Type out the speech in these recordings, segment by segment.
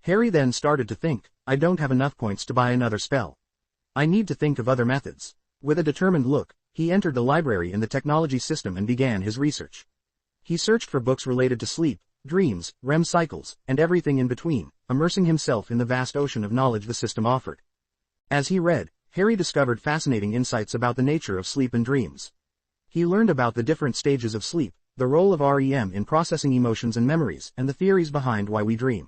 Harry then started to think, I don't have enough points to buy another spell. I need to think of other methods. With a determined look, he entered the library in the technology system and began his research. He searched for books related to sleep, dreams, REM cycles, and everything in between, immersing himself in the vast ocean of knowledge the system offered. As he read, Harry discovered fascinating insights about the nature of sleep and dreams. He learned about the different stages of sleep, the role of REM in processing emotions and memories, and the theories behind why we dream.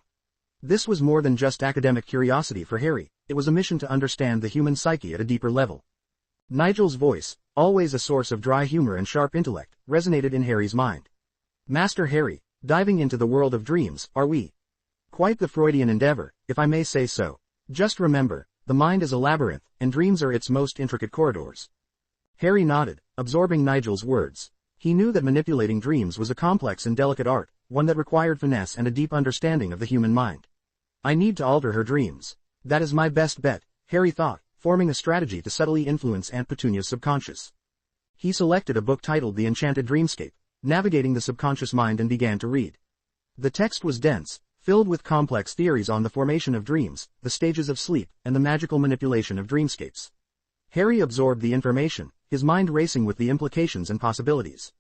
This was more than just academic curiosity for Harry, it was a mission to understand the human psyche at a deeper level. Nigel's voice, always a source of dry humor and sharp intellect, resonated in Harry's mind. Master Harry, diving into the world of dreams, are we? Quite the Freudian endeavor, if I may say so. Just remember, the mind is a labyrinth, and dreams are its most intricate corridors. Harry nodded, absorbing Nigel's words. He knew that manipulating dreams was a complex and delicate art, one that required finesse and a deep understanding of the human mind. I need to alter her dreams. That is my best bet, Harry thought, forming a strategy to subtly influence Aunt Petunia's subconscious. He selected a book titled The Enchanted Dreamscape, Navigating the Subconscious Mind, and began to read. The text was dense, filled with complex theories on the formation of dreams, the stages of sleep, and the magical manipulation of dreamscapes. Harry absorbed the information, his mind racing with the implications and possibilities.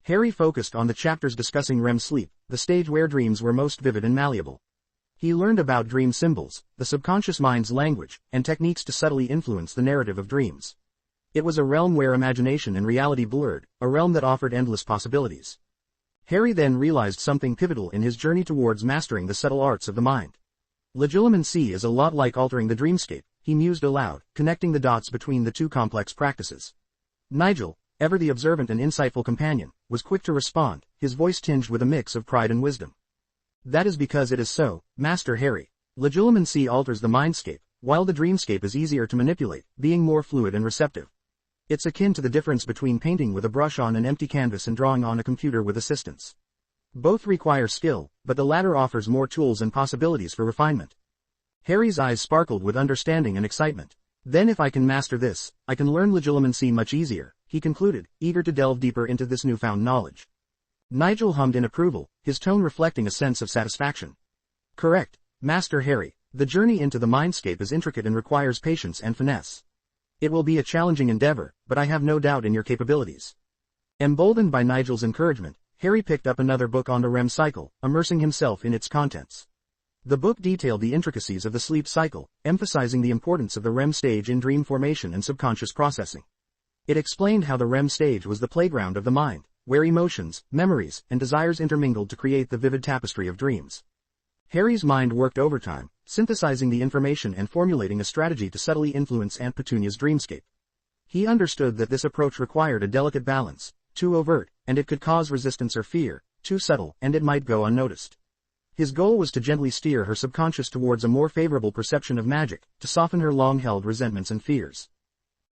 Harry focused on the chapters discussing REM sleep, the stage where dreams were most vivid and malleable. He learned about dream symbols, the subconscious mind's language, and techniques to subtly influence the narrative of dreams. It was a realm where imagination and reality blurred, a realm that offered endless possibilities. Harry then realized something pivotal in his journey towards mastering the subtle arts of the mind. Legilimency is a lot like altering the dreamscape, he mused aloud, connecting the dots between the two complex practices. Nigel, ever the observant and insightful companion, was quick to respond, his voice tinged with a mix of pride and wisdom. That is because it is so, Master Harry. Legilimency alters the mindscape, while the dreamscape is easier to manipulate, being more fluid and receptive. It's akin to the difference between painting with a brush on an empty canvas and drawing on a computer with assistance. Both require skill, but the latter offers more tools and possibilities for refinement. Harry's eyes sparkled with understanding and excitement. Then if I can master this, I can learn legilimency much easier, he concluded, eager to delve deeper into this newfound knowledge. Nigel hummed in approval, his tone reflecting a sense of satisfaction. Correct, Master Harry, the journey into the mindscape is intricate and requires patience and finesse. It will be a challenging endeavor, but I have no doubt in your capabilities. Emboldened by Nigel's encouragement, Harry picked up another book on the REM cycle, immersing himself in its contents. The book detailed the intricacies of the sleep cycle, emphasizing the importance of the REM stage in dream formation and subconscious processing. It explained how the REM stage was the playground of the mind, where emotions, memories, and desires intermingled to create the vivid tapestry of dreams. Harry's mind worked overtime, synthesizing the information and formulating a strategy to subtly influence Aunt Petunia's dreamscape. He understood that this approach required a delicate balance, too overt, and it could cause resistance or fear, too subtle, and it might go unnoticed. His goal was to gently steer her subconscious towards a more favorable perception of magic, to soften her long-held resentments and fears.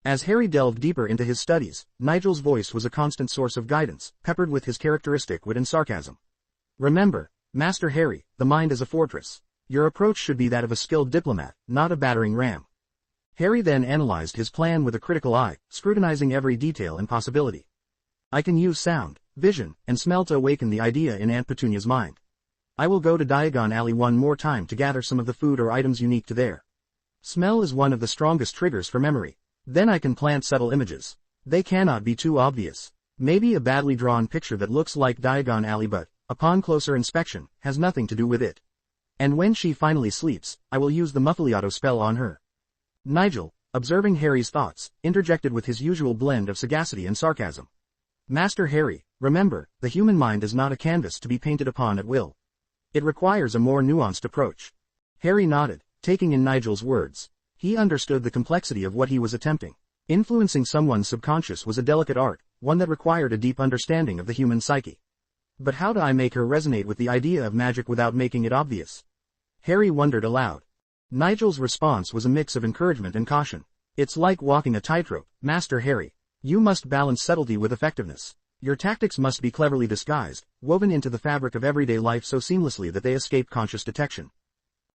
As Harry delved deeper into his studies, Nigel's voice was a constant source of guidance, peppered with his characteristic wit and sarcasm. Remember, Master Harry, the mind is a fortress. Your approach should be that of a skilled diplomat, not a battering ram. Harry then analyzed his plan with a critical eye, scrutinizing every detail and possibility. I can use sound, vision, and smell to awaken the idea in Aunt Petunia's mind. I will go to Diagon Alley one more time to gather some of the food or items unique to there. Smell is one of the strongest triggers for memory. Then I can plant subtle images. They cannot be too obvious. Maybe a badly drawn picture that looks like Diagon Alley but, upon closer inspection, has nothing to do with it. And when she finally sleeps, I will use the Muffiliato spell on her. Nigel, observing Harry's thoughts, interjected with his usual blend of sagacity and sarcasm. Master Harry, remember, the human mind is not a canvas to be painted upon at will. It requires a more nuanced approach. Harry nodded, taking in Nigel's words. He understood the complexity of what he was attempting. Influencing someone's subconscious was a delicate art, one that required a deep understanding of the human psyche. But how do I make her resonate with the idea of magic without making it obvious? Harry wondered aloud. Nigel's response was a mix of encouragement and caution. It's like walking a tightrope, Master Harry. You must balance subtlety with effectiveness. Your tactics must be cleverly disguised, woven into the fabric of everyday life so seamlessly that they escape conscious detection.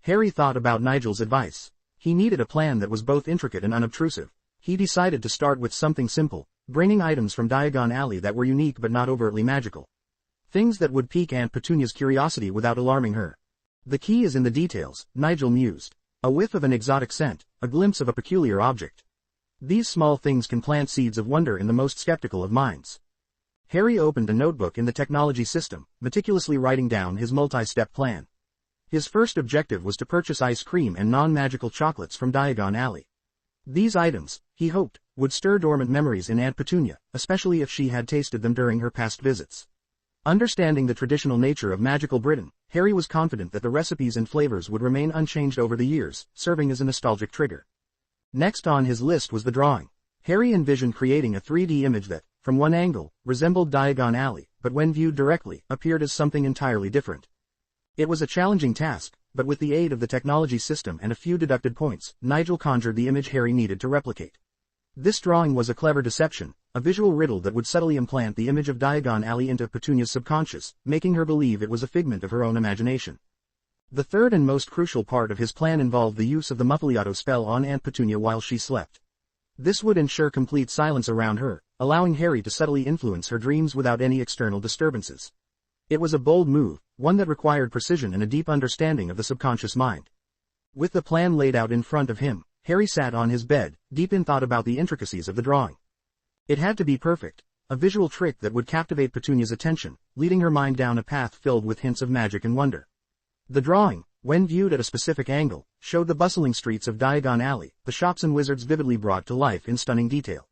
Harry thought about Nigel's advice. He needed a plan that was both intricate and unobtrusive. He decided to start with something simple, bringing items from Diagon Alley that were unique but not overtly magical. Things that would pique Aunt Petunia's curiosity without alarming her. The key is in the details, Nigel mused. A whiff of an exotic scent, a glimpse of a peculiar object. These small things can plant seeds of wonder in the most skeptical of minds. Harry opened a notebook in the technology system, meticulously writing down his multi-step plan. His first objective was to purchase ice cream and non-magical chocolates from Diagon Alley. These items, he hoped, would stir dormant memories in Aunt Petunia, especially if she had tasted them during her past visits. Understanding the traditional nature of magical Britain, Harry was confident that the recipes and flavors would remain unchanged over the years, serving as a nostalgic trigger. Next on his list was the drawing. Harry envisioned creating a 3D image that, from one angle, resembled Diagon Alley, but when viewed directly, appeared as something entirely different. It was a challenging task, but with the aid of the technology system and a few deducted points, Nigel conjured the image Harry needed to replicate. This drawing was a clever deception, a visual riddle that would subtly implant the image of Diagon Alley into Petunia's subconscious, making her believe it was a figment of her own imagination. The third and most crucial part of his plan involved the use of the Muffliato spell on Aunt Petunia while she slept. This would ensure complete silence around her, allowing Harry to subtly influence her dreams without any external disturbances. It was a bold move, one that required precision and a deep understanding of the subconscious mind. With the plan laid out in front of him, Harry sat on his bed, deep in thought about the intricacies of the drawing. It had to be perfect, a visual trick that would captivate Petunia's attention, leading her mind down a path filled with hints of magic and wonder. The drawing, when viewed at a specific angle, showed the bustling streets of Diagon Alley, the shops and wizards vividly brought to life in stunning detail.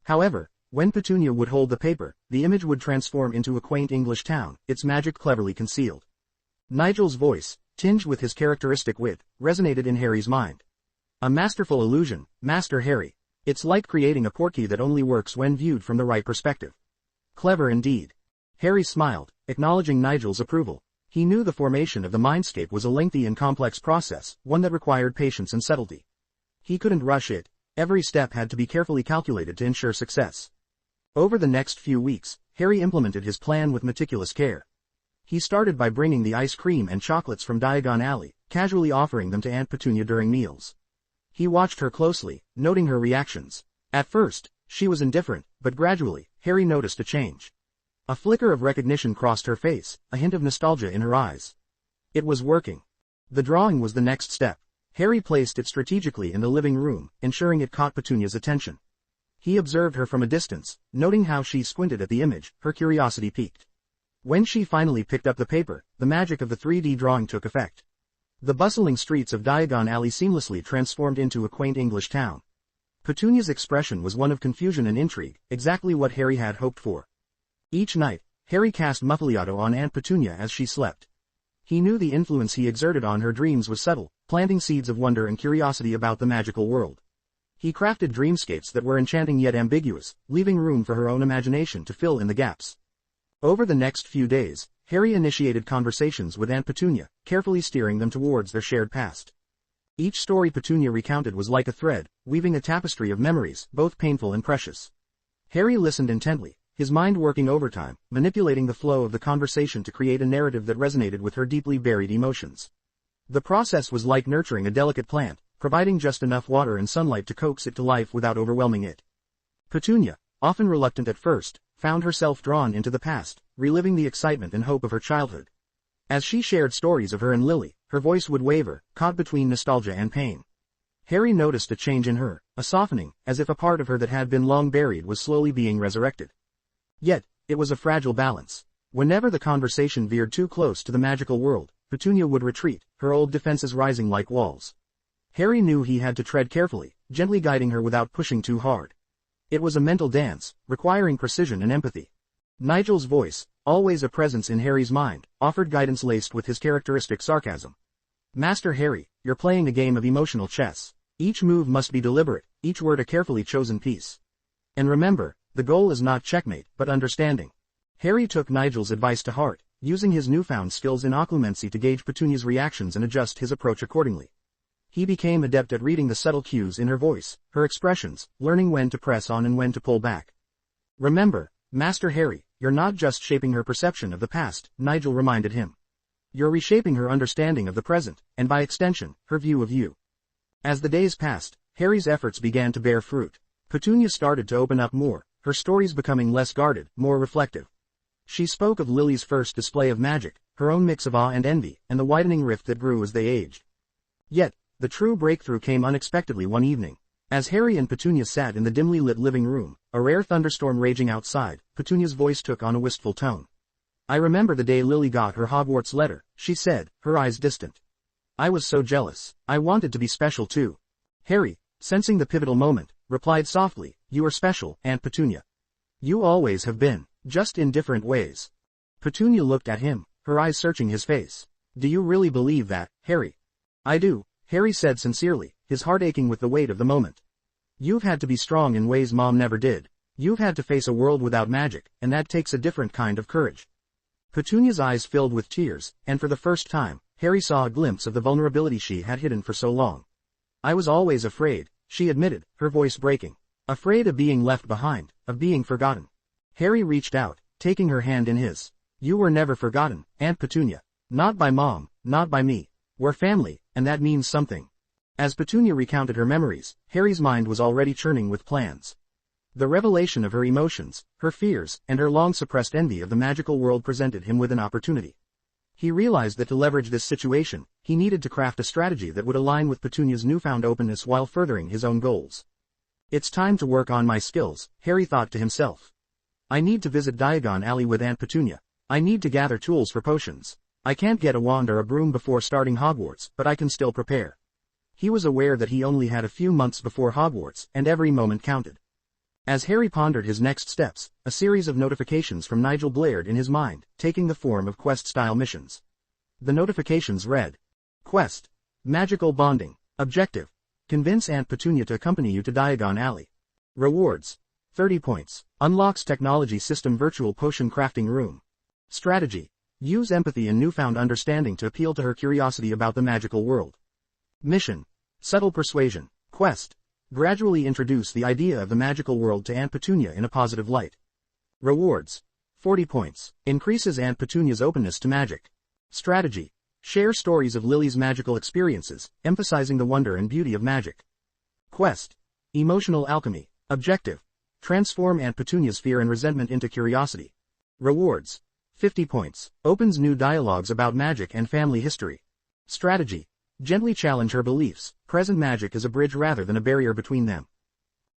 However, when Petunia would hold the paper, the image would transform into a quaint English town, its magic cleverly concealed. Nigel's voice, tinged with his characteristic wit, resonated in Harry's mind. A masterful illusion, Master Harry. It's like creating a portkey that only works when viewed from the right perspective. Clever indeed. Harry smiled, acknowledging Nigel's approval. He knew the formation of the mindscape was a lengthy and complex process, one that required patience and subtlety. He couldn't rush it. Every step had to be carefully calculated to ensure success. Over the next few weeks, Harry implemented his plan with meticulous care. He started by bringing the ice cream and chocolates from Diagon Alley, casually offering them to Aunt Petunia during meals. He watched her closely, noting her reactions. At first, she was indifferent, but gradually, Harry noticed a change. A flicker of recognition crossed her face, a hint of nostalgia in her eyes. It was working. The drawing was the next step. Harry placed it strategically in the living room, ensuring it caught Petunia's attention. He observed her from a distance, noting how she squinted at the image, her curiosity piqued. When she finally picked up the paper, the magic of the 3D drawing took effect. The bustling streets of Diagon Alley seamlessly transformed into a quaint English town. Petunia's expression was one of confusion and intrigue, exactly what Harry had hoped for. Each night, Harry cast Muffliato on Aunt Petunia as she slept. He knew the influence he exerted on her dreams was subtle, planting seeds of wonder and curiosity about the magical world. He crafted dreamscapes that were enchanting yet ambiguous, leaving room for her own imagination to fill in the gaps. Over the next few days, Harry initiated conversations with Aunt Petunia, carefully steering them towards their shared past. Each story Petunia recounted was like a thread, weaving a tapestry of memories, both painful and precious. Harry listened intently, his mind working overtime, manipulating the flow of the conversation to create a narrative that resonated with her deeply buried emotions. The process was like nurturing a delicate plant, providing just enough water and sunlight to coax it to life without overwhelming it. Petunia, often reluctant at first, found herself drawn into the past, reliving the excitement and hope of her childhood. As she shared stories of her and Lily, her voice would waver, caught between nostalgia and pain. Harry noticed a change in her, a softening, as if a part of her that had been long buried was slowly being resurrected. Yet, it was a fragile balance. Whenever the conversation veered too close to the magical world, Petunia would retreat, her old defenses rising like walls. Harry knew he had to tread carefully, gently guiding her without pushing too hard. It was a mental dance, requiring precision and empathy. Nigel's voice, always a presence in Harry's mind, offered guidance laced with his characteristic sarcasm. Master Harry, you're playing a game of emotional chess. Each move must be deliberate, each word a carefully chosen piece. And remember, the goal is not checkmate, but understanding. Harry took Nigel's advice to heart, using his newfound skills in occlumency to gauge Petunia's reactions and adjust his approach accordingly. He became adept at reading the subtle cues in her voice, her expressions, learning when to press on and when to pull back. Remember, Master Harry, you're not just shaping her perception of the past, Nigel reminded him. You're reshaping her understanding of the present, and by extension, her view of you. As the days passed, Harry's efforts began to bear fruit. Petunia started to open up more, her stories becoming less guarded, more reflective. She spoke of Lily's first display of magic, her own mix of awe and envy, and the widening rift that grew as they aged. Yet, the true breakthrough came unexpectedly one evening. As Harry and Petunia sat in the dimly lit living room, a rare thunderstorm raging outside, Petunia's voice took on a wistful tone. "I remember the day Lily got her Hogwarts letter," she said, her eyes distant. "I was so jealous. I wanted to be special too." Harry, sensing the pivotal moment, replied softly, "You are special, Aunt Petunia. You always have been, just in different ways." Petunia looked at him, her eyes searching his face. "Do you really believe that, Harry?" "I do," Harry said sincerely, his heart aching with the weight of the moment. "You've had to be strong in ways Mom never did. You've had to face a world without magic, and that takes a different kind of courage." Petunia's eyes filled with tears, and for the first time, Harry saw a glimpse of the vulnerability she had hidden for so long. "I was always afraid," she admitted, her voice breaking. "Afraid of being left behind, of being forgotten." Harry reached out, taking her hand in his. "You were never forgotten, Aunt Petunia. Not by Mom, not by me. We're family, and that means something." As Petunia recounted her memories, Harry's mind was already churning with plans. The revelation of her emotions, her fears, and her long-suppressed envy of the magical world presented him with an opportunity. He realized that to leverage this situation, he needed to craft a strategy that would align with Petunia's newfound openness while furthering his own goals. "It's time to work on my skills," Harry thought to himself. "I need to visit Diagon Alley with Aunt Petunia. I need to gather tools for potions. I can't get a wand or a broom before starting Hogwarts, but I can still prepare." He was aware that he only had a few months before Hogwarts, and every moment counted. As Harry pondered his next steps, a series of notifications from Nigel blared in his mind, taking the form of quest-style missions. The notifications read: Quest. Magical Bonding. Objective. Convince Aunt Petunia to accompany you to Diagon Alley. Rewards. 30 points. Unlocks Technology System Virtual Potion Crafting Room. Strategy. Use empathy and newfound understanding to appeal to her curiosity about the magical world. Mission. Subtle Persuasion. Quest. Gradually introduce the idea of the magical world to Aunt Petunia in a positive light. Rewards. 40 points. Increases Aunt Petunia's openness to magic. Strategy. Share stories of Lily's magical experiences, emphasizing the wonder and beauty of magic. Quest. Emotional Alchemy. Objective. Transform Aunt Petunia's fear and resentment into curiosity. Rewards. 50 points. Opens new dialogues about magic and family history. Strategy. Gently challenge her beliefs. Present magic is a bridge rather than a barrier between them.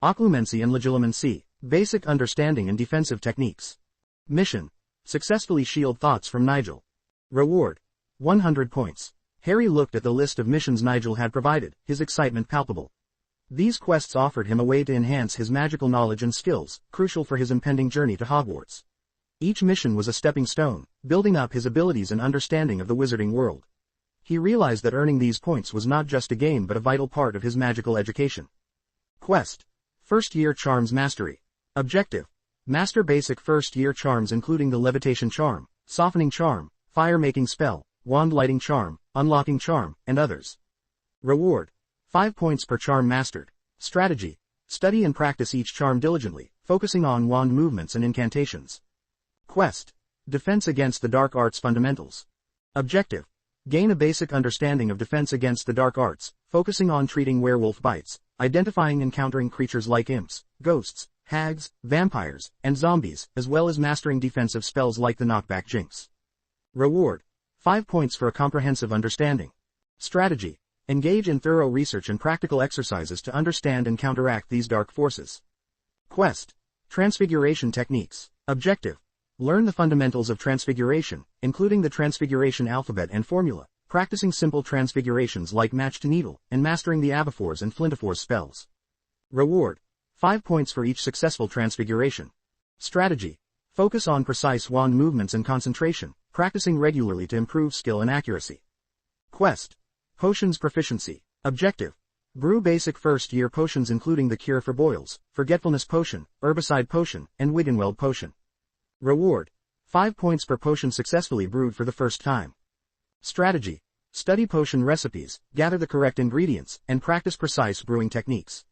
Occlumency and Legislamancy. Basic understanding and defensive techniques. Mission. Successfully shield thoughts from Nigel. Reward. 100 points. Harry looked at the list of missions Nigel had provided, his excitement palpable. These quests offered him a way to enhance his magical knowledge and skills, crucial for his impending journey to Hogwarts. Each mission was a stepping stone, building up his abilities and understanding of the wizarding world. He realized that earning these points was not just a game but a vital part of his magical education. Quest. First-Year Charms Mastery. Objective. Master basic first-year charms including the Levitation Charm, Softening Charm, Fire-Making Spell, Wand Lighting Charm, Unlocking Charm, and others. Reward. 5 points per charm mastered. Strategy. Study and practice each charm diligently, focusing on wand movements and incantations. Quest. Defense against the Dark Arts Fundamentals. Objective. Gain a basic understanding of defense against the dark arts, focusing on treating werewolf bites, identifying and countering creatures like imps, ghosts, hags, vampires, and zombies, as well as mastering defensive spells like the Knockback Jinx. Reward. 5 points for a comprehensive understanding. Strategy. Engage in thorough research and practical exercises to understand and counteract these dark forces. Quest. Transfiguration Techniques. Objective. Learn the fundamentals of transfiguration, including the transfiguration alphabet and formula, practicing simple transfigurations like Match to Needle, and mastering the Abaphors and Flintaphors spells. Reward. 5 points for each successful transfiguration. Strategy. Focus on precise wand movements and concentration, practicing regularly to improve skill and accuracy. Quest. Potions Proficiency. Objective. Brew basic first-year potions including the Cure for Boils, Forgetfulness Potion, Herbicide Potion, and Wiggenweld Potion. Reward. 5 points per potion successfully brewed for the first time. Strategy. Study potion recipes, gather the correct ingredients, and practice precise brewing techniques.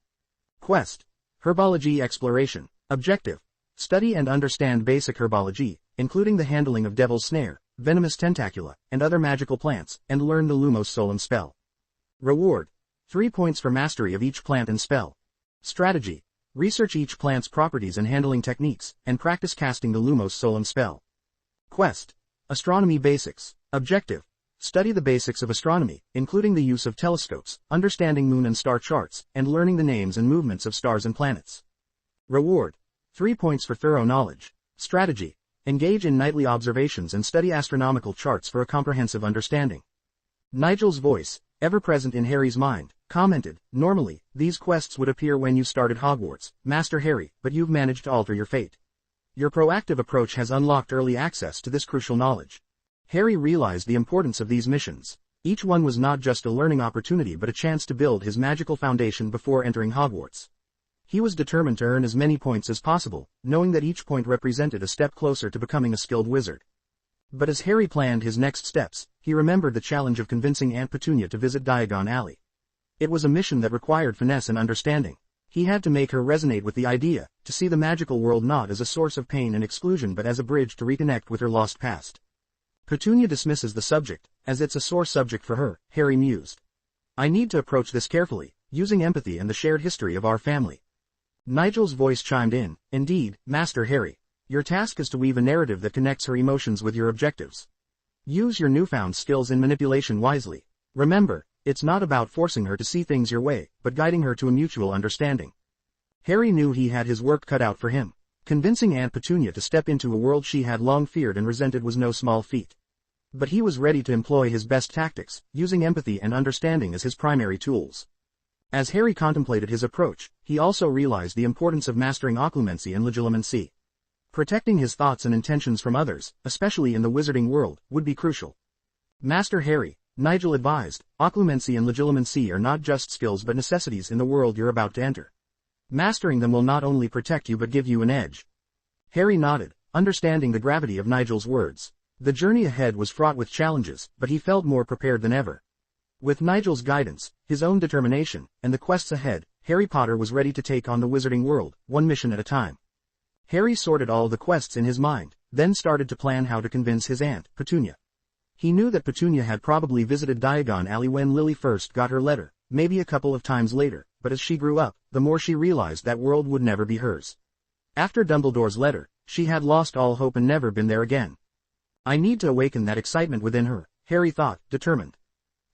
Quest. Herbology Exploration. Objective. Study and understand basic herbology, including the handling of Devil's Snare, Venomous Tentacula, and other magical plants, and learn the Lumos Solum spell. Reward. 3 points for mastery of each plant and spell. Strategy. Research each plant's properties and handling techniques, and practice casting the Lumos Solum spell. Quest. Astronomy Basics. Objective. Study the basics of astronomy, including the use of telescopes, understanding moon and star charts, and learning the names and movements of stars and planets. Reward. 3 points for thorough knowledge. Strategy. Engage in nightly observations and study astronomical charts for a comprehensive understanding. Nigel's voice, ever present in Harry's mind, commented, "Normally, these quests would appear when you started Hogwarts, Master Harry, but you've managed to alter your fate. Your proactive approach has unlocked early access to this crucial knowledge." Harry realized the importance of these missions. Each one was not just a learning opportunity but a chance to build his magical foundation before entering Hogwarts. He was determined to earn as many points as possible, knowing that each point represented a step closer to becoming a skilled wizard. But as Harry planned his next steps, he remembered the challenge of convincing Aunt Petunia to visit Diagon Alley. It was a mission that required finesse and understanding. He had to make her resonate with the idea, to see the magical world not as a source of pain and exclusion but as a bridge to reconnect with her lost past. Petunia dismisses the subject, as it's a sore subject for her, Harry mused. I need to approach this carefully, using empathy and the shared history of our family. Nigel's voice chimed in, "Indeed, Master Harry. Your task is to weave a narrative that connects her emotions with your objectives. Use your newfound skills in manipulation wisely. Remember, it's not about forcing her to see things your way, but guiding her to a mutual understanding." Harry knew he had his work cut out for him. Convincing Aunt Petunia to step into a world she had long feared and resented was no small feat. But he was ready to employ his best tactics, using empathy and understanding as his primary tools. As Harry contemplated his approach, he also realized the importance of mastering occlumency and legilimency. Protecting his thoughts and intentions from others, especially in the wizarding world, would be crucial. Master Harry, Nigel advised, occlumency and legilimency are not just skills but necessities in the world you're about to enter. Mastering them will not only protect you but give you an edge. Harry nodded, understanding the gravity of Nigel's words. The journey ahead was fraught with challenges, but he felt more prepared than ever. With Nigel's guidance, his own determination, and the quests ahead, Harry Potter was ready to take on the wizarding world, one mission at a time. Harry sorted all the quests in his mind, then started to plan how to convince his aunt, Petunia. He knew that Petunia had probably visited Diagon Alley when Lily first got her letter, maybe a couple of times later, but as she grew up, the more she realized that world would never be hers. After Dumbledore's letter, she had lost all hope and never been there again. I need to awaken that excitement within her, Harry thought, determined.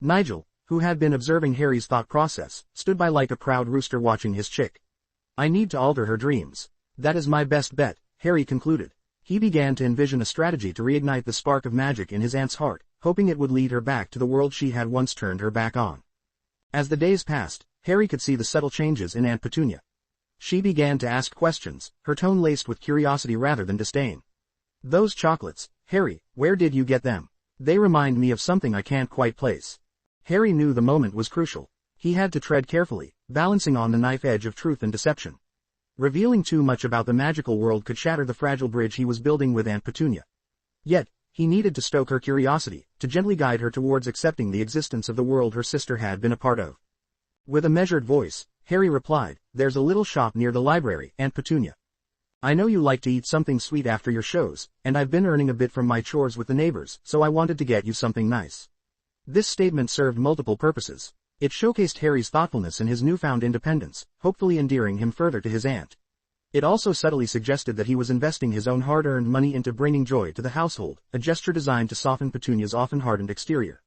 Nigel, who had been observing Harry's thought process, stood by like a proud rooster watching his chick. I need to alter her dreams. That is my best bet, Harry concluded. He began to envision a strategy to reignite the spark of magic in his aunt's heart, hoping it would lead her back to the world she had once turned her back on. As the days passed, Harry could see the subtle changes in Aunt Petunia. She began to ask questions, her tone laced with curiosity rather than disdain. "Those chocolates, Harry, where did you get them? They remind me of something I can't quite place." Harry knew the moment was crucial. He had to tread carefully, balancing on the knife edge of truth and deception. Revealing too much about the magical world could shatter the fragile bridge he was building with Aunt Petunia. Yet, he needed to stoke her curiosity, to gently guide her towards accepting the existence of the world her sister had been a part of. With a measured voice, Harry replied, "There's a little shop near the library, Aunt Petunia. I know you like to eat something sweet after your shows, and I've been earning a bit from my chores with the neighbors, so I wanted to get you something nice." This statement served multiple purposes. It showcased Harry's thoughtfulness and his newfound independence, hopefully endearing him further to his aunt. It also subtly suggested that he was investing his own hard-earned money into bringing joy to the household, a gesture designed to soften Petunia's often hardened exterior.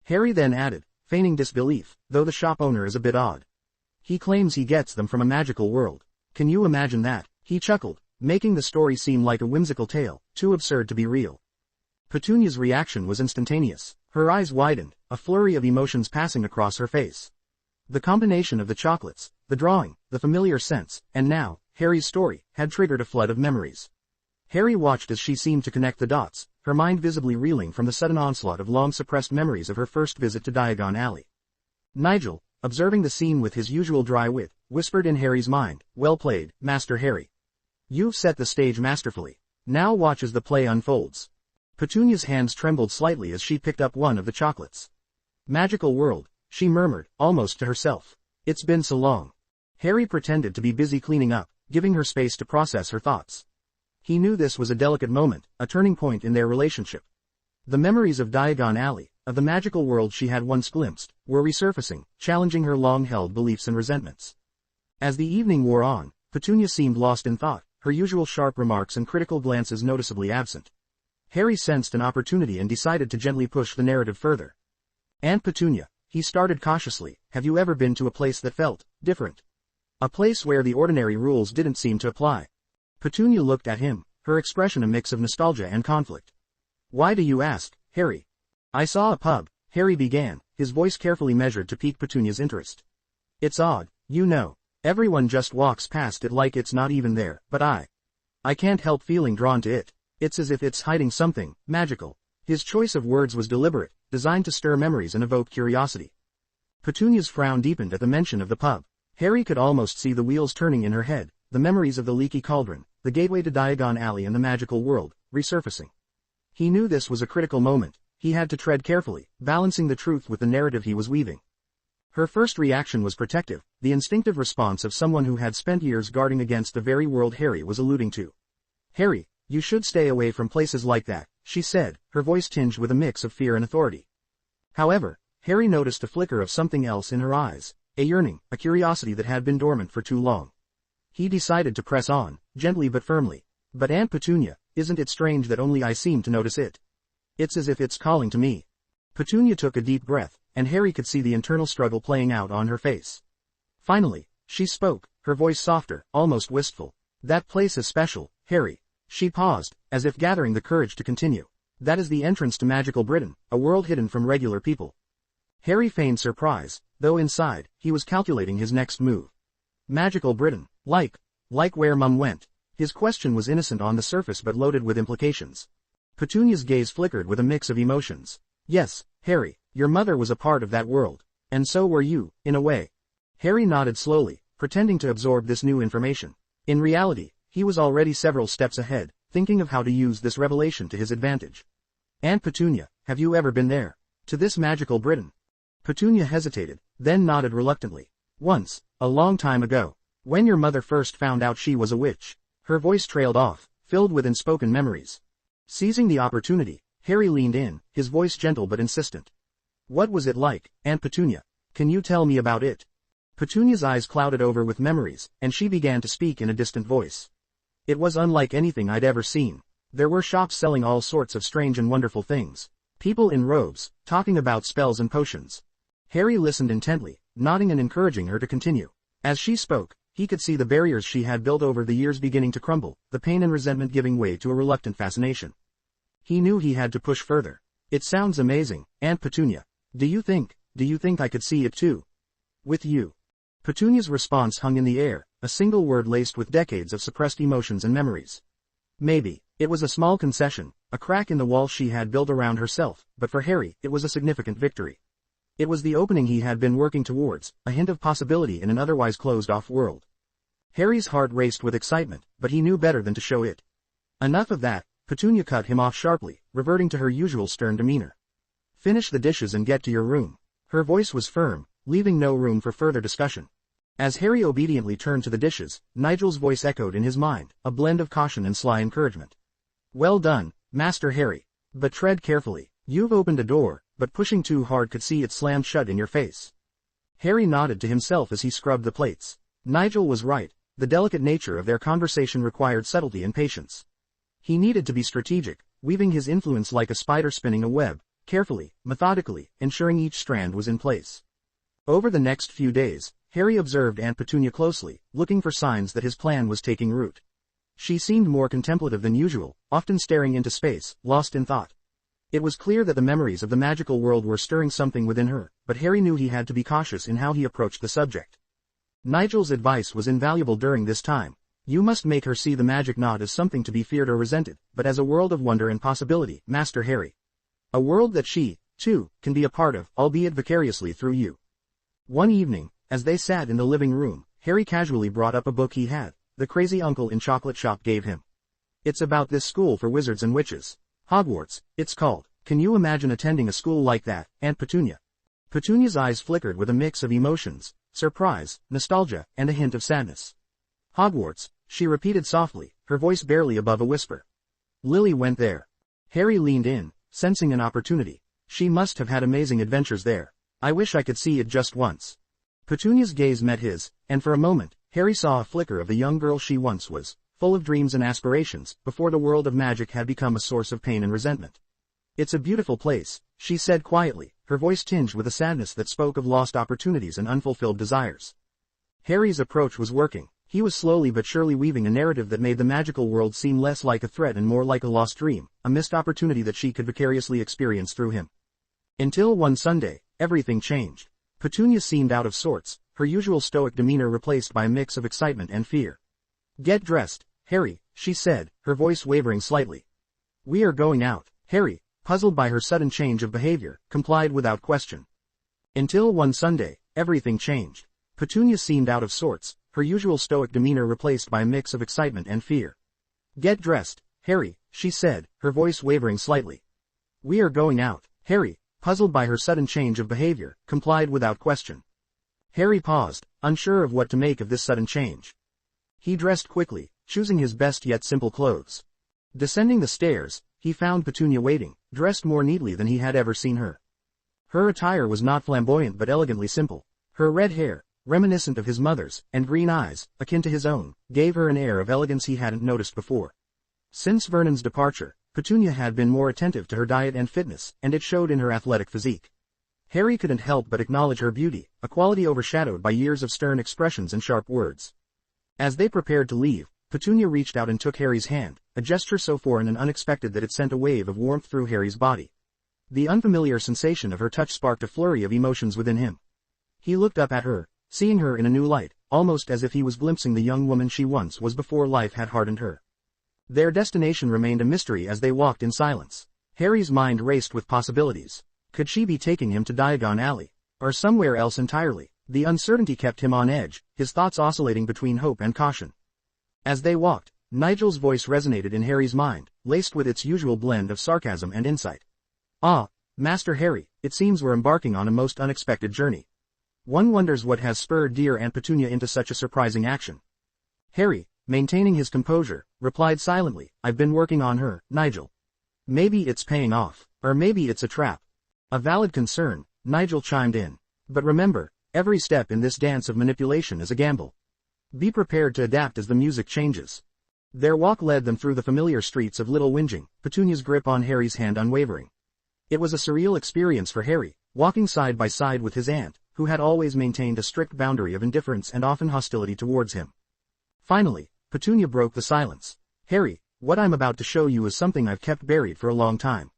Harry then added, feigning disbelief, "Though the shop owner is a bit odd. He claims he gets them from a magical world. Can you imagine that?" He chuckled, making the story seem like a whimsical tale, too absurd to be real. Petunia's reaction was instantaneous. Her eyes widened, a flurry of emotions passing across her face. The combination of the chocolates, the drawing, the familiar scents, and now, Harry's story, had triggered a flood of memories. Harry watched as she seemed to connect the dots, her mind visibly reeling from the sudden onslaught of long-suppressed memories of her first visit to Diagon Alley. Nigel, observing the scene with his usual dry wit, whispered in Harry's mind, "Well played, Master Harry. You've set the stage masterfully. Now watch as the play unfolds." Petunia's hands trembled slightly as she picked up one of the chocolates. "Magical world," she murmured, almost to herself. "It's been so long." Harry pretended to be busy cleaning up, giving her space to process her thoughts. He knew this was a delicate moment, a turning point in their relationship. The memories of Diagon Alley, of the magical world she had once glimpsed, were resurfacing, challenging her long-held beliefs and resentments. As the evening wore on, Petunia seemed lost in thought, her usual sharp remarks and critical glances noticeably absent. Harry sensed an opportunity and decided to gently push the narrative further. Aunt Petunia, he started cautiously, have you ever been to a place that felt different? A place where the ordinary rules didn't seem to apply. Petunia looked at him, her expression a mix of nostalgia and conflict. Why do you ask, Harry? I saw a pub, Harry began, his voice carefully measured to pique Petunia's interest. It's odd, you know. Everyone just walks past it like it's not even there, but I can't help feeling drawn to it. It's as if it's hiding something magical. His choice of words was deliberate, designed to stir memories and evoke curiosity. Petunia's frown deepened at the mention of the pub. Harry could almost see the wheels turning in her head, the memories of the leaky cauldron, the gateway to Diagon Alley and the magical world, resurfacing. He knew this was a critical moment. He had to tread carefully, balancing the truth with the narrative he was weaving. Her first reaction was protective, the instinctive response of someone who had spent years guarding against the very world Harry was alluding to. Harry, you should stay away from places like that, she said, her voice tinged with a mix of fear and authority. However, Harry noticed a flicker of something else in her eyes, a yearning, a curiosity that had been dormant for too long. He decided to press on, gently but firmly. But Aunt Petunia, isn't it strange that only I seem to notice it? It's as if it's calling to me. Petunia took a deep breath, and Harry could see the internal struggle playing out on her face. Finally, she spoke, her voice softer, almost wistful. That place is special, Harry. She paused, as if gathering the courage to continue. That is the entrance to magical Britain, a world hidden from regular people. Harry feigned surprise, though inside, he was calculating his next move. Magical Britain, like where Mum went. His question was innocent on the surface but loaded with implications. Petunia's gaze flickered with a mix of emotions. Yes, Harry, your mother was a part of that world. And so were you, in a way. Harry nodded slowly, pretending to absorb this new information. In reality, he was already several steps ahead, thinking of how to use this revelation to his advantage. Aunt Petunia, have you ever been there? To this magical Britain? Petunia hesitated, then nodded reluctantly. Once, a long time ago, when your mother first found out she was a witch. Her voice trailed off, filled with unspoken memories. Seizing the opportunity, Harry leaned in, his voice gentle but insistent. What was it like, Aunt Petunia? Can you tell me about it? Petunia's eyes clouded over with memories, and she began to speak in a distant voice. It was unlike anything I'd ever seen. There were shops selling all sorts of strange and wonderful things. People in robes, talking about spells and potions. Harry listened intently, nodding and encouraging her to continue. As she spoke, he could see the barriers she had built over the years beginning to crumble, the pain and resentment giving way to a reluctant fascination. He knew he had to push further. It sounds amazing, Aunt Petunia. Do you think I could see it too? With you. Petunia's response hung in the air, a single word laced with decades of suppressed emotions and memories. Maybe. It was a small concession, a crack in the wall she had built around herself, but for Harry, it was a significant victory. It was the opening he had been working towards, a hint of possibility in an otherwise closed-off world. Harry's heart raced with excitement, but he knew better than to show it. Enough of that, Petunia cut him off sharply, reverting to her usual stern demeanor. Finish the dishes and get to your room. Her voice was firm, leaving no room for further discussion. As Harry obediently turned to the dishes, Nigel's voice echoed in his mind, a blend of caution and sly encouragement. Well done, Master Harry. But tread carefully. You've opened a door, but pushing too hard could see it slammed shut in your face. Harry nodded to himself as he scrubbed the plates. Nigel was right. The delicate nature of their conversation required subtlety and patience. He needed to be strategic, weaving his influence like a spider spinning a web, carefully, methodically, ensuring each strand was in place. Over the next few days, Harry observed Aunt Petunia closely, looking for signs that his plan was taking root. She seemed more contemplative than usual, often staring into space, lost in thought. It was clear that the memories of the magical world were stirring something within her, but Harry knew he had to be cautious in how he approached the subject. Nigel's advice was invaluable during this time. You must make her see the magic not as something to be feared or resented, but as a world of wonder and possibility, Master Harry. A world that she, too, can be a part of, albeit vicariously through you. One evening, as they sat in the living room, Harry casually brought up a book he had, the crazy uncle in chocolate shop gave him. It's about this school for wizards and witches. Hogwarts, it's called. Can you imagine attending a school like that, Aunt Petunia? Petunia's eyes flickered with a mix of emotions, surprise, nostalgia, and a hint of sadness. Hogwarts, she repeated softly, her voice barely above a whisper. Lily went there. Harry leaned in, sensing an opportunity. She must have had amazing adventures there. I wish I could see it just once. Petunia's gaze met his, and for a moment, Harry saw a flicker of the young girl she once was, full of dreams and aspirations, before the world of magic had become a source of pain and resentment. "It's a beautiful place," she said quietly, her voice tinged with a sadness that spoke of lost opportunities and unfulfilled desires. Harry's approach was working. He was slowly but surely weaving a narrative that made the magical world seem less like a threat and more like a lost dream, a missed opportunity that she could vicariously experience through him. Until one Sunday, everything changed. Petunia seemed out of sorts, her usual stoic demeanor replaced by a mix of excitement and fear. "Get dressed, Harry," she said, her voice wavering slightly. "We are going out." Harry, puzzled by her sudden change of behavior, complied without question. Until one Sunday, everything changed. Petunia seemed out of sorts, her usual stoic demeanor replaced by a mix of excitement and fear. "Get dressed, Harry," she said, her voice wavering slightly. "We are going out." Harry, puzzled by her sudden change of behavior, complied without question. Harry paused, unsure of what to make of this sudden change. He dressed quickly, choosing his best yet simple clothes. Descending the stairs, he found Petunia waiting, dressed more neatly than he had ever seen her. Her attire was not flamboyant but elegantly simple. Her red hair, reminiscent of his mother's, and green eyes, akin to his own, gave her an air of elegance he hadn't noticed before. Since Vernon's departure, Petunia had been more attentive to her diet and fitness, and it showed in her athletic physique. Harry couldn't help but acknowledge her beauty, a quality overshadowed by years of stern expressions and sharp words. As they prepared to leave, Petunia reached out and took Harry's hand, a gesture so foreign and unexpected that it sent a wave of warmth through Harry's body. The unfamiliar sensation of her touch sparked a flurry of emotions within him. He looked up at her, seeing her in a new light, almost as if he was glimpsing the young woman she once was before life had hardened her. Their destination remained a mystery as they walked in silence. Harry's mind raced with possibilities. Could she be taking him to Diagon Alley? Or somewhere else entirely? The uncertainty kept him on edge, his thoughts oscillating between hope and caution. As they walked, Nigel's voice resonated in Harry's mind, laced with its usual blend of sarcasm and insight. "Ah, Master Harry, it seems we're embarking on a most unexpected journey. One wonders what has spurred dear Aunt Petunia into such a surprising action." Harry, maintaining his composure, replied silently, "I've been working on her, Nigel. Maybe it's paying off, or maybe it's a trap." "A valid concern," Nigel chimed in. "But remember, every step in this dance of manipulation is a gamble. Be prepared to adapt as the music changes." Their walk led them through the familiar streets of Little Whinging, Petunia's grip on Harry's hand unwavering. It was a surreal experience for Harry, walking side by side with his aunt, who had always maintained a strict boundary of indifference and often hostility towards him. Finally, Petunia broke the silence. "Harry, what I'm about to show you is something I've kept buried for a long time.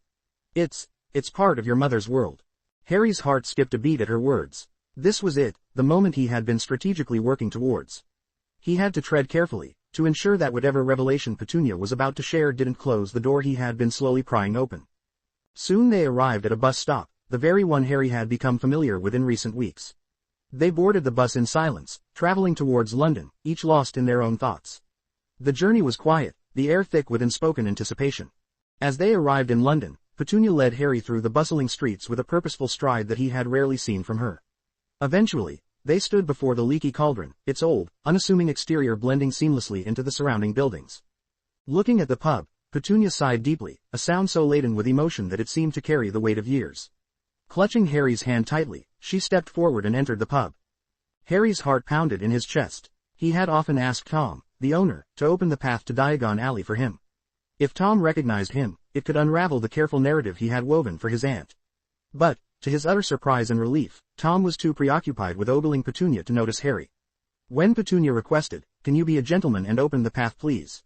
It's part of your mother's world." Harry's heart skipped a beat at her words. This was it, the moment he had been strategically working towards. He had to tread carefully, to ensure that whatever revelation Petunia was about to share didn't close the door he had been slowly prying open. Soon they arrived at a bus stop, the very one Harry had become familiar with in recent weeks. They boarded the bus in silence, traveling towards London, each lost in their own thoughts. The journey was quiet, the air thick with unspoken anticipation. As they arrived in London, Petunia led Harry through the bustling streets with a purposeful stride that he had rarely seen from her. Eventually, they stood before the Leaky Cauldron, its old, unassuming exterior blending seamlessly into the surrounding buildings. Looking at the pub, Petunia sighed deeply, a sound so laden with emotion that it seemed to carry the weight of years. Clutching Harry's hand tightly, she stepped forward and entered the pub. Harry's heart pounded in his chest. He had often asked Tom, the owner, to open the path to Diagon Alley for him. If Tom recognized him, it could unravel the careful narrative he had woven for his aunt. But, to his utter surprise and relief, Tom was too preoccupied with ogling Petunia to notice Harry. When Petunia requested, "Can you be a gentleman and open the path please?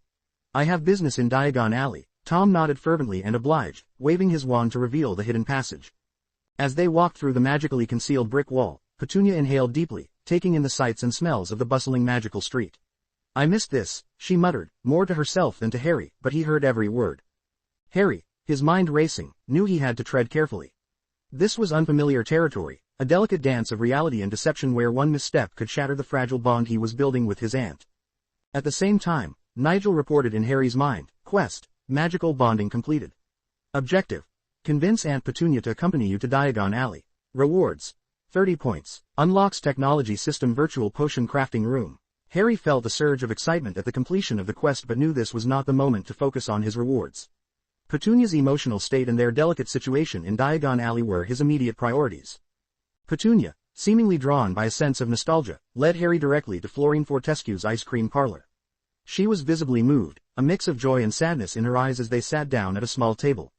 I have business in Diagon Alley," Tom nodded fervently and obliged, waving his wand to reveal the hidden passage. As they walked through the magically concealed brick wall, Petunia inhaled deeply, taking in the sights and smells of the bustling magical street. "I missed this," she muttered, more to herself than to Harry, but he heard every word. Harry, his mind racing, knew he had to tread carefully. This was unfamiliar territory, a delicate dance of reality and deception where one misstep could shatter the fragile bond he was building with his aunt. At the same time, Nigel reported in Harry's mind, "Quest, magical bonding completed. Objective, convince Aunt Petunia to accompany you to Diagon Alley. Rewards, 30 points. Unlocks technology system virtual potion crafting room." Harry felt a surge of excitement at the completion of the quest but knew this was not the moment to focus on his rewards. Petunia's emotional state and their delicate situation in Diagon Alley were his immediate priorities. Petunia, seemingly drawn by a sense of nostalgia, led Harry directly to Florine Fortescue's ice cream parlor. She was visibly moved, a mix of joy and sadness in her eyes as they sat down at a small table.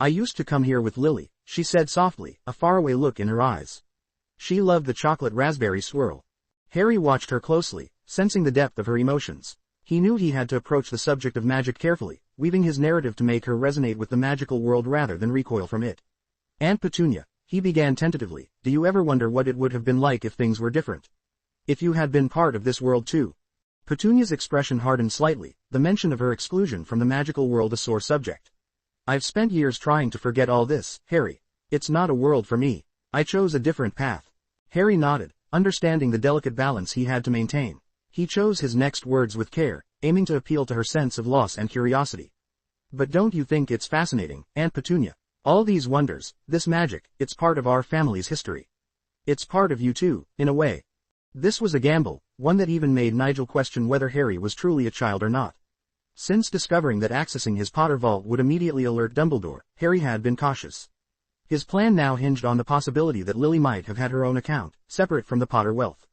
I used to come here with Lily, she said softly, a faraway look in her eyes. She loved the chocolate raspberry swirl. Harry watched her closely, sensing the depth of her emotions. He knew he had to approach the subject of magic carefully, weaving his narrative to make her resonate with the magical world rather than recoil from it. Aunt Petunia, he began tentatively, do you ever wonder what it would have been like if things were different? If you had been part of this world too? Petunia's expression hardened slightly, the mention of her exclusion from the magical world a sore subject. I've spent years trying to forget all this, Harry. It's not a world for me. I chose a different path. Harry nodded, understanding the delicate balance he had to maintain. He chose his next words with care, aiming to appeal to her sense of loss and curiosity. But don't you think it's fascinating, Aunt Petunia? All these wonders, this magic, it's part of our family's history. It's part of you too, in a way. This was a gamble, one that even made Nigel question whether Harry was truly a child or not. Since discovering that accessing his Potter vault would immediately alert Dumbledore, Harry had been cautious. His plan now hinged on the possibility that Lily might have had her own account, separate from the Potter wealth.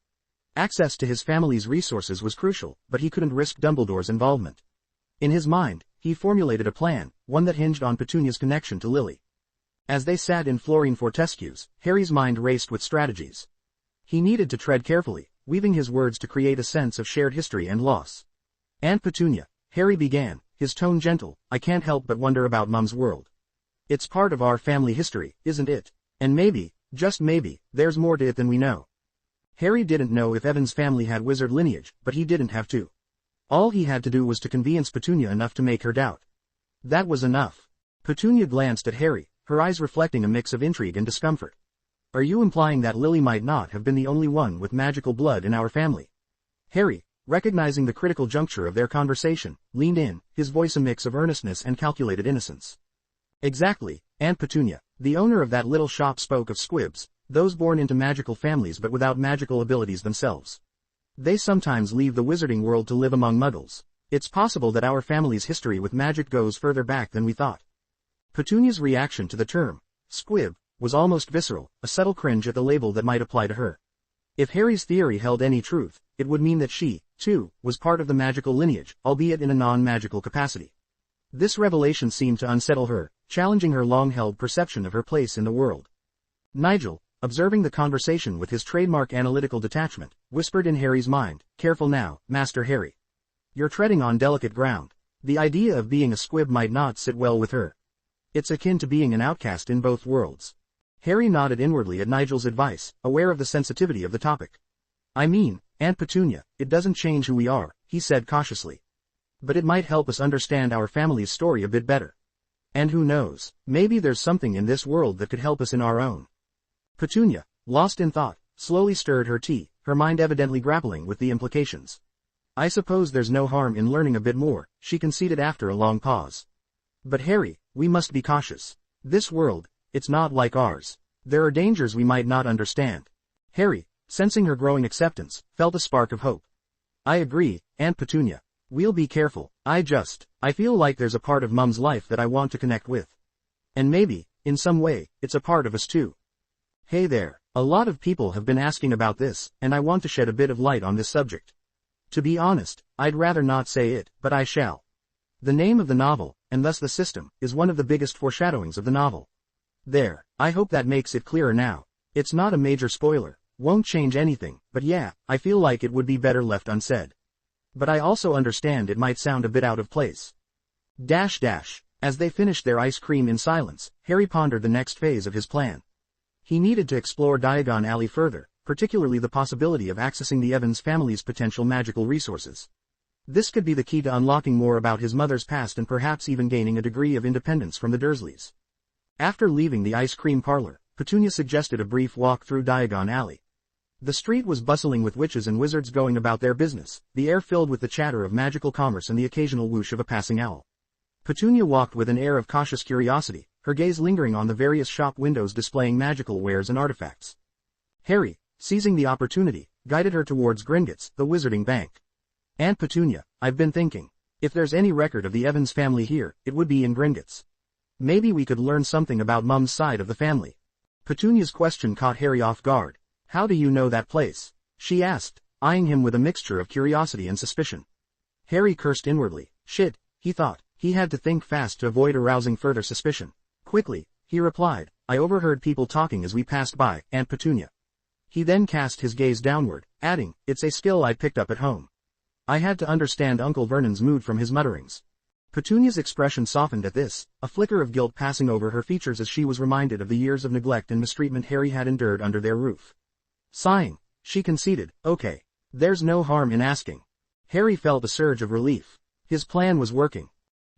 Access to his family's resources was crucial, but he couldn't risk Dumbledore's involvement. In his mind, he formulated a plan, one that hinged on Petunia's connection to Lily. As they sat in Florine Fortescue's, Harry's mind raced with strategies. He needed to tread carefully, weaving his words to create a sense of shared history and loss. Aunt Petunia, Harry began, his tone gentle, I can't help but wonder about Mum's world. It's part of our family history, isn't it? And maybe, just maybe, there's more to it than we know. Harry didn't know if Evan's family had wizard lineage, but he didn't have to. All he had to do was to convince Petunia enough to make her doubt. That was enough. Petunia glanced at Harry, her eyes reflecting a mix of intrigue and discomfort. Are you implying that Lily might not have been the only one with magical blood in our family? Harry, recognizing the critical juncture of their conversation, leaned in, his voice a mix of earnestness and calculated innocence. Exactly, Aunt Petunia, the owner of that little shop spoke of squibs, those born into magical families but without magical abilities themselves. They sometimes leave the wizarding world to live among muggles. It's possible that our family's history with magic goes further back than we thought. Petunia's reaction to the term, squib, was almost visceral, a subtle cringe at the label that might apply to her. If Harry's theory held any truth, it would mean that she, too, was part of the magical lineage, albeit in a non-magical capacity. This revelation seemed to unsettle her, challenging her long-held perception of her place in the world. Nigel, observing the conversation with his trademark analytical detachment, whispered in Harry's mind, careful now, Master Harry. You're treading on delicate ground. The idea of being a squib might not sit well with her. It's akin to being an outcast in both worlds. Harry nodded inwardly at Nigel's advice, aware of the sensitivity of the topic. I mean, Aunt Petunia, it doesn't change who we are, he said cautiously. But it might help us understand our family's story a bit better. And who knows, maybe there's something in this world that could help us in our own. Petunia, lost in thought, slowly stirred her tea, her mind evidently grappling with the implications. I suppose there's no harm in learning a bit more, she conceded after a long pause. But Harry, we must be cautious. This world, it's not like ours. There are dangers we might not understand. Harry, sensing her growing acceptance, felt a spark of hope. I agree, Aunt Petunia. We'll be careful. I feel like there's a part of Mum's life that I want to connect with. And maybe, in some way, it's a part of us too. Hey there, a lot of people have been asking about this, and I want to shed a bit of light on this subject. To be honest, I'd rather not say it, but I shall. The name of the novel, and thus the system, is one of the biggest foreshadowings of the novel. There, I hope that makes it clearer now. It's not a major spoiler, won't change anything, but yeah, I feel like it would be better left unsaid. But I also understand it might sound a bit out of place. As they finished their ice cream in silence, Harry pondered the next phase of his plan. He needed to explore Diagon Alley further, particularly the possibility of accessing the Evans family's potential magical resources. This could be the key to unlocking more about his mother's past and perhaps even gaining a degree of independence from the Dursleys. After leaving the ice cream parlor, Petunia suggested a brief walk through Diagon Alley. The street was bustling with witches and wizards going about their business, the air filled with the chatter of magical commerce and the occasional whoosh of a passing owl. Petunia walked with an air of cautious curiosity, her gaze lingering on the various shop windows displaying magical wares and artifacts. Harry, seizing the opportunity, guided her towards Gringotts, the Wizarding Bank. Aunt Petunia, I've been thinking. If there's any record of the Evans family here, it would be in Gringotts. Maybe we could learn something about Mum's side of the family. Petunia's question caught Harry off guard. How do you know that place? She asked, eyeing him with a mixture of curiosity and suspicion. Harry cursed inwardly. Shit, he thought. He had to think fast to avoid arousing further suspicion. Quickly, he replied, I overheard people talking as we passed by, Aunt Petunia. He then cast his gaze downward, adding, it's a skill I picked up at home. I had to understand Uncle Vernon's mood from his mutterings. Petunia's expression softened at this, a flicker of guilt passing over her features as she was reminded of the years of neglect and mistreatment Harry had endured under their roof. Sighing, she conceded, okay. There's no harm in asking. Harry felt a surge of relief. His plan was working.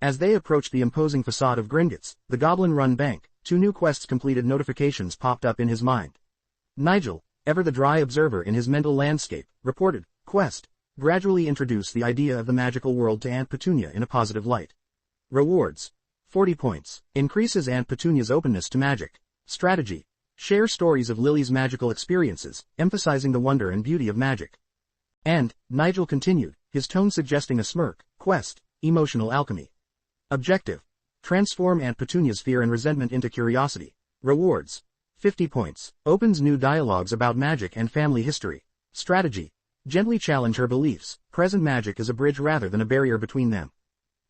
As they approached the imposing facade of Gringotts, the goblin-run bank, 2 new quests completed notifications popped up in his mind. Nigel, ever the dry observer in his mental landscape, reported, Quest, gradually introduce the idea of the magical world to Aunt Petunia in a positive light. Rewards. 40 points. Increases Aunt Petunia's openness to magic. Strategy. Share stories of Lily's magical experiences, emphasizing the wonder and beauty of magic. And, Nigel continued, his tone suggesting a smirk, Quest, emotional alchemy. Objective. Transform Aunt Petunia's fear and resentment into curiosity. Rewards. 50 points. Opens new dialogues about magic and family history. Strategy. Gently challenge her beliefs. Present magic is a bridge rather than a barrier between them.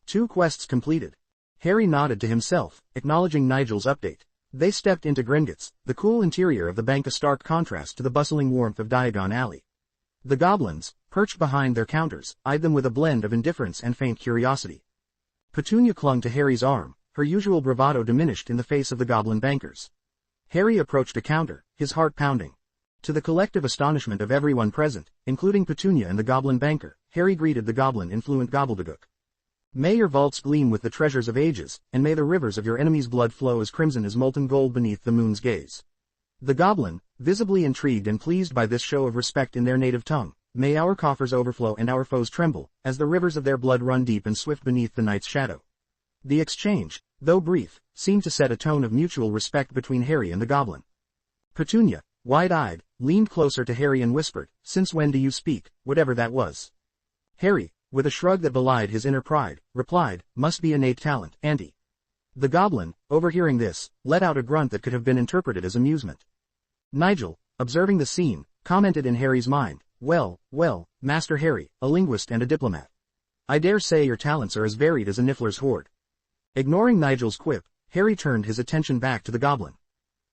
2 quests completed. Harry nodded to himself, acknowledging Nigel's update. They stepped into Gringotts, the cool interior of the bank a stark contrast to the bustling warmth of Diagon Alley. The goblins, perched behind their counters, eyed them with a blend of indifference and faint curiosity. Petunia clung to Harry's arm, her usual bravado diminished in the face of the goblin bankers. Harry approached a counter, his heart pounding. To the collective astonishment of everyone present, including Petunia and the goblin banker, Harry greeted the goblin in fluent gobbledygook. May your vaults gleam with the treasures of ages, and may the rivers of your enemies' blood flow as crimson as molten gold beneath the moon's gaze. The goblin, visibly intrigued and pleased by this show of respect in their native tongue, may our coffers overflow and our foes tremble, as the rivers of their blood run deep and swift beneath the night's shadow. The exchange, though brief, seemed to set a tone of mutual respect between Harry and the goblin. Petunia, wide-eyed, leaned closer to Harry and whispered, since when do you speak, whatever that was? Harry, with a shrug that belied his inner pride, replied, must be innate talent, Auntie. The goblin, overhearing this, let out a grunt that could have been interpreted as amusement. Nigel, observing the scene, commented in Harry's mind, well, Master Harry, a linguist and a diplomat. I dare say your talents are as varied as a Niffler's hoard. Ignoring Nigel's quip, Harry turned his attention back to the goblin.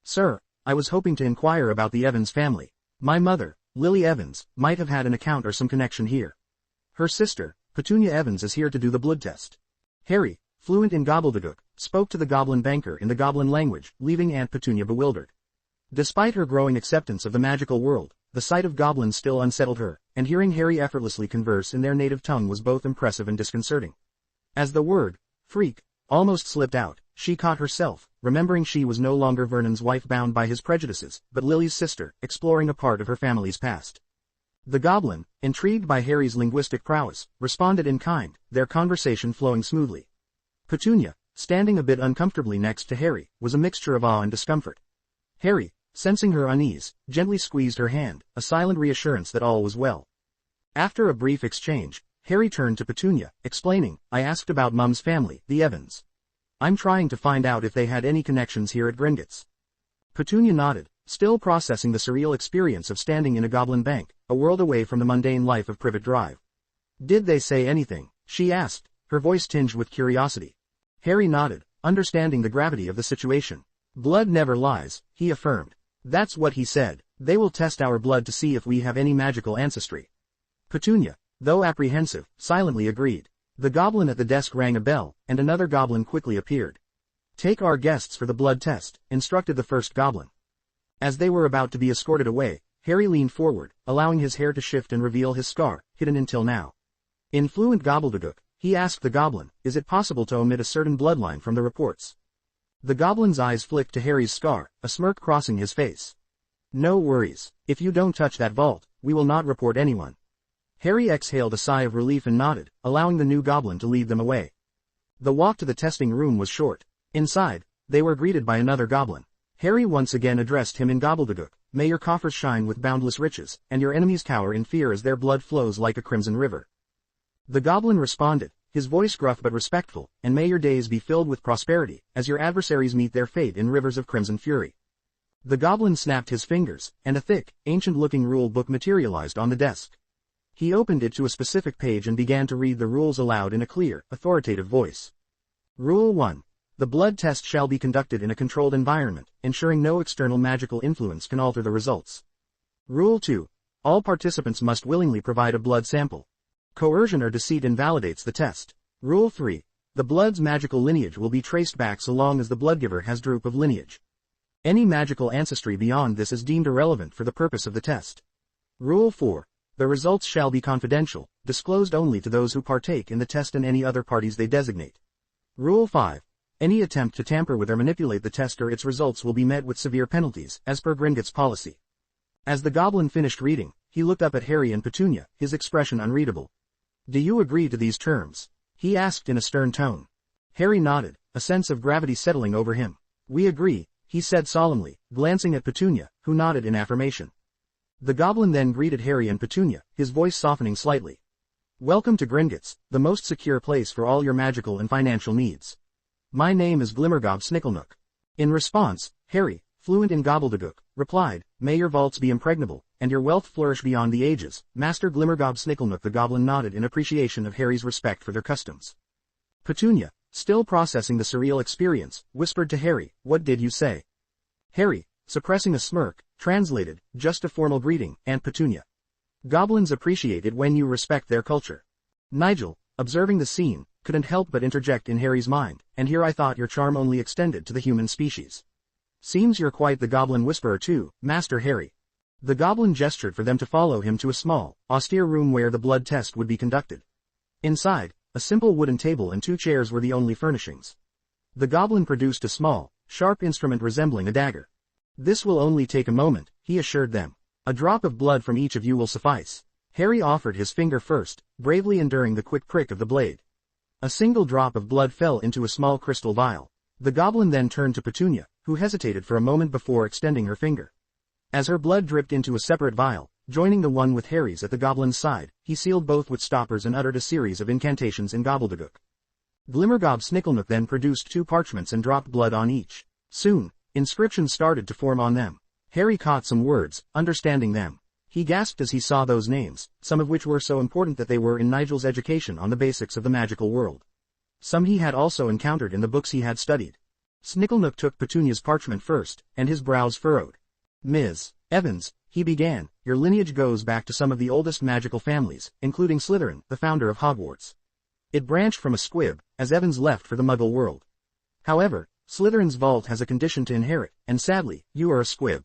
Sir, I was hoping to inquire about the Evans family. My mother, Lily Evans, might have had an account or some connection here. Her sister, Petunia Evans, is here to do the blood test. Harry, fluent in gobbledygook, spoke to the goblin banker in the goblin language, leaving Aunt Petunia bewildered. Despite her growing acceptance of the magical world, the sight of goblins still unsettled her, and hearing Harry effortlessly converse in their native tongue was both impressive and disconcerting. As the word, freak, almost slipped out, she caught herself, remembering she was no longer Vernon's wife bound by his prejudices, but Lily's sister, exploring a part of her family's past. The goblin, intrigued by Harry's linguistic prowess, responded in kind, their conversation flowing smoothly. Petunia, standing a bit uncomfortably next to Harry, was a mixture of awe and discomfort. Harry, sensing her unease, gently squeezed her hand, a silent reassurance that all was well. After a brief exchange, Harry turned to Petunia, explaining, I asked about Mum's family, the Evans. I'm trying to find out if they had any connections here at Gringotts. Petunia nodded, still processing the surreal experience of standing in a goblin bank, a world away from the mundane life of Privet Drive. Did they say anything? She asked, her voice tinged with curiosity. Harry nodded, understanding the gravity of the situation. Blood never lies, he affirmed. That's what he said. They will test our blood to see if we have any magical ancestry. Petunia, though apprehensive, silently agreed. The goblin at the desk rang a bell, and another goblin quickly appeared. Take our guests for the blood test, instructed the first goblin. As they were about to be escorted away, Harry leaned forward, allowing his hair to shift and reveal his scar, hidden until now. In fluent gobbledygook, he asked the goblin, is it possible to omit a certain bloodline from the reports? The goblin's eyes flicked to Harry's scar, a smirk crossing his face. No worries. If you don't touch that vault, we will not report anyone. Harry exhaled a sigh of relief and nodded, allowing the new goblin to lead them away. The walk to the testing room was short. Inside, they were greeted by another goblin. Harry once again addressed him in gobbledygook, may your coffers shine with boundless riches, and your enemies cower in fear as their blood flows like a crimson river. The goblin responded, his voice gruff but respectful, and may your days be filled with prosperity, as your adversaries meet their fate in rivers of crimson fury. The goblin snapped his fingers, and a thick, ancient-looking rule book materialized on the desk. He opened it to a specific page and began to read the rules aloud in a clear, authoritative voice. Rule 1. The blood test shall be conducted in a controlled environment, ensuring no external magical influence can alter the results. Rule 2. All participants must willingly provide a blood sample. Coercion or deceit invalidates the test. Rule 3. The blood's magical lineage will be traced back so long as the bloodgiver has droop of lineage. Any magical ancestry beyond this is deemed irrelevant for the purpose of the test. Rule 4. The results shall be confidential, disclosed only to those who partake in the test and any other parties they designate. Rule 5. Any attempt to tamper with or manipulate the test or its results will be met with severe penalties, as per Gringotts policy. As the goblin finished reading, he looked up at Harry and Petunia, his expression unreadable. Do you agree to these terms? He asked in a stern tone. Harry nodded, a sense of gravity settling over him. We agree, he said solemnly, glancing at Petunia, who nodded in affirmation. The goblin then greeted Harry and Petunia, his voice softening slightly. Welcome to Gringotts, the most secure place for all your magical and financial needs. My name is Glimmergob Snicklenook. In response, Harry, fluent in gobbledygook, replied, May your vaults be impregnable, and your wealth flourish beyond the ages, Master Glimmergob Snicklenook. The goblin nodded in appreciation of Harry's respect for their customs. Petunia, still processing the surreal experience, whispered to Harry, What did you say? Harry, suppressing a smirk, translated, Just a formal greeting, Aunt Petunia. Goblins appreciate it when you respect their culture. Nigel, observing the scene, couldn't help but interject in Harry's mind, and here I thought your charm only extended to the human species. Seems you're quite the goblin whisperer too, Master Harry. The goblin gestured for them to follow him to a small, austere room where the blood test would be conducted. Inside, a simple wooden table and 2 chairs were the only furnishings. The goblin produced a small, sharp instrument resembling a dagger. This will only take a moment, he assured them. A drop of blood from each of you will suffice. Harry offered his finger first, bravely enduring the quick prick of the blade. A single drop of blood fell into a small crystal vial. The goblin then turned to Petunia, who hesitated for a moment before extending her finger. As her blood dripped into a separate vial, joining the one with Harry's at the goblin's side, he sealed both with stoppers and uttered a series of incantations in gobbledygook. Glimmergob Snicklenook then produced 2 parchments and dropped blood on each. Soon, inscriptions started to form on them. Harry caught some words, understanding them. He gasped as he saw those names, some of which were so important that they were in Nigel's education on the basics of the magical world. Some he had also encountered in the books he had studied. Snicklenook took Petunia's parchment first, and his brows furrowed. Ms. Evans, he began, your lineage goes back to some of the oldest magical families, including Slytherin, the founder of Hogwarts. It branched from a squib, as Evans left for the Muggle world. However, Slytherin's vault has a condition to inherit, and sadly, you are a squib.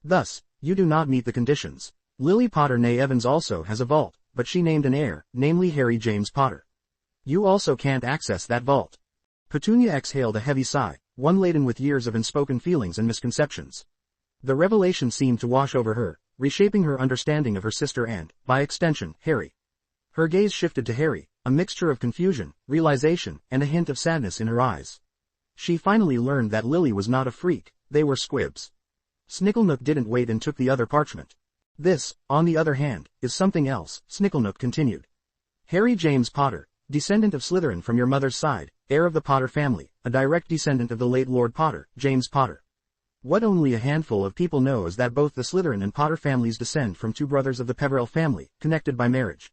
Thus, you do not meet the conditions. Lily Potter née Evans also has a vault, but she named an heir, namely Harry James Potter. You also can't access that vault. Petunia exhaled a heavy sigh, one laden with years of unspoken feelings and misconceptions. The revelation seemed to wash over her, reshaping her understanding of her sister and, by extension, Harry. Her gaze shifted to Harry, a mixture of confusion, realization, and a hint of sadness in her eyes. She finally learned that Lily was not a freak, they were squibs. Snicklenook didn't wait and took the other parchment. This, on the other hand, is something else, Snicklenook continued. Harry James Potter, descendant of Slytherin from your mother's side, heir of the Potter family, a direct descendant of the late Lord Potter, James Potter. What only a handful of people know is that both the Slytherin and Potter families descend from 2 brothers of the Peverell family, connected by marriage.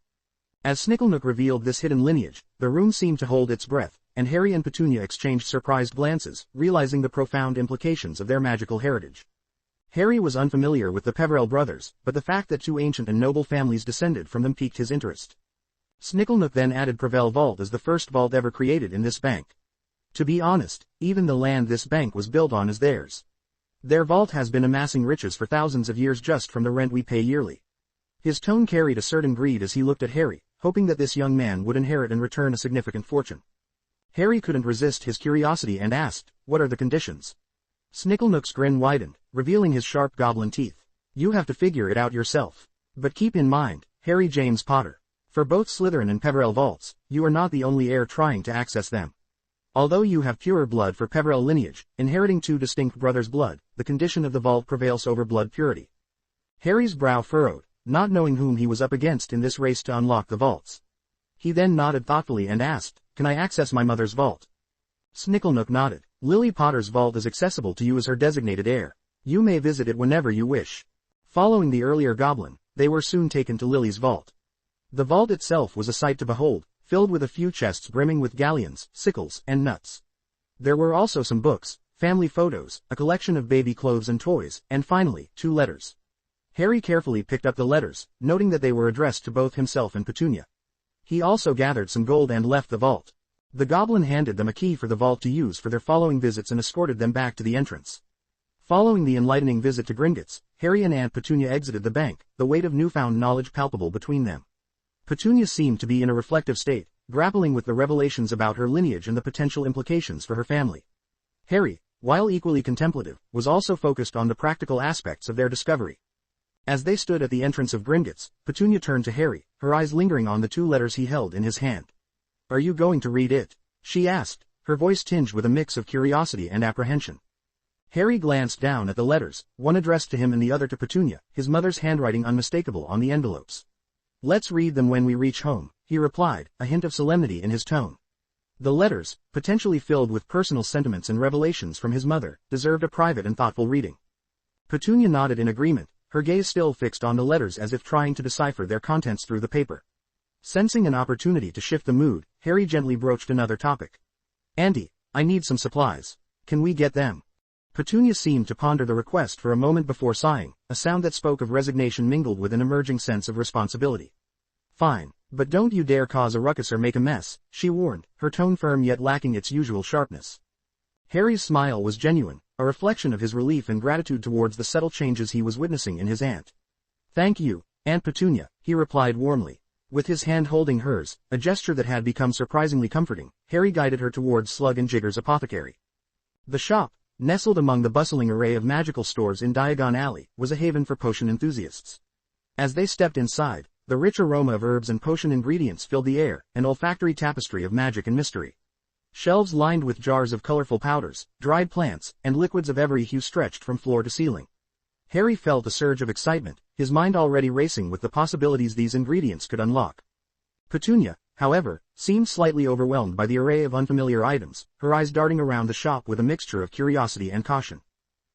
As Snicklenook revealed this hidden lineage, the room seemed to hold its breath, and Harry and Petunia exchanged surprised glances, realizing the profound implications of their magical heritage. Harry was unfamiliar with the Peverell brothers, but the fact that 2 ancient and noble families descended from them piqued his interest. Snicklenook then added Prevel Vault as the first vault ever created in this bank. To be honest, even the land this bank was built on is theirs. Their vault has been amassing riches for thousands of years just from the rent we pay yearly. His tone carried a certain greed as he looked at Harry, hoping that this young man would inherit and return a significant fortune. Harry couldn't resist his curiosity and asked, What are the conditions? Snicklenook's grin widened, revealing his sharp goblin teeth. You have to figure it out yourself. But keep in mind, Harry James Potter. For both Slytherin and Peverell vaults, you are not the only heir trying to access them. Although you have pure blood for Peverell lineage, inheriting 2 distinct brothers' blood, the condition of the vault prevails over blood purity. Harry's brow furrowed, not knowing whom he was up against in this race to unlock the vaults. He then nodded thoughtfully and asked, Can I access my mother's vault? Snicklenook nodded. Lily Potter's vault is accessible to you as her designated heir. You may visit it whenever you wish. Following the earlier goblin, they were soon taken to Lily's vault. The vault itself was a sight to behold, filled with a few chests brimming with galleons, sickles, and nuts. There were also some books, family photos, a collection of baby clothes and toys, and finally, 2 letters. Harry carefully picked up the letters, noting that they were addressed to both himself and Petunia. He also gathered some gold and left the vault. The goblin handed them a key for the vault to use for their following visits and escorted them back to the entrance. Following the enlightening visit to Gringotts, Harry and Aunt Petunia exited the bank, the weight of newfound knowledge palpable between them. Petunia seemed to be in a reflective state, grappling with the revelations about her lineage and the potential implications for her family. Harry, while equally contemplative, was also focused on the practical aspects of their discovery. As they stood at the entrance of Gringotts, Petunia turned to Harry, her eyes lingering on the 2 letters he held in his hand. "Are you going to read it?" she asked, her voice tinged with a mix of curiosity and apprehension. Harry glanced down at the letters, one addressed to him and the other to Petunia, his mother's handwriting unmistakable on the envelopes. "Let's read them when we reach home," he replied, a hint of solemnity in his tone. The letters, potentially filled with personal sentiments and revelations from his mother, deserved a private and thoughtful reading. Petunia nodded in agreement, her gaze still fixed on the letters as if trying to decipher their contents through the paper. Sensing an opportunity to shift the mood, Harry gently broached another topic. "Auntie, I need some supplies. Can we get them?" Petunia seemed to ponder the request for a moment before sighing, a sound that spoke of resignation mingled with an emerging sense of responsibility. "Fine, but don't you dare cause a ruckus or make a mess," she warned, her tone firm yet lacking its usual sharpness. Harry's smile was genuine, a reflection of his relief and gratitude towards the subtle changes he was witnessing in his aunt. "Thank you, Aunt Petunia," he replied warmly. With his hand holding hers, a gesture that had become surprisingly comforting, Harry guided her towards Slug and Jigger's apothecary. The shop, nestled among the bustling array of magical stores in Diagon Alley, was a haven for potion enthusiasts. As they stepped inside, the rich aroma of herbs and potion ingredients filled the air, an olfactory tapestry of magic and mystery. Shelves lined with jars of colorful powders, dried plants, and liquids of every hue stretched from floor to ceiling. Harry felt a surge of excitement, his mind already racing with the possibilities these ingredients could unlock. Petunia, however, seemed slightly overwhelmed by the array of unfamiliar items, her eyes darting around the shop with a mixture of curiosity and caution.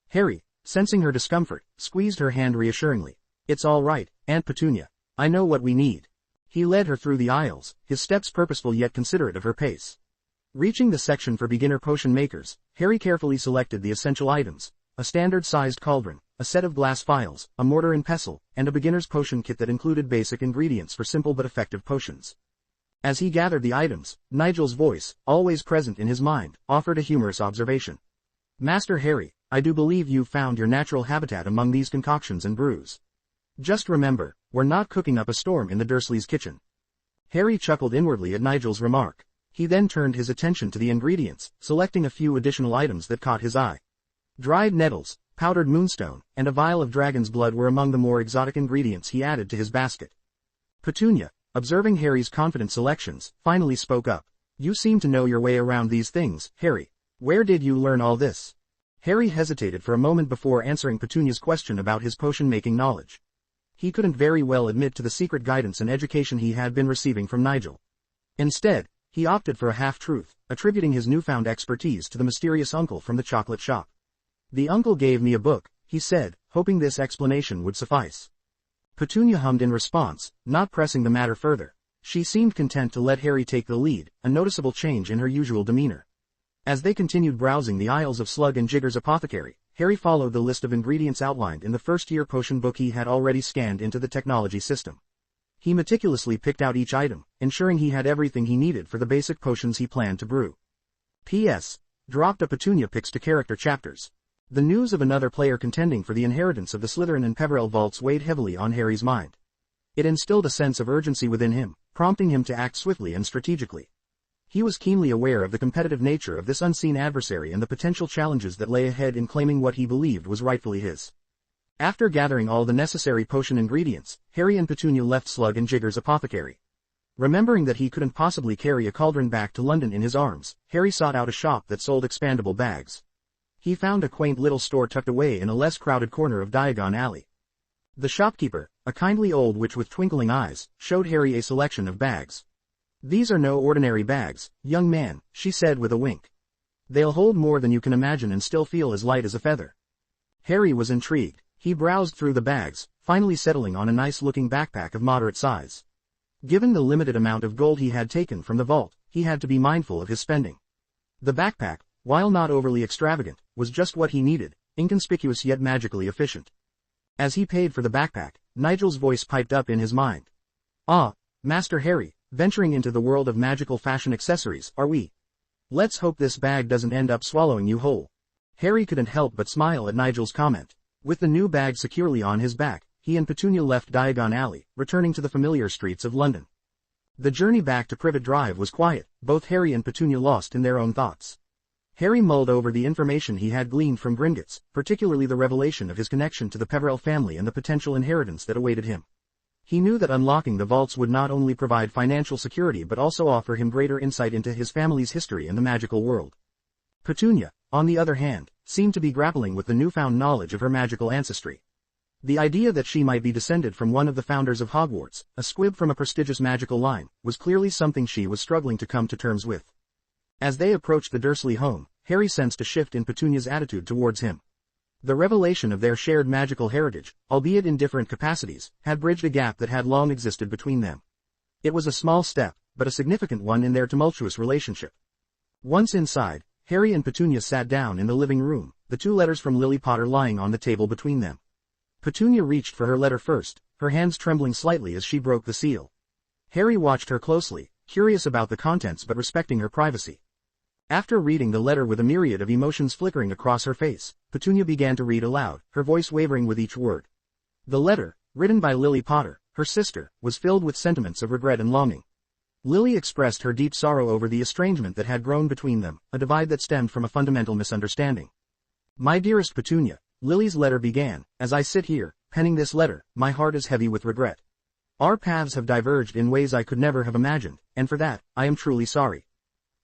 Harry, sensing her discomfort, squeezed her hand reassuringly. "It's all right, Aunt Petunia. I know what we need." He led her through the aisles, his steps purposeful yet considerate of her pace. Reaching the section for beginner potion makers, Harry carefully selected the essential items: a standard-sized cauldron, a set of glass vials, a mortar and pestle, and a beginner's potion kit that included basic ingredients for simple but effective potions. As he gathered the items, Nigel's voice, always present in his mind, offered a humorous observation. "Master Harry, I do believe you've found your natural habitat among these concoctions and brews. Just remember, we're not cooking up a storm in the Dursleys' kitchen." Harry chuckled inwardly at Nigel's remark. He then turned his attention to the ingredients, selecting a few additional items that caught his eye. Dried nettles, powdered moonstone, and a vial of dragon's blood were among the more exotic ingredients he added to his basket. Petunia, observing Harry's confident selections, finally spoke up. "You seem to know your way around these things, Harry. Where did you learn all this?" Harry hesitated for a moment before answering Petunia's question about his potion-making knowledge. He couldn't very well admit to the secret guidance and education he had been receiving from Nigel. Instead, he opted for a half-truth, attributing his newfound expertise to the mysterious uncle from the chocolate shop. "The uncle gave me a book," he said, hoping this explanation would suffice. Petunia hummed in response, not pressing the matter further. She seemed content to let Harry take the lead, a noticeable change in her usual demeanor. As they continued browsing the aisles of Slug and Jigger's apothecary, Harry followed the list of ingredients outlined in the first-year potion book he had already scanned into the technology system. He meticulously picked out each item, ensuring he had everything he needed for the basic potions he planned to brew. P.S. Dropped a Petunia picks to character chapters. The news of another player contending for the inheritance of the Slytherin and Peverell vaults weighed heavily on Harry's mind. It instilled a sense of urgency within him, prompting him to act swiftly and strategically. He was keenly aware of the competitive nature of this unseen adversary and the potential challenges that lay ahead in claiming what he believed was rightfully his. After gathering all the necessary potion ingredients, Harry and Petunia left Slug and Jigger's apothecary. Remembering that he couldn't possibly carry a cauldron back to London in his arms, Harry sought out a shop that sold expandable bags. He found a quaint little store tucked away in a less crowded corner of Diagon Alley. The shopkeeper, a kindly old witch with twinkling eyes, showed Harry a selection of bags. "These are no ordinary bags, young man," she said with a wink. "They'll hold more than you can imagine and still feel as light as a feather." Harry was intrigued. He browsed through the bags, finally settling on a nice-looking backpack of moderate size. Given the limited amount of gold he had taken from the vault, he had to be mindful of his spending. The backpack, while not overly extravagant, was just what he needed, inconspicuous yet magically efficient. As he paid for the backpack, Nigel's voice piped up in his mind. "Ah, Master Harry, venturing into the world of magical fashion accessories, are we? Let's hope this bag doesn't end up swallowing you whole." Harry couldn't help but smile at Nigel's comment. With the new bag securely on his back, he and Petunia left Diagon Alley, returning to the familiar streets of London. The journey back to Privet Drive was quiet, both Harry and Petunia lost in their own thoughts. Harry mulled over the information he had gleaned from Gringotts, particularly the revelation of his connection to the Peverell family and the potential inheritance that awaited him. He knew that unlocking the vaults would not only provide financial security but also offer him greater insight into his family's history and the magical world. Petunia, on the other hand, seemed to be grappling with the newfound knowledge of her magical ancestry. The idea that she might be descended from one of the founders of Hogwarts, a squib from a prestigious magical line, was clearly something she was struggling to come to terms with. As they approached the Dursley home, Harry sensed a shift in Petunia's attitude towards him. The revelation of their shared magical heritage, albeit in different capacities, had bridged a gap that had long existed between them. It was a small step, but a significant one in their tumultuous relationship. Once inside, Harry and Petunia sat down in the living room, the 2 letters from Lily Potter lying on the table between them. Petunia reached for her letter first, her hands trembling slightly as she broke the seal. Harry watched her closely, curious about the contents but respecting her privacy. After reading the letter with a myriad of emotions flickering across her face, Petunia began to read aloud, her voice wavering with each word. The letter, written by Lily Potter, her sister, was filled with sentiments of regret and longing. Lily expressed her deep sorrow over the estrangement that had grown between them, a divide that stemmed from a fundamental misunderstanding. "My dearest Petunia," Lily's letter began, "as I sit here, penning this letter, my heart is heavy with regret. Our paths have diverged in ways I could never have imagined, and for that, I am truly sorry.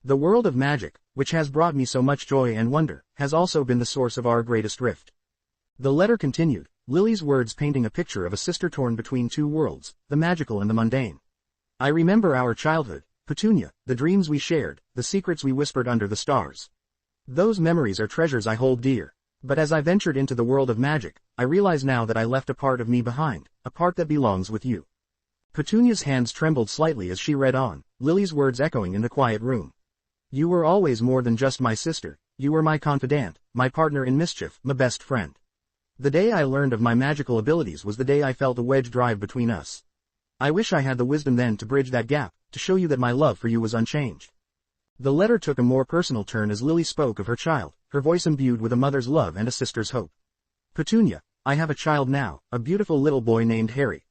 The world of magic, which has brought me so much joy and wonder, has also been the source of our greatest rift." The letter continued, Lily's words painting a picture of a sister torn between 2 worlds, the magical and the mundane. "I remember our childhood, Petunia, the dreams we shared, the secrets we whispered under the stars. Those memories are treasures I hold dear. But as I ventured into the world of magic, I realize now that I left a part of me behind, a part that belongs with you." Petunia's hands trembled slightly as she read on, Lily's words echoing in the quiet room. "You were always more than just my sister, you were my confidant, my partner in mischief, my best friend. The day I learned of my magical abilities was the day I felt a wedge drive between us. I wish I had the wisdom then to bridge that gap, to show you that my love for you was unchanged." The letter took a more personal turn as Lily spoke of her child, her voice imbued with a mother's love and a sister's hope. "Petunia, I have a child now, a beautiful little boy named Harry.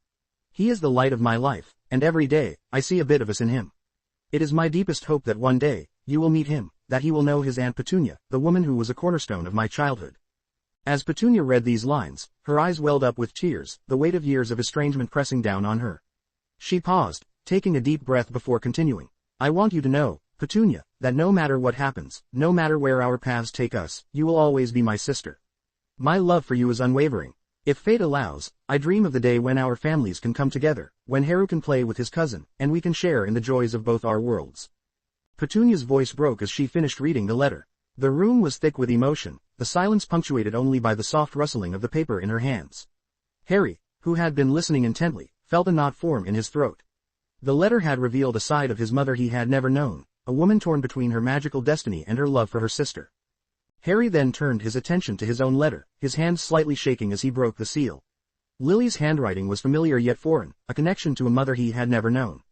He is the light of my life, and every day, I see a bit of us in him. It is my deepest hope that one day, you will meet him, that he will know his Aunt Petunia, the woman who was a cornerstone of my childhood." As Petunia read these lines, her eyes welled up with tears, the weight of years of estrangement pressing down on her. She paused, taking a deep breath before continuing. "I want you to know, Petunia, that no matter what happens, no matter where our paths take us, you will always be my sister. My love for you is unwavering. If fate allows, I dream of the day when our families can come together, when Harry can play with his cousin, and we can share in the joys of both our worlds." Petunia's voice broke as she finished reading the letter. The room was thick with emotion, the silence punctuated only by the soft rustling of the paper in her hands. Harry, who had been listening intently, felt a knot form in his throat. The letter had revealed a side of his mother he had never known, a woman torn between her magical destiny and her love for her sister. Harry then turned his attention to his own letter, his hands slightly shaking as he broke the seal. Lily's handwriting was familiar yet foreign, a connection to a mother he had never known.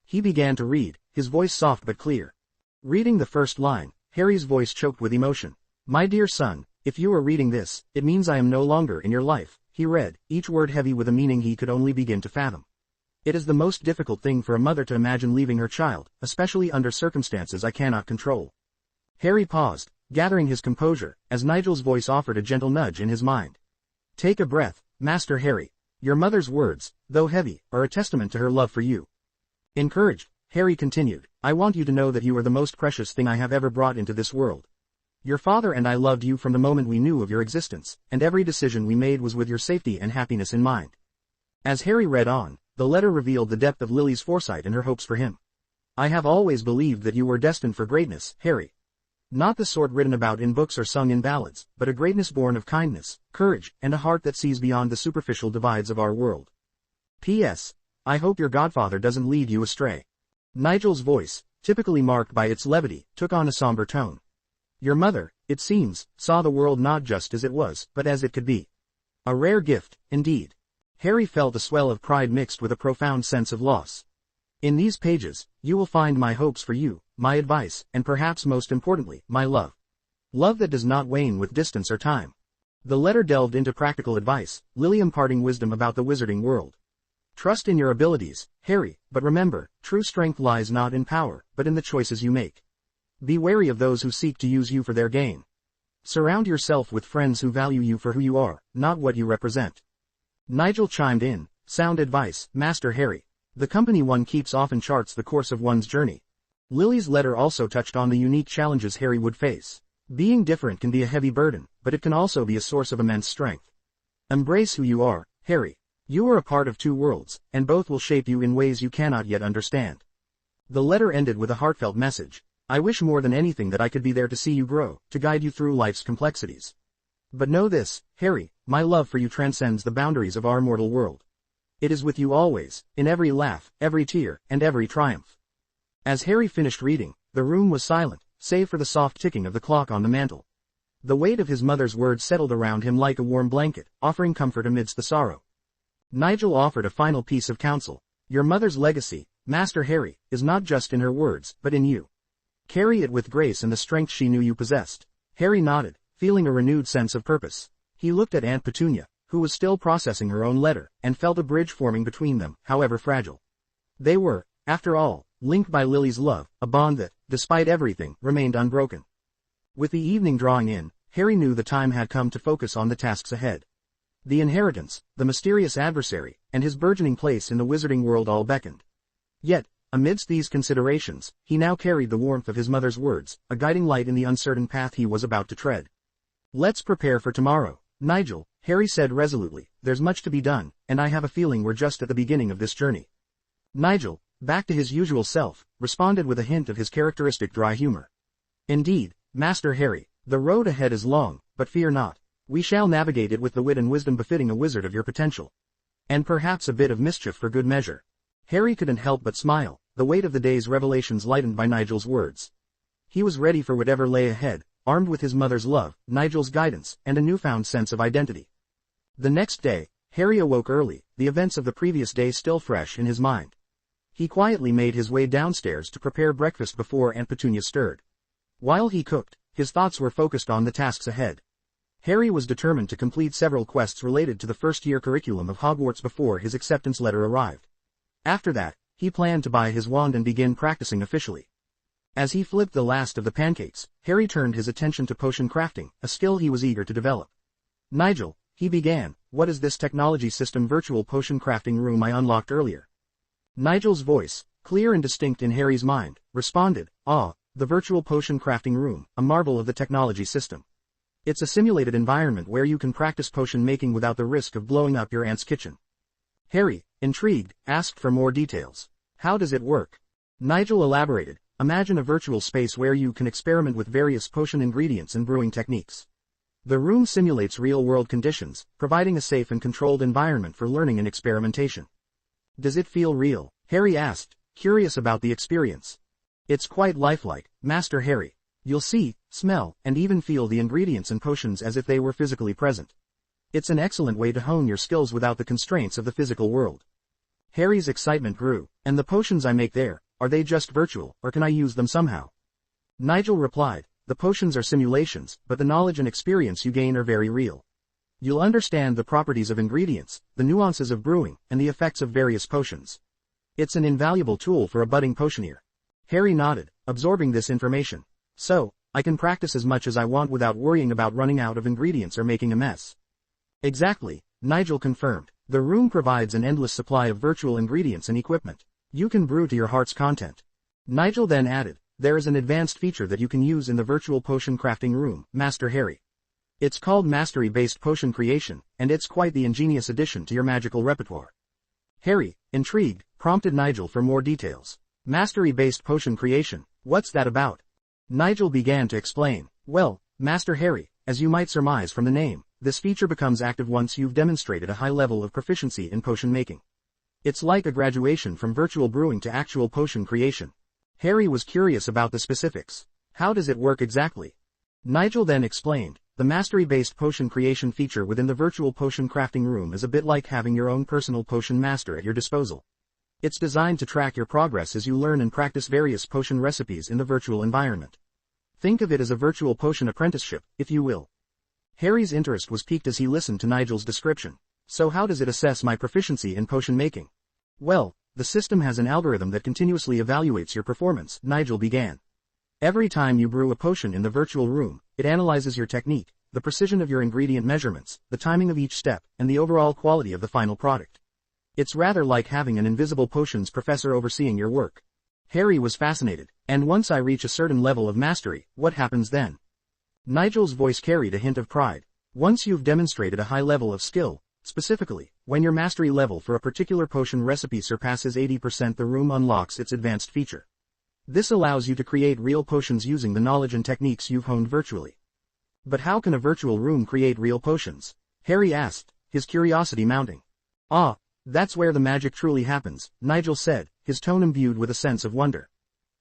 He began to read, his voice soft but clear. Reading the first line, Harry's voice choked with emotion. "My dear son, if you are reading this, it means I am no longer in your life," he read, each word heavy with a meaning he could only begin to fathom. "It is the most difficult thing for a mother to imagine leaving her child, especially under circumstances I cannot control." Harry paused, gathering his composure, as Nigel's voice offered a gentle nudge in his mind. "Take a breath, Master Harry. Your mother's words, though heavy, are a testament to her love for you." Encouraged, Harry continued, "I want you to know that you are the most precious thing I have ever brought into this world. Your father and I loved you from the moment we knew of your existence, and every decision we made was with your safety and happiness in mind." As Harry read on, the letter revealed the depth of Lily's foresight and her hopes for him. "I have always believed that you were destined for greatness, Harry. Not the sort written about in books or sung in ballads, but a greatness born of kindness, courage, and a heart that sees beyond the superficial divides of our world. P.S. I hope your godfather doesn't lead you astray. Nigel's voice, typically marked by its levity, took on a somber tone. Your mother, it seems, saw the world not just as it was, but as it could be. A rare gift, indeed. Harry felt a swell of pride mixed with a profound sense of loss. In these pages, you will find my hopes for you, my advice, and perhaps most importantly, my love. Love that does not wane with distance or time. The letter delved into practical advice, Lily imparting wisdom about the wizarding world. Trust in your abilities, Harry, but remember, true strength lies not in power, but in the choices you make. Be wary of those who seek to use you for their gain. Surround yourself with friends who value you for who you are, not what you represent. Nigel chimed in, sound advice, Master Harry. The company one keeps often charts the course of one's journey. Lily's letter also touched on the unique challenges Harry would face. Being different can be a heavy burden, but it can also be a source of immense strength. Embrace who you are, Harry. You are a part of two worlds, and both will shape you in ways you cannot yet understand. The letter ended with a heartfelt message. I wish more than anything that I could be there to see you grow, to guide you through life's complexities. But know this, Harry, my love for you transcends the boundaries of our mortal world. It is with you always, in every laugh, every tear, and every triumph. As Harry finished reading, the room was silent, save for the soft ticking of the clock on the mantel. The weight of his mother's words settled around him like a warm blanket, offering comfort amidst the sorrow. Nigel offered a final piece of counsel. Your mother's legacy, Master Harry, is not just in her words, but in you. Carry it with grace and the strength she knew you possessed. Harry nodded, feeling a renewed sense of purpose. He looked at Aunt Petunia, who was still processing her own letter, and felt a bridge forming between them, however fragile. They were, after all, linked by Lily's love, a bond that, despite everything, remained unbroken. With the evening drawing in, Harry knew the time had come to focus on the tasks ahead. The inheritance, the mysterious adversary, and his burgeoning place in the wizarding world all beckoned. Yet, amidst these considerations, he now carried the warmth of his mother's words, a guiding light in the uncertain path he was about to tread. Let's prepare for tomorrow, Nigel, Harry said resolutely. There's much to be done, and I have a feeling we're just at the beginning of this journey. Nigel, back to his usual self, responded with a hint of his characteristic dry humor. Indeed, Master Harry, the road ahead is long, but fear not. We shall navigate it with the wit and wisdom befitting a wizard of your potential. And perhaps a bit of mischief for good measure. Harry couldn't help but smile, the weight of the day's revelations lightened by Nigel's words. He was ready for whatever lay ahead, armed with his mother's love, Nigel's guidance, and a newfound sense of identity. The next day, Harry awoke early, the events of the previous day still fresh in his mind. He quietly made his way downstairs to prepare breakfast before Aunt Petunia stirred. While he cooked, his thoughts were focused on the tasks ahead. Harry was determined to complete several quests related to the first-year curriculum of Hogwarts before his acceptance letter arrived. After that, he planned to buy his wand and begin practicing officially. As he flipped the last of the pancakes, Harry turned his attention to potion crafting, a skill he was eager to develop. Nigel, he began, what is this technology system virtual potion crafting room I unlocked earlier? Nigel's voice, clear and distinct in Harry's mind, responded, the virtual potion crafting room, a marvel of the technology system. It's a simulated environment where you can practice potion making without the risk of blowing up your aunt's kitchen. Harry, intrigued, asked for more details. How does it work? Nigel elaborated, imagine a virtual space where you can experiment with various potion ingredients and brewing techniques. The room simulates real-world conditions, providing a safe and controlled environment for learning and experimentation. Does it feel real? Harry asked, curious about the experience. It's quite lifelike, Master Harry. You'll see, smell, and even feel the ingredients and potions as if they were physically present. It's an excellent way to hone your skills without the constraints of the physical world. Harry's excitement grew. And the potions I make there, are they just virtual, or can I use them somehow? Nigel replied, the potions are simulations, but the knowledge and experience you gain are very real. You'll understand the properties of ingredients, the nuances of brewing, and the effects of various potions. It's an invaluable tool for a budding potioneer. Harry nodded, absorbing this information. So, I can practice as much as I want without worrying about running out of ingredients or making a mess. Exactly, Nigel confirmed. The room provides an endless supply of virtual ingredients and equipment. You can brew to your heart's content. Nigel then added, there is an advanced feature that you can use in the virtual potion crafting room, Master Harry. It's called mastery-based potion creation, and it's quite the ingenious addition to your magical repertoire. Harry, intrigued, prompted Nigel for more details. Mastery-based potion creation, what's that about? Nigel began to explain. Well, Master Harry, as you might surmise from the name, this feature becomes active once you've demonstrated a high level of proficiency in potion making. It's like a graduation from virtual brewing to actual potion creation. Harry was curious about the specifics. How does it work exactly? Nigel then explained, the mastery-based potion creation feature within the virtual potion crafting room is a bit like having your own personal potion master at your disposal. It's designed to track your progress as you learn and practice various potion recipes in the virtual environment. Think of it as a virtual potion apprenticeship, if you will. Harry's interest was piqued as he listened to Nigel's description. So how does it assess my proficiency in potion making? Well, the system has an algorithm that continuously evaluates your performance, Nigel began. Every time you brew a potion in the virtual room, it analyzes your technique, the precision of your ingredient measurements, the timing of each step, and the overall quality of the final product. It's rather like having an invisible potions professor overseeing your work. Harry was fascinated. And once I reach a certain level of mastery, what happens then? Nigel's voice carried a hint of pride. Once you've demonstrated a high level of skill, specifically, when your mastery level for a particular potion recipe surpasses 80%, the room unlocks its advanced feature. This allows you to create real potions using the knowledge and techniques you've honed virtually. But how can a virtual room create real potions? Harry asked, his curiosity mounting. Ah, that's where the magic truly happens, Nigel said, his tone imbued with a sense of wonder.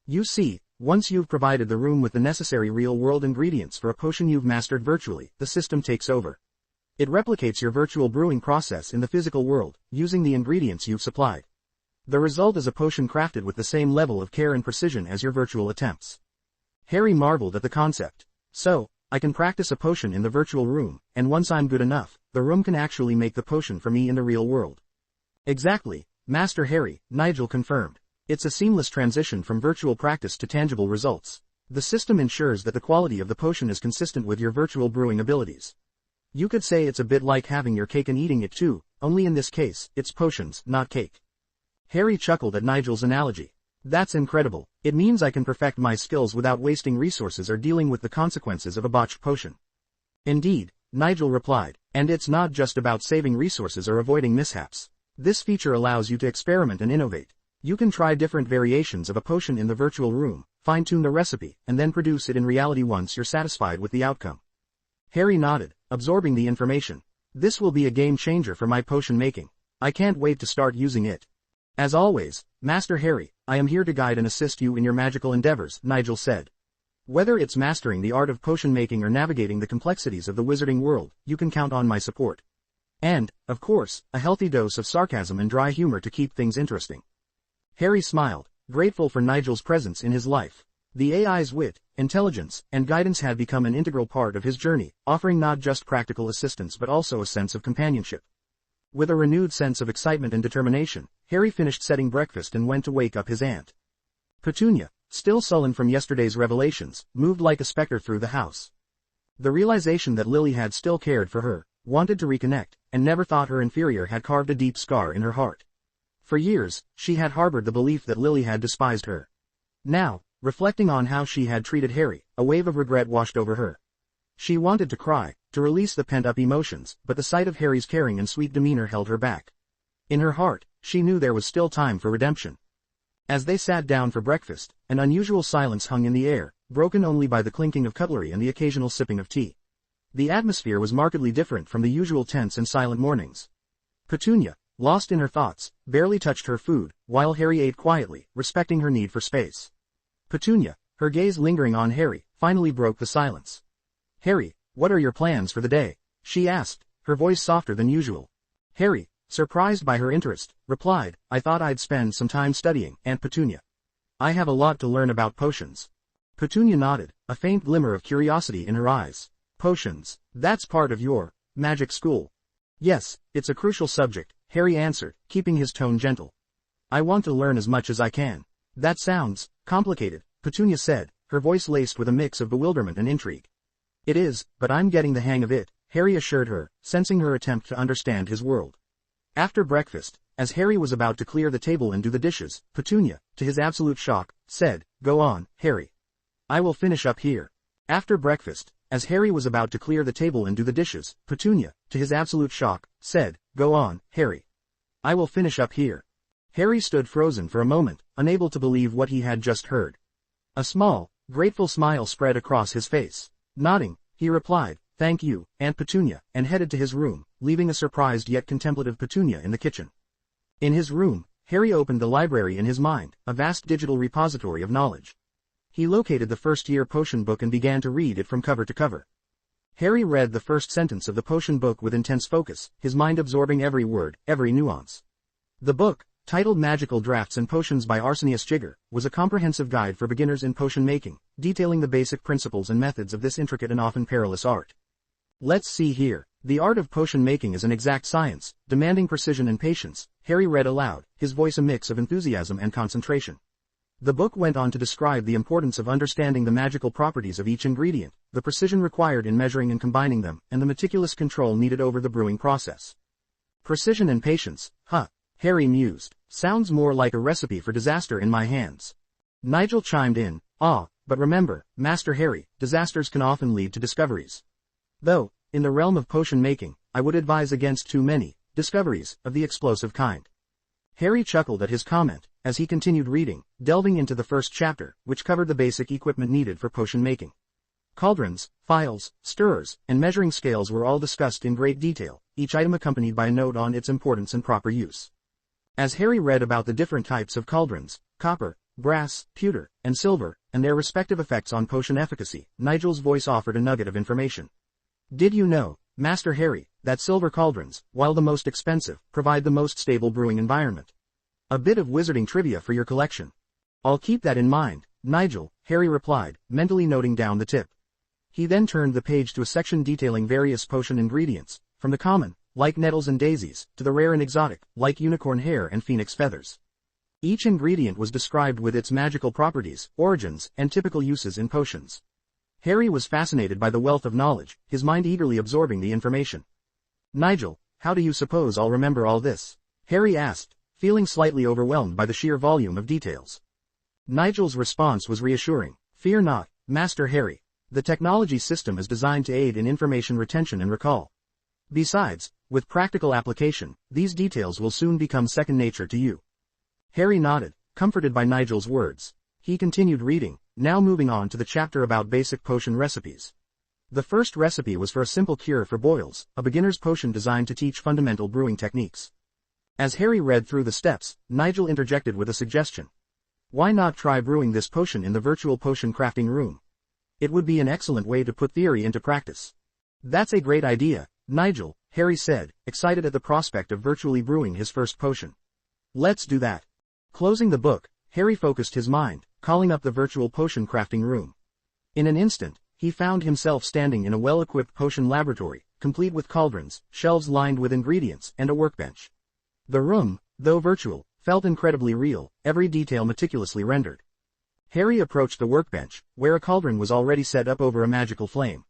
You see, once you've provided the room with the necessary real-world ingredients for a potion you've mastered virtually, the system takes over. It replicates your virtual brewing process in the physical world, using the ingredients you've supplied. The result is a potion crafted with the same level of care and precision as your virtual attempts. Harry marveled at the concept. So, I can practice a potion in the virtual room, and once I'm good enough, the room can actually make the potion for me in the real world. Exactly, Master Harry, Nigel confirmed. It's a seamless transition from virtual practice to tangible results. The system ensures that the quality of the potion is consistent with your virtual brewing abilities. You could say it's a bit like having your cake and eating it too, only in this case, it's potions, not cake. Harry chuckled at Nigel's analogy. That's incredible. It means I can perfect my skills without wasting resources or dealing with the consequences of a botched potion. Indeed, Nigel replied, and it's not just about saving resources or avoiding mishaps. This feature allows you to experiment and innovate. You can try different variations of a potion in the virtual room, fine-tune the recipe, and then produce it in reality once you're satisfied with the outcome. Harry nodded, absorbing the information. This will be a game changer for my potion making. I can't wait to start using it. As always, Master Harry, I am here to guide and assist you in your magical endeavors, Nigel said. Whether it's mastering the art of potion making or navigating the complexities of the wizarding world, you can count on my support. And, of course, a healthy dose of sarcasm and dry humor to keep things interesting. Harry smiled, grateful for Nigel's presence in his life. The AI's wit, intelligence, and guidance had become an integral part of his journey, offering not just practical assistance but also a sense of companionship. With a renewed sense of excitement and determination, Harry finished setting breakfast and went to wake up his aunt. Petunia, still sullen from yesterday's revelations, moved like a specter through the house. The realization that Lily had still cared for her, wanted to reconnect, and never thought her inferior had carved a deep scar in her heart. For years, she had harbored the belief that Lily had despised her. Now, reflecting on how she had treated Harry, a wave of regret washed over her. She wanted to cry, to release the pent-up emotions, but the sight of Harry's caring and sweet demeanor held her back. In her heart, she knew there was still time for redemption. As they sat down for breakfast, an unusual silence hung in the air, broken only by the clinking of cutlery and the occasional sipping of tea. The atmosphere was markedly different from the usual tense and silent mornings. Petunia, lost in her thoughts, barely touched her food, while Harry ate quietly, respecting her need for space. Petunia, her gaze lingering on Harry, finally broke the silence. Harry, what are your plans for the day? She asked, her voice softer than usual. Harry, surprised by her interest, replied, I thought I'd spend some time studying, Aunt Petunia. I have a lot to learn about potions. Petunia nodded, a faint glimmer of curiosity in her eyes. Potions, that's part of your magic school. Yes, it's a crucial subject, Harry answered, keeping his tone gentle. I want to learn as much as I can. That sounds complicated, Petunia said, her voice laced with a mix of bewilderment and intrigue. It is, but I'm getting the hang of it, Harry assured her, sensing her attempt to understand his world. After breakfast, as Harry was about to clear the table and do the dishes, Petunia, to his absolute shock, said, Go on, Harry. I will finish up here. After breakfast, as Harry was about to clear the table and do the dishes, Petunia, to his absolute shock, said, Go on, Harry. I will finish up here. Harry stood frozen for a moment, unable to believe what he had just heard. A small, grateful smile spread across his face. Nodding, he replied, Thank you, Aunt Petunia, and headed to his room, leaving a surprised yet contemplative Petunia in the kitchen. In his room, Harry opened the library in his mind, a vast digital repository of knowledge. He located the first-year potion book and began to read it from cover to cover. Harry read the first sentence of the potion book with intense focus, his mind absorbing every word, every nuance. The book, titled Magical Drafts and Potions by Arsenius Jigger, was a comprehensive guide for beginners in potion making, detailing the basic principles and methods of this intricate and often perilous art. Let's see here. The art of potion making is an exact science, demanding precision and patience, Harry read aloud, his voice a mix of enthusiasm and concentration. The book went on to describe the importance of understanding the magical properties of each ingredient, the precision required in measuring and combining them, and the meticulous control needed over the brewing process. Precision and patience, Harry mused. Sounds more like a recipe for disaster in my hands. Nigel chimed in, but remember, Master Harry, disasters can often lead to discoveries. Though, in the realm of potion making, I would advise against too many discoveries of the explosive kind. Harry chuckled at his comment, as he continued reading, delving into the first chapter, which covered the basic equipment needed for potion making. Cauldrons, phials, stirrers, and measuring scales were all discussed in great detail, each item accompanied by a note on its importance and proper use. As Harry read about the different types of cauldrons, copper, brass, pewter, and silver, and their respective effects on potion efficacy, Nigel's voice offered a nugget of information. Did you know, Master Harry, that silver cauldrons, while the most expensive, provide the most stable brewing environment? A bit of wizarding trivia for your collection. I'll keep that in mind, Nigel, Harry replied, mentally noting down the tip. He then turned the page to a section detailing various potion ingredients, from the common, like nettles and daisies, to the rare and exotic, like unicorn hair and phoenix feathers. Each ingredient was described with its magical properties, origins, and typical uses in potions. Harry was fascinated by the wealth of knowledge, his mind eagerly absorbing the information. Nigel, how do you suppose I'll remember all this? Harry asked, feeling slightly overwhelmed by the sheer volume of details. Nigel's response was reassuring. Fear not, Master Harry. The technology system is designed to aid in information retention and recall. Besides, with practical application, these details will soon become second nature to you. Harry nodded, comforted by Nigel's words. He continued reading, now moving on to the chapter about basic potion recipes. The first recipe was for a simple cure for boils, a beginner's potion designed to teach fundamental brewing techniques. As Harry read through the steps, Nigel interjected with a suggestion. Why not try brewing this potion in the virtual potion crafting room? It would be an excellent way to put theory into practice. That's a great idea, Nigel, Harry said, excited at the prospect of virtually brewing his first potion. Let's do that. Closing the book, Harry focused his mind, calling up the virtual potion crafting room. In an instant, he found himself standing in a well-equipped potion laboratory, complete with cauldrons, shelves lined with ingredients, and a workbench. The room, though virtual, felt incredibly real, every detail meticulously rendered. Harry approached the workbench, where a cauldron was already set up over a magical flame.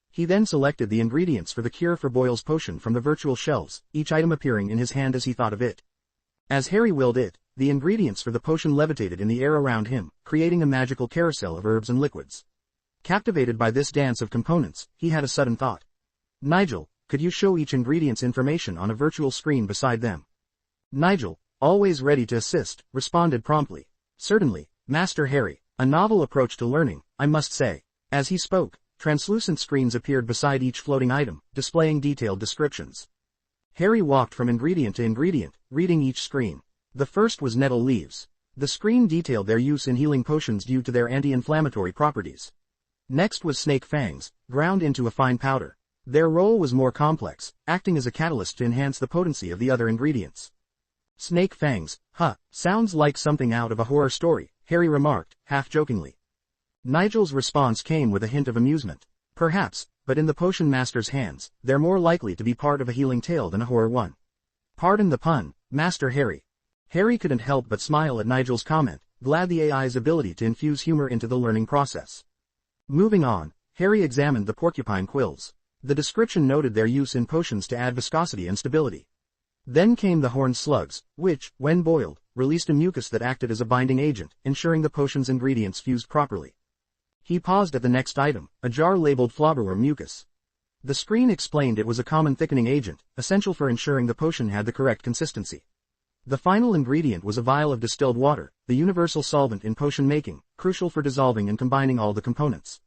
He then selected the ingredients for the cure for boils potion from the virtual shelves, each item appearing in his hand as he thought of it. As Harry willed it, the ingredients for the potion levitated in the air around him, creating a magical carousel of herbs and liquids. Captivated by this dance of components, he had a sudden thought. Nigel, could you show each ingredient's information on a virtual screen beside them? Nigel, always ready to assist, responded promptly. Certainly, Master Harry, a novel approach to learning, I must say. As he spoke, translucent screens appeared beside each floating item, displaying detailed descriptions. Harry walked from ingredient to ingredient, reading each screen. The first was nettle leaves. The screen detailed their use in healing potions due to their anti-inflammatory properties. Next was snake fangs, ground into a fine powder. Their role was more complex, acting as a catalyst to enhance the potency of the other ingredients. Snake fangs, sounds like something out of a horror story, Harry remarked, half-jokingly. Nigel's response came with a hint of amusement. Perhaps, but in the potion master's hands, they're more likely to be part of a healing tale than a horror one. Pardon the pun, Master Harry. Harry couldn't help but smile at Nigel's comment, glad the AI's ability to infuse humor into the learning process. Moving on, Harry examined the porcupine quills. The description noted their use in potions to add viscosity and stability. Then came the horned slugs, which, when boiled, released a mucus that acted as a binding agent, ensuring the potion's ingredients fused properly. He paused at the next item, a jar labeled flobberworm mucus. The screen explained it was a common thickening agent, essential for ensuring the potion had the correct consistency. The final ingredient was a vial of distilled water, the universal solvent in potion making, crucial for dissolving and combining all the components.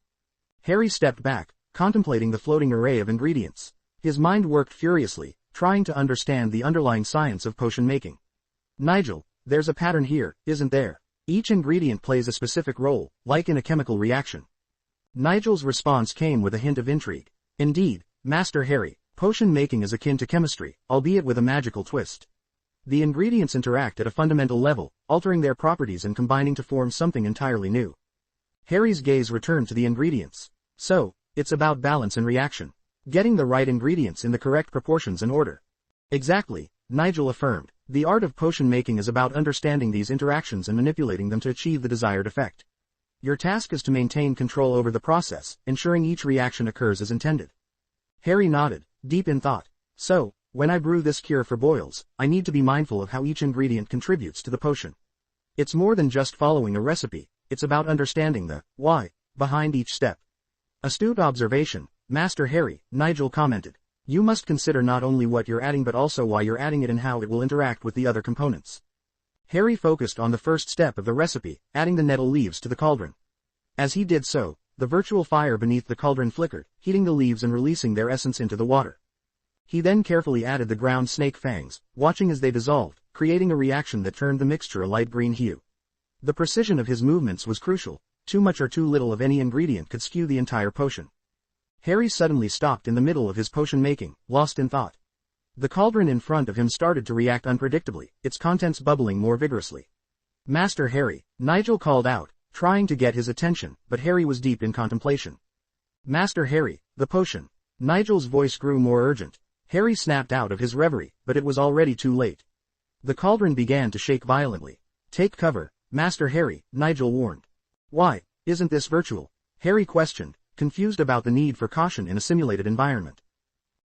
Harry stepped back, contemplating the floating array of ingredients. His mind worked furiously, trying to understand the underlying science of potion making. Nigel, there's a pattern here, isn't there? Each ingredient plays a specific role, like in a chemical reaction. Nigel's response came with a hint of intrigue. Indeed, Master Harry, potion making is akin to chemistry, albeit with a magical twist. The ingredients interact at a fundamental level, altering their properties and combining to form something entirely new. Harry's gaze returned to the ingredients. So, it's about balance and reaction. Getting the right ingredients in the correct proportions and order. Exactly, Nigel affirmed. The art of potion making is about understanding these interactions and manipulating them to achieve the desired effect. Your task is to maintain control over the process, ensuring each reaction occurs as intended. Harry nodded, deep in thought. So, when I brew this cure for boils, I need to be mindful of how each ingredient contributes to the potion. It's more than just following a recipe, it's about understanding the why behind each step. Astute observation, Master Harry, Nigel commented. You must consider not only what you're adding but also why you're adding it and how it will interact with the other components. Harry focused on the first step of the recipe, adding the nettle leaves to the cauldron. As he did so, the virtual fire beneath the cauldron flickered, heating the leaves and releasing their essence into the water. He then carefully added the ground snake fangs, watching as they dissolved, creating a reaction that turned the mixture a light green hue. The precision of his movements was crucial. Too much or too little of any ingredient could skew the entire potion. Harry suddenly stopped in the middle of his potion making, lost in thought. The cauldron in front of him started to react unpredictably, its contents bubbling more vigorously. Master Harry, Nigel called out, trying to get his attention, but Harry was deep in contemplation. Master Harry, the potion. Nigel's voice grew more urgent. Harry snapped out of his reverie, but it was already too late. The cauldron began to shake violently. Take cover, Master Harry, Nigel warned. Why, isn't this virtual? Harry questioned, confused about the need for caution in a simulated environment.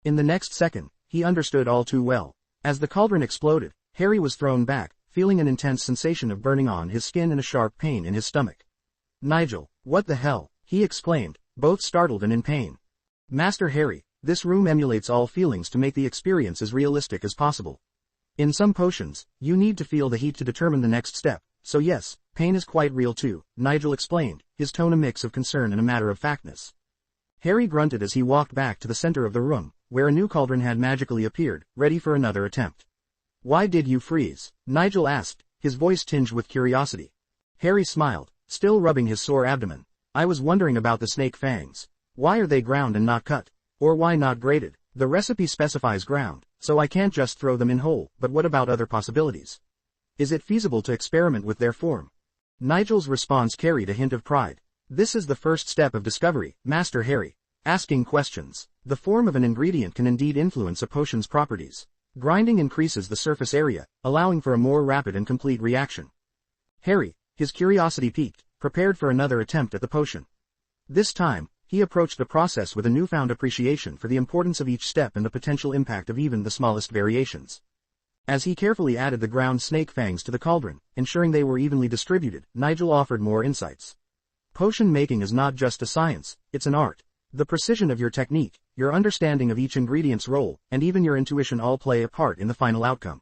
In the next second, he understood all too well. As the cauldron exploded, Harry was thrown back, feeling an intense sensation of burning on his skin and a sharp pain in his stomach. Nigel, what the hell? He exclaimed, both startled and in pain. Master Harry, this room emulates all feelings to make the experience as realistic as possible. In some potions, you need to feel the heat to determine the next step, so yes, pain is quite real too, Nigel explained, his tone a mix of concern and a matter of factness. Harry grunted as he walked back to the center of the room, where a new cauldron had magically appeared, ready for another attempt. Why did you freeze? Nigel asked, his voice tinged with curiosity. Harry smiled, still rubbing his sore abdomen. I was wondering about the snake fangs. Why are they ground and not cut? Or why not grated? The recipe specifies ground, so I can't just throw them in whole, but what about other possibilities? Is it feasible to experiment with their form? Nigel's response carried a hint of pride. This is the first step of discovery, Master Harry. Asking questions. The form of an ingredient can indeed influence a potion's properties. Grinding increases the surface area, allowing for a more rapid and complete reaction. Harry, his curiosity piqued, prepared for another attempt at the potion. This time, he approached the process with a newfound appreciation for the importance of each step and the potential impact of even the smallest variations. As he carefully added the ground snake fangs to the cauldron, ensuring they were evenly distributed, Nigel offered more insights. Potion making is not just a science, it's an art. The precision of your technique, your understanding of each ingredient's role, and even your intuition all play a part in the final outcome.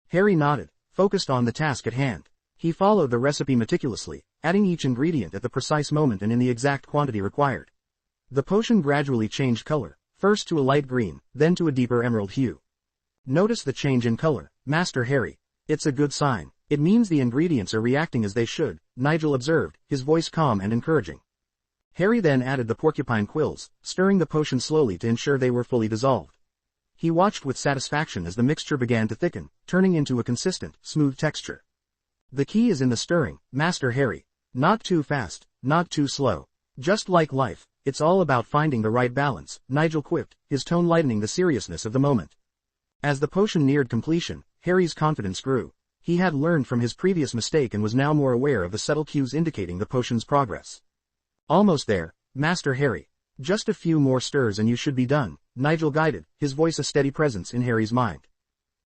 Harry nodded, focused on the task at hand. He followed the recipe meticulously, adding each ingredient at the precise moment and in the exact quantity required. The potion gradually changed color, first to a light green, then to a deeper emerald hue. Notice the change in color, Master Harry. It's a good sign. It means the ingredients are reacting as they should, Nigel observed, his voice calm and encouraging. Harry then added the porcupine quills, stirring the potion slowly to ensure they were fully dissolved. He watched with satisfaction as the mixture began to thicken, turning into a consistent, smooth texture. The key is in the stirring, Master Harry. Not too fast, not too slow. Just like life, it's all about finding the right balance, Nigel quipped, his tone lightening the seriousness of the moment. As the potion neared completion, Harry's confidence grew. He had learned from his previous mistake and was now more aware of the subtle cues indicating the potion's progress. Almost there, Master Harry. Just a few more stirs and you should be done, Nigel guided, his voice a steady presence in Harry's mind.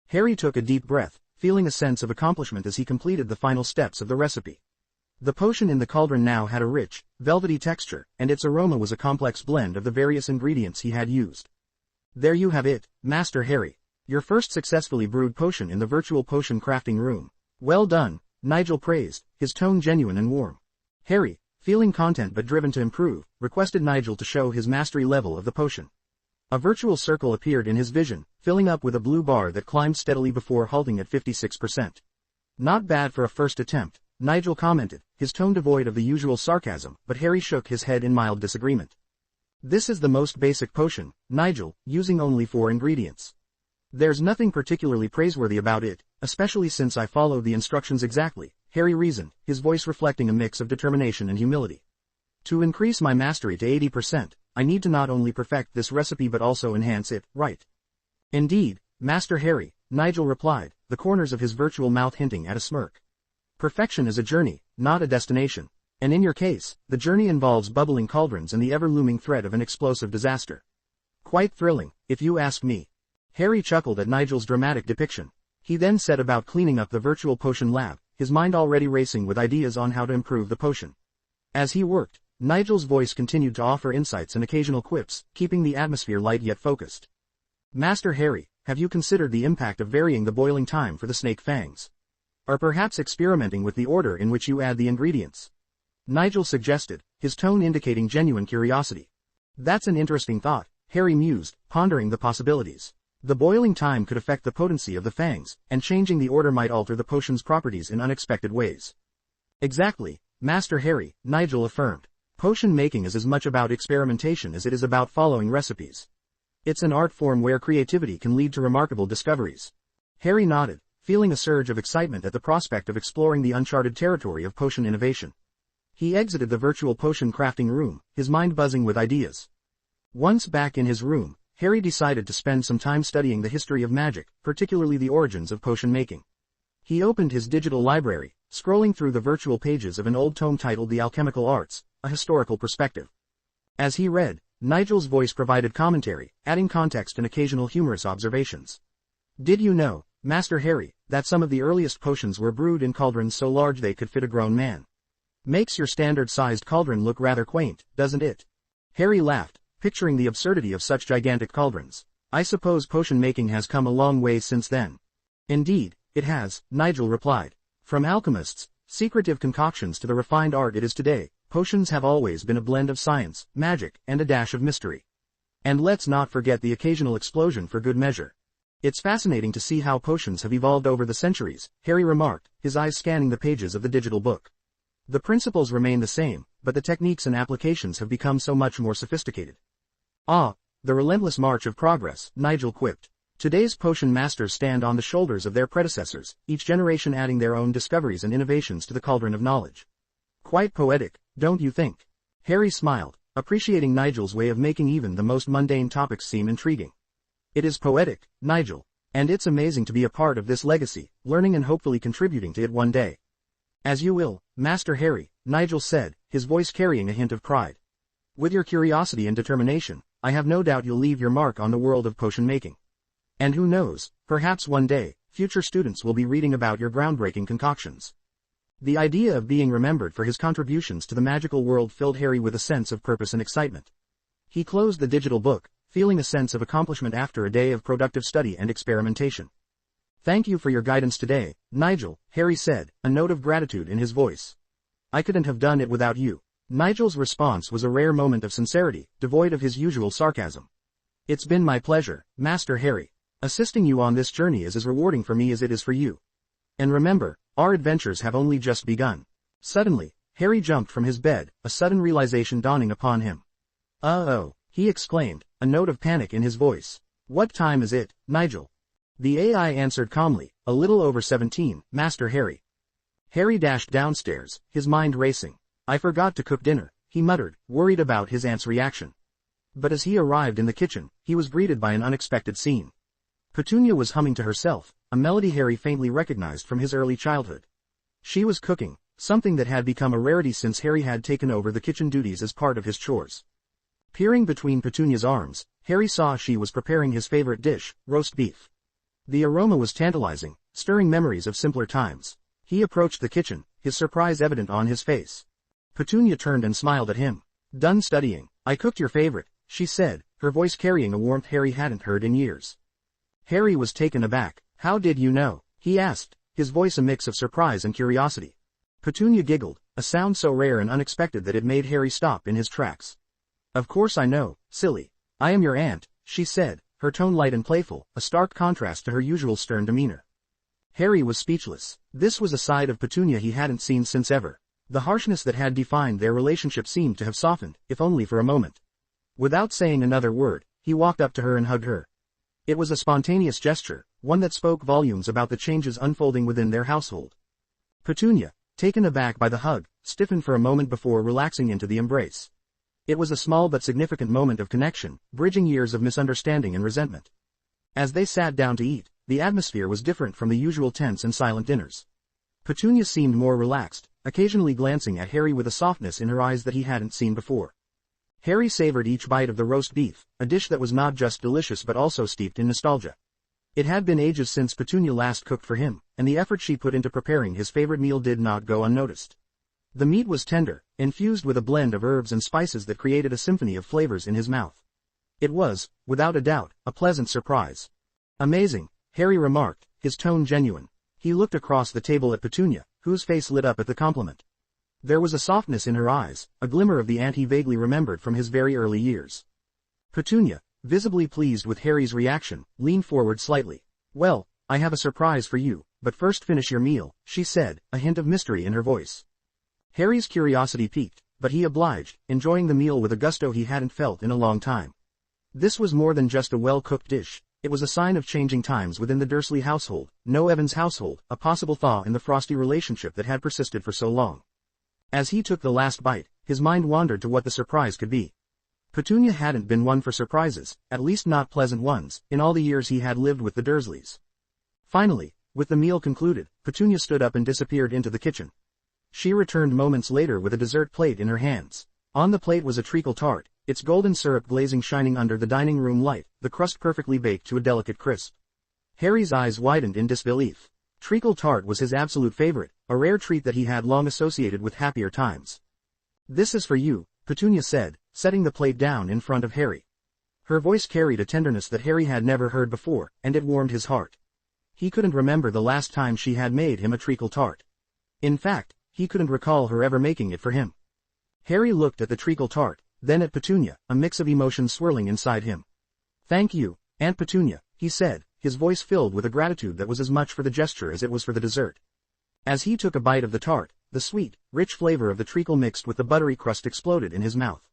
Harry took a deep breath, feeling a sense of accomplishment as he completed the final steps of the recipe. The potion in the cauldron now had a rich, velvety texture, and its aroma was a complex blend of the various ingredients he had used. There you have it, Master Harry. Your first successfully brewed potion in the virtual potion crafting room. Well done, Nigel praised, his tone genuine and warm. Harry, feeling content but driven to improve, requested Nigel to show his mastery level of the potion. A virtual circle appeared in his vision, filling up with a blue bar that climbed steadily before halting at 56%. Not bad for a first attempt, Nigel commented, his tone devoid of the usual sarcasm, but Harry shook his head in mild disagreement. This is the most basic potion, Nigel, using only 4 ingredients. There's nothing particularly praiseworthy about it, especially since I followed the instructions exactly, Harry reasoned, his voice reflecting a mix of determination and humility. To increase my mastery to 80%, I need to not only perfect this recipe but also enhance it, right? Indeed, Master Harry, Nigel replied, the corners of his virtual mouth hinting at a smirk. Perfection is a journey, not a destination. And in your case, the journey involves bubbling cauldrons and the ever-looming threat of an explosive disaster. Quite thrilling, if you ask me. Harry chuckled at Nigel's dramatic depiction. He then set about cleaning up the virtual potion lab, his mind already racing with ideas on how to improve the potion. As he worked, Nigel's voice continued to offer insights and occasional quips, keeping the atmosphere light yet focused. Master Harry, have you considered the impact of varying the boiling time for the snake fangs? Or perhaps experimenting with the order in which you add the ingredients? Nigel suggested, his tone indicating genuine curiosity. That's an interesting thought, Harry mused, pondering the possibilities. The boiling time could affect the potency of the fangs, and changing the order might alter the potion's properties in unexpected ways. Exactly, Master Harry, Nigel affirmed. Potion making is as much about experimentation as it is about following recipes. It's an art form where creativity can lead to remarkable discoveries. Harry nodded, feeling a surge of excitement at the prospect of exploring the uncharted territory of potion innovation. He exited the virtual potion crafting room, his mind buzzing with ideas. Once back in his room, Harry decided to spend some time studying the history of magic, particularly the origins of potion making. He opened his digital library, scrolling through the virtual pages of an old tome titled The Alchemical Arts, a historical perspective. As he read, Nigel's voice provided commentary, adding context and occasional humorous observations. Did you know, Master Harry, that some of the earliest potions were brewed in cauldrons so large they could fit a grown man? Makes your standard-sized cauldron look rather quaint, doesn't it? Harry laughed, picturing the absurdity of such gigantic cauldrons. I suppose potion making has come a long way since then. Indeed, it has, Nigel replied. From alchemists, secretive concoctions to the refined art it is today, potions have always been a blend of science, magic, and a dash of mystery. And let's not forget the occasional explosion for good measure. It's fascinating to see how potions have evolved over the centuries, Harry remarked, his eyes scanning the pages of the digital book. The principles remain the same, but the techniques and applications have become so much more sophisticated. Ah, the relentless march of progress, Nigel quipped. Today's potion masters stand on the shoulders of their predecessors, each generation adding their own discoveries and innovations to the cauldron of knowledge. Quite poetic, don't you think? Harry smiled, appreciating Nigel's way of making even the most mundane topics seem intriguing. It is poetic, Nigel, and it's amazing to be a part of this legacy, learning and hopefully contributing to it one day. As you will, Master Harry, Nigel said, his voice carrying a hint of pride. With your curiosity and determination, I have no doubt you'll leave your mark on the world of potion making. And who knows, perhaps one day, future students will be reading about your groundbreaking concoctions. The idea of being remembered for his contributions to the magical world filled Harry with a sense of purpose and excitement. He closed the digital book, feeling a sense of accomplishment after a day of productive study and experimentation. Thank you for your guidance today, Nigel, Harry said, a note of gratitude in his voice. I couldn't have done it without you. Nigel's response was a rare moment of sincerity, devoid of his usual sarcasm. It's been my pleasure, Master Harry. Assisting you on this journey is as rewarding for me as it is for you. And remember, our adventures have only just begun. Suddenly, Harry jumped from his bed, a sudden realization dawning upon him. Uh-oh, he exclaimed, a note of panic in his voice. What time is it, Nigel? The AI answered calmly, a little over 17, Master Harry. Harry dashed downstairs, his mind racing. I forgot to cook dinner, he muttered, worried about his aunt's reaction. But as he arrived in the kitchen, he was greeted by an unexpected scene. Petunia was humming to herself, a melody Harry faintly recognized from his early childhood. She was cooking, something that had become a rarity since Harry had taken over the kitchen duties as part of his chores. Peering between Petunia's arms, Harry saw she was preparing his favorite dish, roast beef. The aroma was tantalizing, stirring memories of simpler times. He approached the kitchen, his surprise evident on his face. Petunia turned and smiled at him. Done studying, I cooked your favorite, she said, her voice carrying a warmth Harry hadn't heard in years. Harry was taken aback. How did you know? He asked, his voice a mix of surprise and curiosity. Petunia giggled, a sound so rare and unexpected that it made Harry stop in his tracks. Of course I know, silly. I am your aunt, she said, her tone light and playful, a stark contrast to her usual stern demeanor. Harry was speechless. This was a side of Petunia he hadn't seen since ever. The harshness that had defined their relationship seemed to have softened, if only for a moment. Without saying another word, he walked up to her and hugged her. It was a spontaneous gesture, one that spoke volumes about the changes unfolding within their household. Petunia, taken aback by the hug, stiffened for a moment before relaxing into the embrace. It was a small but significant moment of connection, bridging years of misunderstanding and resentment. As they sat down to eat, the atmosphere was different from the usual tense and silent dinners. Petunia seemed more relaxed, occasionally glancing at Harry with a softness in her eyes that he hadn't seen before. Harry savored each bite of the roast beef, a dish that was not just delicious but also steeped in nostalgia. It had been ages since Petunia last cooked for him, and the effort she put into preparing his favorite meal did not go unnoticed. The meat was tender, infused with a blend of herbs and spices that created a symphony of flavors in his mouth. It was, without a doubt, a pleasant surprise. Amazing, Harry remarked, his tone genuine. He looked across the table at Petunia, whose face lit up at the compliment. There was a softness in her eyes, a glimmer of the aunt he vaguely remembered from his very early years. Petunia, visibly pleased with Harry's reaction, leaned forward slightly. "Well, I have a surprise for you, but first finish your meal," she said, a hint of mystery in her voice. Harry's curiosity piqued, but he obliged, enjoying the meal with a gusto he hadn't felt in a long time. This was more than just a well-cooked dish. It was a sign of changing times within the Dursley household, no Evans household, a possible thaw in the frosty relationship that had persisted for so long. As he took the last bite, his mind wandered to what the surprise could be. Petunia hadn't been one for surprises, at least not pleasant ones, in all the years he had lived with the Dursleys. Finally, with the meal concluded, Petunia stood up and disappeared into the kitchen. She returned moments later with a dessert plate in her hands. On the plate was a treacle tart, its golden syrup glazing shining under the dining room light, the crust perfectly baked to a delicate crisp. Harry's eyes widened in disbelief. Treacle tart was his absolute favorite, a rare treat that he had long associated with happier times. "This is for you," Petunia said, setting the plate down in front of Harry. Her voice carried a tenderness that Harry had never heard before, and it warmed his heart. He couldn't remember the last time she had made him a treacle tart. In fact, he couldn't recall her ever making it for him. Harry looked at the treacle tart, then at Petunia, a mix of emotions swirling inside him. "Thank you, Aunt Petunia," he said, his voice filled with a gratitude that was as much for the gesture as it was for the dessert. As he took a bite of the tart, the sweet, rich flavor of the treacle mixed with the buttery crust exploded in his mouth.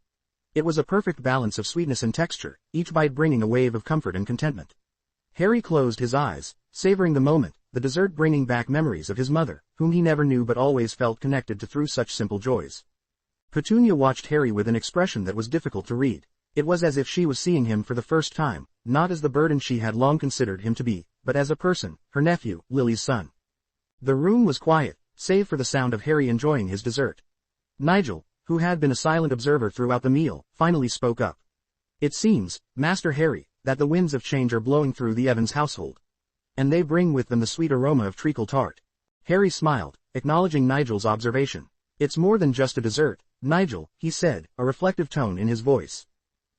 It was a perfect balance of sweetness and texture, each bite bringing a wave of comfort and contentment. Harry closed his eyes, savoring the moment, the dessert bringing back memories of his mother, whom he never knew but always felt connected to through such simple joys. Petunia watched Harry with an expression that was difficult to read. It was as if she was seeing him for the first time, not as the burden she had long considered him to be, but as a person, her nephew, Lily's son. The room was quiet, save for the sound of Harry enjoying his dessert. Nigel, who had been a silent observer throughout the meal, finally spoke up. "It seems, Master Harry, that the winds of change are blowing through the Evans household. And they bring with them the sweet aroma of treacle tart." Harry smiled, acknowledging Nigel's observation. "It's more than just a dessert, Nigel," he said, a reflective tone in his voice.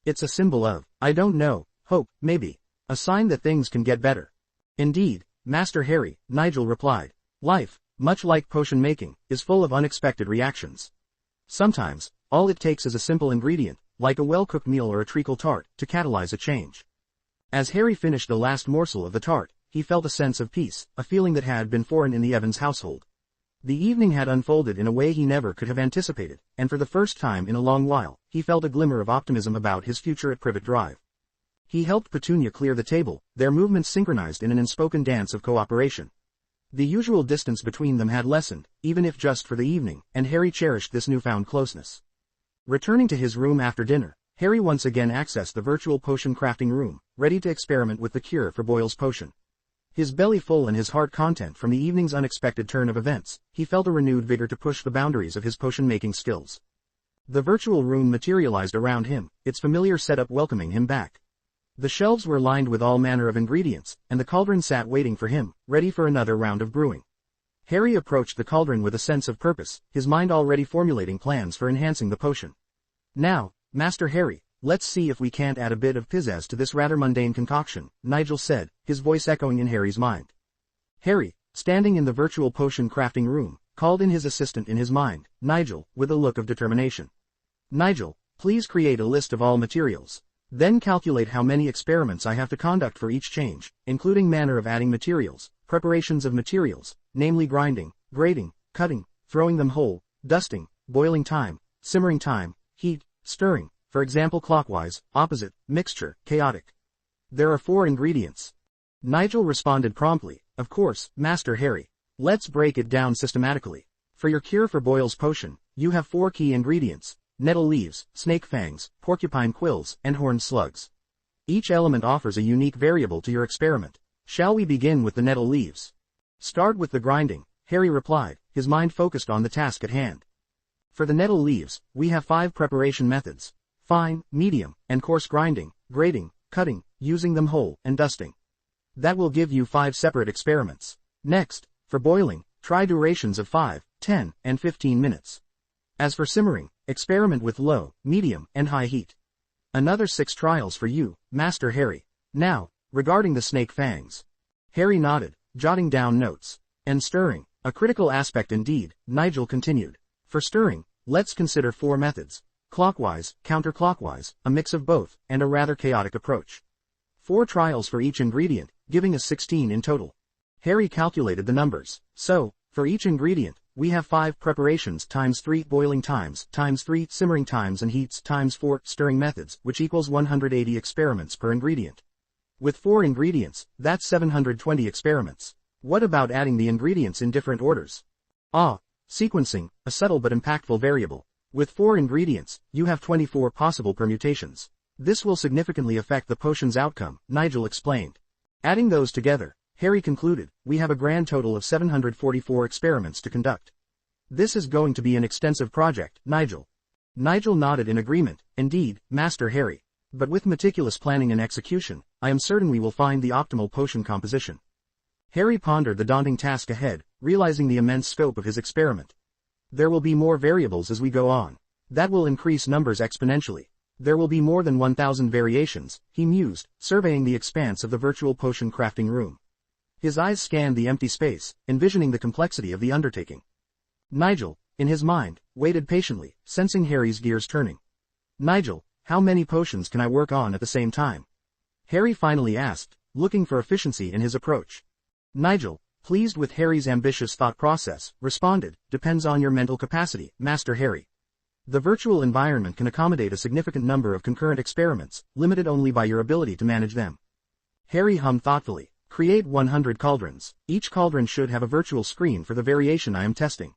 "It's a symbol of, I don't know, hope, maybe. A sign that things can get better." "Indeed, Master Harry," Nigel replied. "Life, much like potion making, is full of unexpected reactions. Sometimes, all it takes is a simple ingredient, like a well-cooked meal or a treacle tart, to catalyze a change." As Harry finished the last morsel of the tart, he felt a sense of peace, a feeling that had been foreign in the Evans household. The evening had unfolded in a way he never could have anticipated, and for the first time in a long while, he felt a glimmer of optimism about his future at Privet Drive. He helped Petunia clear the table, their movements synchronized in an unspoken dance of cooperation. The usual distance between them had lessened, even if just for the evening, and Harry cherished this newfound closeness. Returning to his room after dinner, Harry once again accessed the virtual potion crafting room, ready to experiment with the cure for Boyle's potion. His belly full and his heart content from the evening's unexpected turn of events, he felt a renewed vigor to push the boundaries of his potion-making skills. The virtual room materialized around him, its familiar setup welcoming him back. The shelves were lined with all manner of ingredients, and the cauldron sat waiting for him, ready for another round of brewing. Harry approached the cauldron with a sense of purpose, his mind already formulating plans for enhancing the potion. "Now, Master Harry, let's see if we can't add a bit of pizzazz to this rather mundane concoction," Nigel said, his voice echoing in Harry's mind. Harry, standing in the virtual potion crafting room, called in his assistant in his mind, Nigel, with a look of determination. "Nigel, please create a list of all materials. Then calculate how many experiments I have to conduct for each change, including manner of adding materials, preparations of materials, namely grinding, grating, cutting, throwing them whole, dusting, boiling time, simmering time, heat, stirring, for example clockwise, opposite, mixture, chaotic. There are 4 ingredients. Nigel responded promptly, of course, Master Harry. Let's break it down systematically. For your cure for boils potion, you have 4 key ingredients: nettle leaves, snake fangs, porcupine quills, and horned slugs. Each element offers a unique variable to your experiment. Shall we begin with the nettle leaves? Start with the grinding, Harry replied, his mind focused on the task at hand. For the nettle leaves, we have 5 preparation methods: fine, medium, and coarse grinding, grating, cutting, using them whole, and dusting. That will give you 5 separate experiments. Next, for boiling, try durations of 5, 10, and 15 minutes. As for simmering, experiment with low, medium, and high heat. Another 6 trials for you, Master Harry. Now, regarding the snake fangs. Harry nodded, jotting down notes. And stirring, a critical aspect indeed, Nigel continued. For stirring, let's consider 4 methods: clockwise, counterclockwise, a mix of both, and a rather chaotic approach. 4 trials for each ingredient, giving us 16 in total. Harry calculated the numbers. So, for each ingredient, we have 5 preparations times 3 boiling times times 3 simmering times and heats times 4 stirring methods, which equals 180 experiments per ingredient. With 4 ingredients, that's 720 experiments. What about adding the ingredients in different orders? Sequencing, a subtle but impactful variable. With 4 ingredients, you have 24 possible permutations. This will significantly affect the potion's outcome, Nigel explained. Adding those together, Harry concluded, we have a grand total of 744 experiments to conduct. This is going to be an extensive project, Nigel. Nigel nodded in agreement. Indeed, Master Harry. But with meticulous planning and execution, I am certain we will find the optimal potion composition. Harry pondered the daunting task ahead, realizing the immense scope of his experiment. There will be more variables as we go on. That will increase numbers exponentially. There will be more than 1,000 variations, he mused, surveying the expanse of the virtual potion crafting room. His eyes scanned the empty space, envisioning the complexity of the undertaking. Nigel, in his mind, waited patiently, sensing Harry's gears turning. Nigel, how many potions can I work on at the same time? Harry finally asked, looking for efficiency in his approach. Nigel, pleased with Harry's ambitious thought process, responded, depends on your mental capacity, Master Harry. The virtual environment can accommodate a significant number of concurrent experiments, limited only by your ability to manage them. Harry hummed thoughtfully. Create 100 cauldrons. Each cauldron should have a virtual screen for the variation I am testing.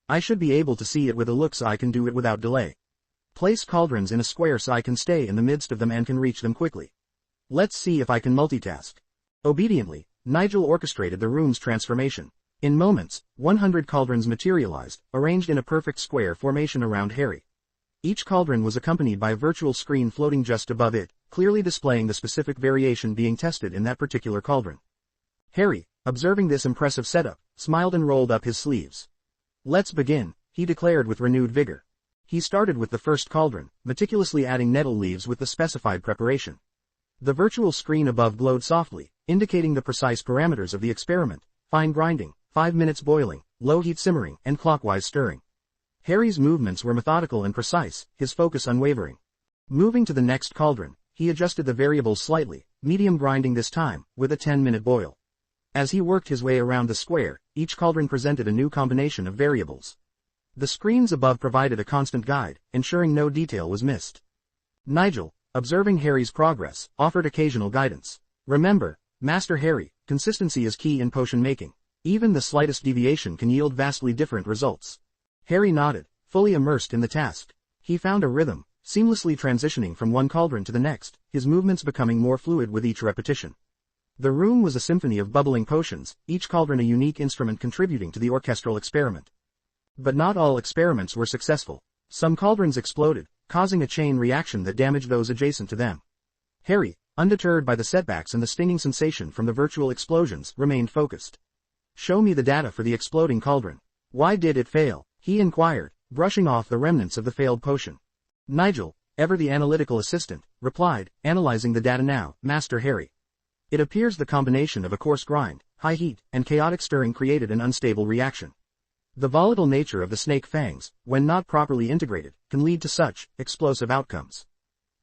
I should be able to see it with a look so I can do it without delay. Place cauldrons in a square so I can stay in the midst of them and can reach them quickly. Let's see if I can multitask. Obediently, Nigel orchestrated the room's transformation. In moments, 100 cauldrons materialized, arranged in a perfect square formation around Harry. Each cauldron was accompanied by a virtual screen floating just above it, clearly displaying the specific variation being tested in that particular cauldron. Harry, observing this impressive setup, smiled and rolled up his sleeves. Let's begin, he declared with renewed vigor. He started with the first cauldron, meticulously adding nettle leaves with the specified preparation. The virtual screen above glowed softly, indicating the precise parameters of the experiment: fine grinding, 5 minutes boiling, low heat simmering, and clockwise stirring. Harry's movements were methodical and precise, his focus unwavering. Moving to the next cauldron, he adjusted the variables slightly, medium grinding this time, with a 10-minute boil. As he worked his way around the square, each cauldron presented a new combination of variables. The screens above provided a constant guide, ensuring no detail was missed. Nigel, observing Harry's progress, offered occasional guidance. Remember, Master Harry, consistency is key in potion making. Even the slightest deviation can yield vastly different results. Harry nodded, fully immersed in the task. He found a rhythm, seamlessly transitioning from one cauldron to the next, his movements becoming more fluid with each repetition. The room was a symphony of bubbling potions, each cauldron a unique instrument contributing to the orchestral experiment. But not all experiments were successful. Some cauldrons exploded, causing a chain reaction that damaged those adjacent to them. Harry, undeterred by the setbacks and the stinging sensation from the virtual explosions, remained focused. Show me the data for the exploding cauldron. Why did it fail? He inquired, brushing off the remnants of the failed potion. Nigel, ever the analytical assistant, replied, analyzing the data now, Master Harry. It appears the combination of a coarse grind, high heat, and chaotic stirring created an unstable reaction. The volatile nature of the snake fangs, when not properly integrated, can lead to such explosive outcomes.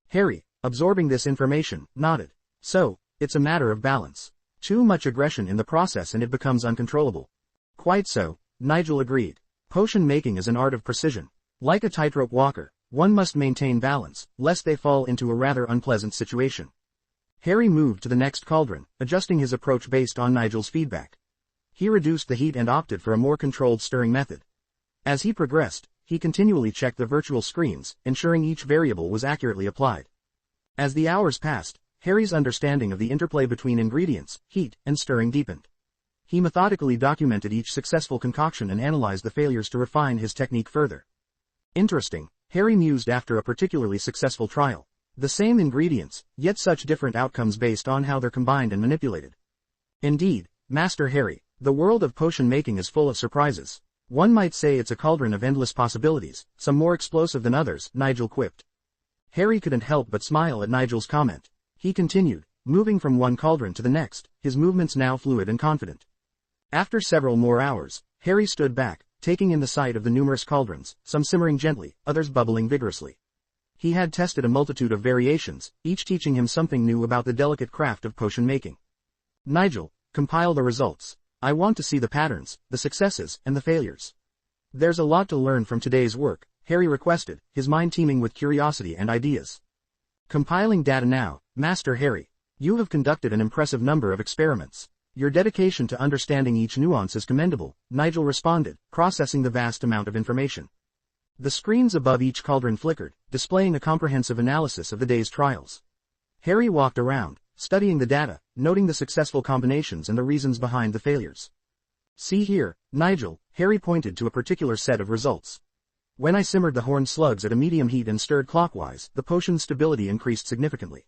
Harry, absorbing this information, nodded. So, it's a matter of balance. Too much aggression in the process and it becomes uncontrollable. Quite so, Nigel agreed. Potion making is an art of precision. Like a tightrope walker, one must maintain balance, lest they fall into a rather unpleasant situation. Harry moved to the next cauldron, adjusting his approach based on Nigel's feedback. He reduced the heat and opted for a more controlled stirring method. As he progressed, he continually checked the virtual screens, ensuring each variable was accurately applied. As the hours passed, Harry's understanding of the interplay between ingredients, heat, and stirring deepened. He methodically documented each successful concoction and analyzed the failures to refine his technique further. Interesting, Harry mused after a particularly successful trial. The same ingredients, yet such different outcomes based on how they're combined and manipulated. Indeed, Master Harry, the world of potion making is full of surprises. One might say it's a cauldron of endless possibilities, some more explosive than others, Nigel quipped. Harry couldn't help but smile at Nigel's comment. He continued, moving from one cauldron to the next, his movements now fluid and confident. After several more hours, Harry stood back, taking in the sight of the numerous cauldrons, some simmering gently, others bubbling vigorously. He had tested a multitude of variations, each teaching him something new about the delicate craft of potion making. Nigel, compile the results. I want to see the patterns, the successes, and the failures. There's a lot to learn from today's work, Harry requested, his mind teeming with curiosity and ideas. Compiling data now, Master Harry. You have conducted an impressive number of experiments. Your dedication to understanding each nuance is commendable, Nigel responded, processing the vast amount of information. The screens above each cauldron flickered, displaying a comprehensive analysis of the day's trials. Harry walked around, studying the data, noting the successful combinations and the reasons behind the failures. See here, Nigel, Harry pointed to a particular set of results. When I simmered the horned slugs at a medium heat and stirred clockwise, the potion's stability increased significantly.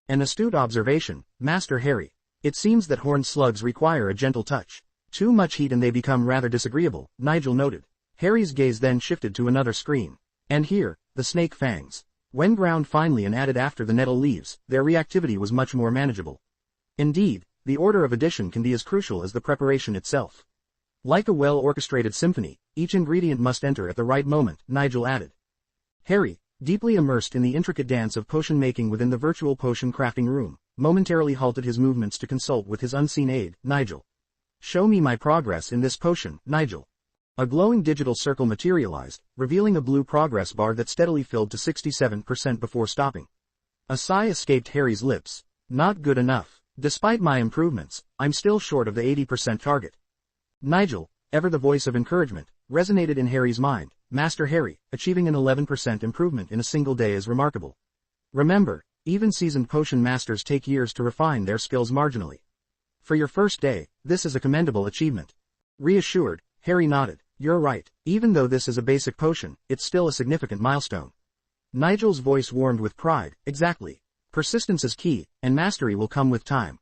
An astute observation, Master Harry. It seems that horned slugs require a gentle touch. Too much heat and they become rather disagreeable, Nigel noted. Harry's gaze then shifted to another screen. And here, the snake fangs. When ground finely and added after the nettle leaves, their reactivity was much more manageable. Indeed, the order of addition can be as crucial as the preparation itself. Like a well-orchestrated symphony, each ingredient must enter at the right moment, Nigel added. Harry, deeply immersed in the intricate dance of potion making within the virtual potion crafting room, momentarily halted his movements to consult with his unseen aide, Nigel. Show me my progress in this potion, Nigel. A glowing digital circle materialized, revealing a blue progress bar that steadily filled to 67% before stopping. A sigh escaped Harry's lips. Not good enough. Despite my improvements, I'm still short of the 80% target. Nigel, ever the voice of encouragement, resonated in Harry's mind. Master Harry, achieving an 11% improvement in a single day is remarkable. Remember, even seasoned potion masters take years to refine their skills marginally. For your first day, this is a commendable achievement. Reassured, Harry nodded. You're right, even though this is a basic potion, it's still a significant milestone. Nigel's voice warmed with pride. Exactly. Persistence is key, and mastery will come with time.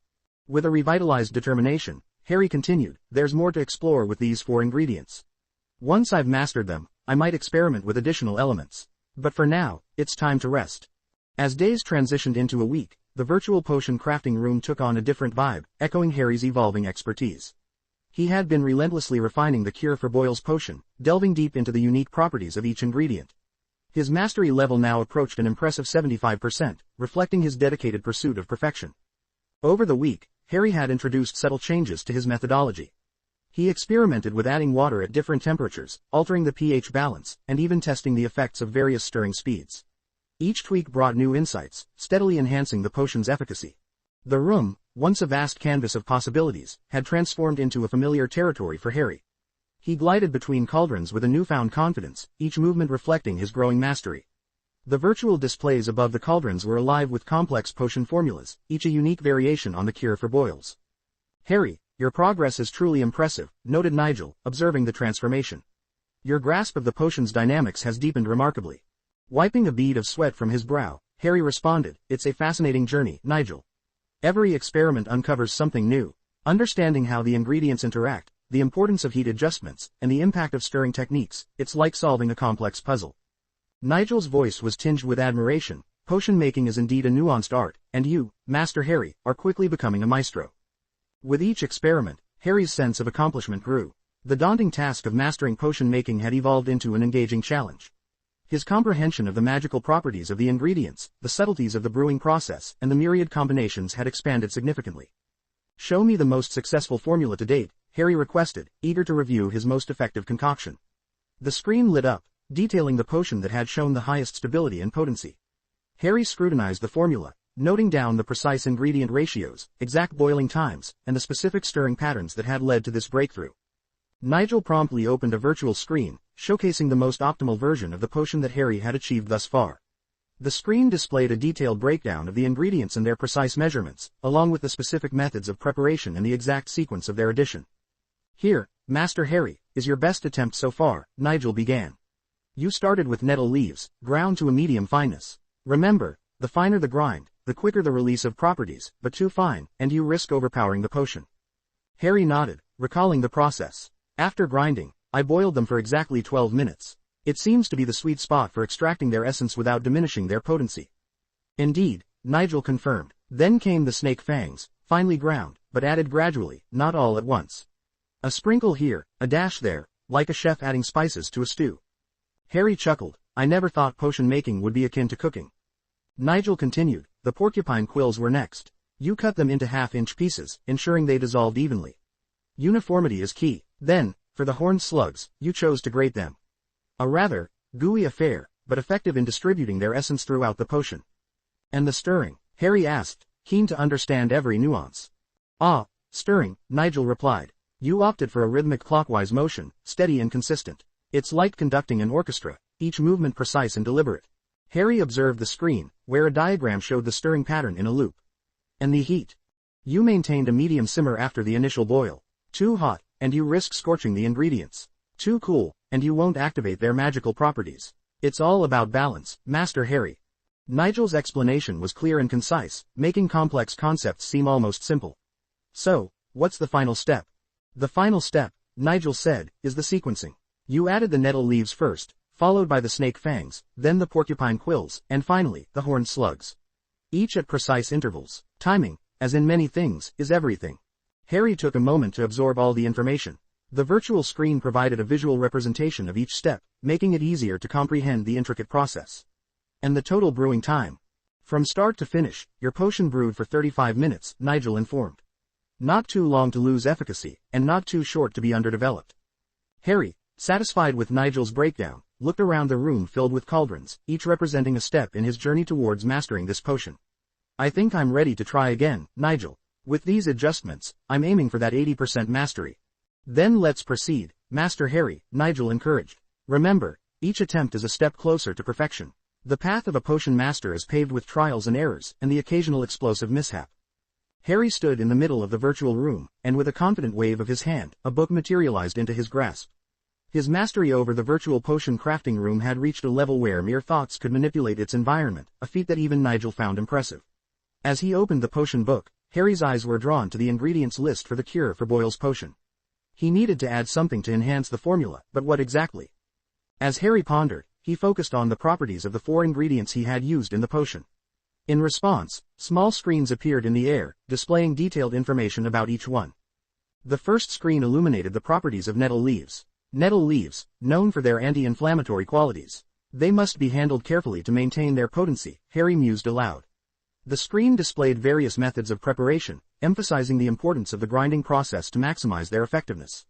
With a revitalized determination, Harry continued, there's more to explore with these 4 ingredients. Once I've mastered them, I might experiment with additional elements. But for now, it's time to rest. As days transitioned into a week, the virtual potion crafting room took on a different vibe, echoing Harry's evolving expertise. He had been relentlessly refining the cure for Boyle's potion, delving deep into the unique properties of each ingredient. His mastery level now approached an impressive 75%, reflecting his dedicated pursuit of perfection. Over the week, Harry had introduced subtle changes to his methodology. He experimented with adding water at different temperatures, altering the pH balance, and even testing the effects of various stirring speeds. Each tweak brought new insights, steadily enhancing the potion's efficacy. The room, once a vast canvas of possibilities, had transformed into a familiar territory for Harry. He glided between cauldrons with a newfound confidence, each movement reflecting his growing mastery. The virtual displays above the cauldrons were alive with complex potion formulas, each a unique variation on the cure for boils. Harry, your progress is truly impressive, noted Nigel, observing the transformation. Your grasp of the potion's dynamics has deepened remarkably. Wiping a bead of sweat from his brow, Harry responded, it's a fascinating journey, Nigel. Every experiment uncovers something new. Understanding how the ingredients interact, the importance of heat adjustments, and the impact of stirring techniques, it's like solving a complex puzzle. Nigel's voice was tinged with admiration. Potion making is indeed a nuanced art, and you, Master Harry, are quickly becoming a maestro. With each experiment, Harry's sense of accomplishment grew. The daunting task of mastering potion making had evolved into an engaging challenge. His comprehension of the magical properties of the ingredients, the subtleties of the brewing process, and the myriad combinations had expanded significantly. Show me the most successful formula to date, Harry requested, eager to review his most effective concoction. The screen lit up, detailing the potion that had shown the highest stability and potency. Harry scrutinized the formula, noting down the precise ingredient ratios, exact boiling times, and the specific stirring patterns that had led to this breakthrough. Nigel promptly opened a virtual screen, showcasing the most optimal version of the potion that Harry had achieved thus far. The screen displayed a detailed breakdown of the ingredients and their precise measurements, along with the specific methods of preparation and the exact sequence of their addition. Here, Master Harry, is your best attempt so far, Nigel began. You started with nettle leaves, ground to a medium fineness. Remember, the finer the grind, the quicker the release of properties, but too fine, and you risk overpowering the potion. Harry nodded, recalling the process. After grinding, I boiled them for exactly 12 minutes. It seems to be the sweet spot for extracting their essence without diminishing their potency. Indeed, Nigel confirmed. Then came the snake fangs, finely ground, but added gradually, not all at once. A sprinkle here, a dash there, like a chef adding spices to a stew. Harry chuckled. I never thought potion making would be akin to cooking. Nigel continued. The porcupine quills were next. You cut them into half-inch pieces, ensuring they dissolved evenly. Uniformity is key. Then, for the horned slugs, you chose to grate them. A rather gooey affair, but effective in distributing their essence throughout the potion. And the stirring? Harry asked, keen to understand every nuance. Stirring, Nigel replied. You opted for a rhythmic clockwise motion, steady and consistent. It's like conducting an orchestra, each movement precise and deliberate. Harry observed the screen, where a diagram showed the stirring pattern in a loop. And the heat? You maintained a medium simmer after the initial boil. Too hot, and you risk scorching the ingredients. Too cool, and you won't activate their magical properties. It's all about balance, Master Harry. Nigel's explanation was clear and concise, making complex concepts seem almost simple. So, what's the final step? The final step, Nigel said, is the sequencing. You added the nettle leaves first, followed by the snake fangs, then the porcupine quills, and finally, the horned slugs. Each at precise intervals. Timing, as in many things, is everything. Harry took a moment to absorb all the information. The virtual screen provided a visual representation of each step, making it easier to comprehend the intricate process. And the total brewing time. From start to finish, your potion brewed for 35 minutes, Nigel informed. Not too long to lose efficacy, and not too short to be underdeveloped. Harry, satisfied with Nigel's breakdown, looked around the room filled with cauldrons, each representing a step in his journey towards mastering this potion. I think I'm ready to try again, Nigel. With these adjustments, I'm aiming for that 80% mastery. Then let's proceed, Master Harry, Nigel encouraged. Remember, each attempt is a step closer to perfection. The path of a potion master is paved with trials and errors, and the occasional explosive mishap. Harry stood in the middle of the virtual room, and with a confident wave of his hand, a book materialized into his grasp. His mastery over the virtual potion crafting room had reached a level where mere thoughts could manipulate its environment, a feat that even Nigel found impressive. As he opened the potion book, Harry's eyes were drawn to the ingredients list for the cure for Boyle's potion. He needed to add something to enhance the formula, but what exactly? As Harry pondered, he focused on the properties of the 4 ingredients he had used in the potion. In response, small screens appeared in the air, displaying detailed information about each one. The first screen illuminated the properties of nettle leaves. Nettle leaves, known for their anti-inflammatory qualities. They must be handled carefully to maintain their potency, Harry mused aloud. The screen displayed various methods of preparation, emphasizing the importance of the grinding process to maximize their effectiveness.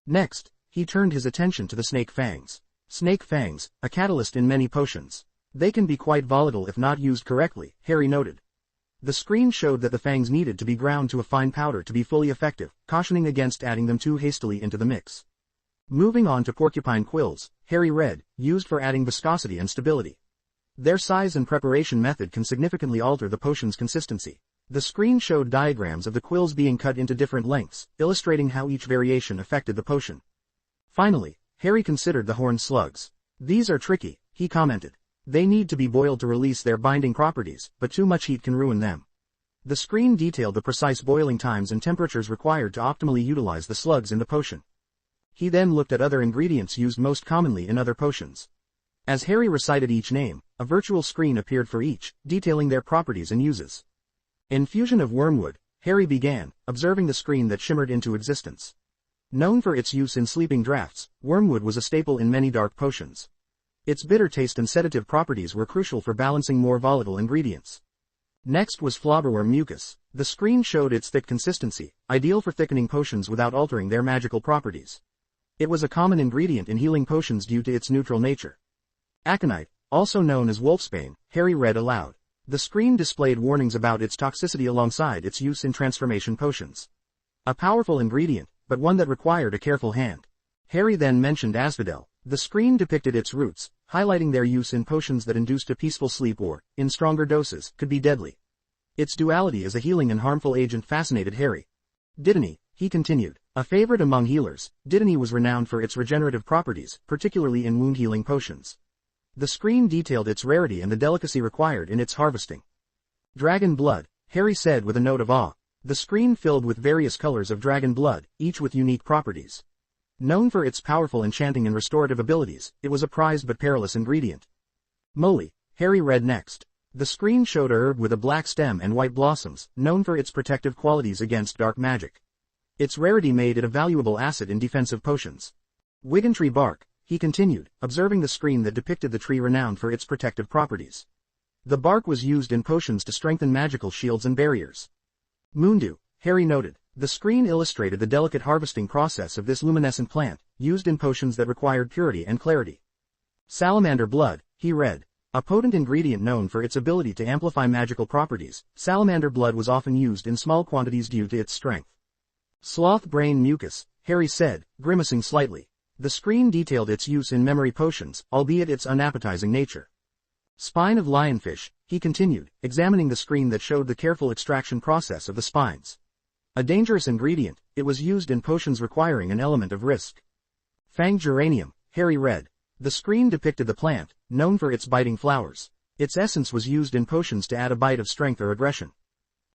Next, he turned his attention to the snake fangs. Snake fangs, a catalyst in many potions. They can be quite volatile if not used correctly, Harry noted. The screen showed that the fangs needed to be ground to a fine powder to be fully effective, cautioning against adding them too hastily into the mix. Moving on to porcupine quills, Harry read, used for adding viscosity and stability. Their size and preparation method can significantly alter the potion's consistency. The screen showed diagrams of the quills being cut into different lengths, illustrating how each variation affected the potion. Finally, Harry considered the horned slugs. These are tricky, he commented. They need to be boiled to release their binding properties, but too much heat can ruin them. The screen detailed the precise boiling times and temperatures required to optimally utilize the slugs in the potion. He then looked at other ingredients used most commonly in other potions. As Harry recited each name, a virtual screen appeared for each, detailing their properties and uses. Infusion of wormwood, Harry began, observing the screen that shimmered into existence. Known for its use in sleeping draughts, wormwood was a staple in many dark potions. Its bitter taste and sedative properties were crucial for balancing more volatile ingredients. Next was flobberworm mucus. The screen showed its thick consistency, ideal for thickening potions without altering their magical properties. It was a common ingredient in healing potions due to its neutral nature. Aconite, also known as wolfsbane, Harry read aloud. The screen displayed warnings about its toxicity alongside its use in transformation potions. A powerful ingredient, but one that required a careful hand. Harry then mentioned asphodel. The screen depicted its roots, highlighting their use in potions that induced a peaceful sleep or, in stronger doses, could be deadly. Its duality as a healing and harmful agent fascinated Harry. Dittany, he continued. A favorite among healers, Dittany was renowned for its regenerative properties, particularly in wound-healing potions. The screen detailed its rarity and the delicacy required in its harvesting. Dragon blood, Harry said with a note of awe. The screen filled with various colors of dragon blood, each with unique properties. Known for its powerful enchanting and restorative abilities, it was a prized but perilous ingredient. Moly, Harry read next. The screen showed a herb with a black stem and white blossoms, known for its protective qualities against dark magic. Its rarity made it a valuable asset in defensive potions. Wiggentree bark, he continued, observing the screen that depicted the tree renowned for its protective properties. The bark was used in potions to strengthen magical shields and barriers. Moondew, Harry noted. The screen illustrated the delicate harvesting process of this luminescent plant, used in potions that required purity and clarity. Salamander blood, he read. A potent ingredient known for its ability to amplify magical properties, salamander blood was often used in small quantities due to its strength. Sloth brain mucus, Harry said, grimacing slightly. The screen detailed its use in memory potions, albeit its unappetizing nature. Spine of lionfish, he continued, examining the screen that showed the careful extraction process of the spines. A dangerous ingredient, it was used in potions requiring an element of risk. Fanged geranium, Harry read. The screen depicted the plant, known for its biting flowers. Its essence was used in potions to add a bite of strength or aggression.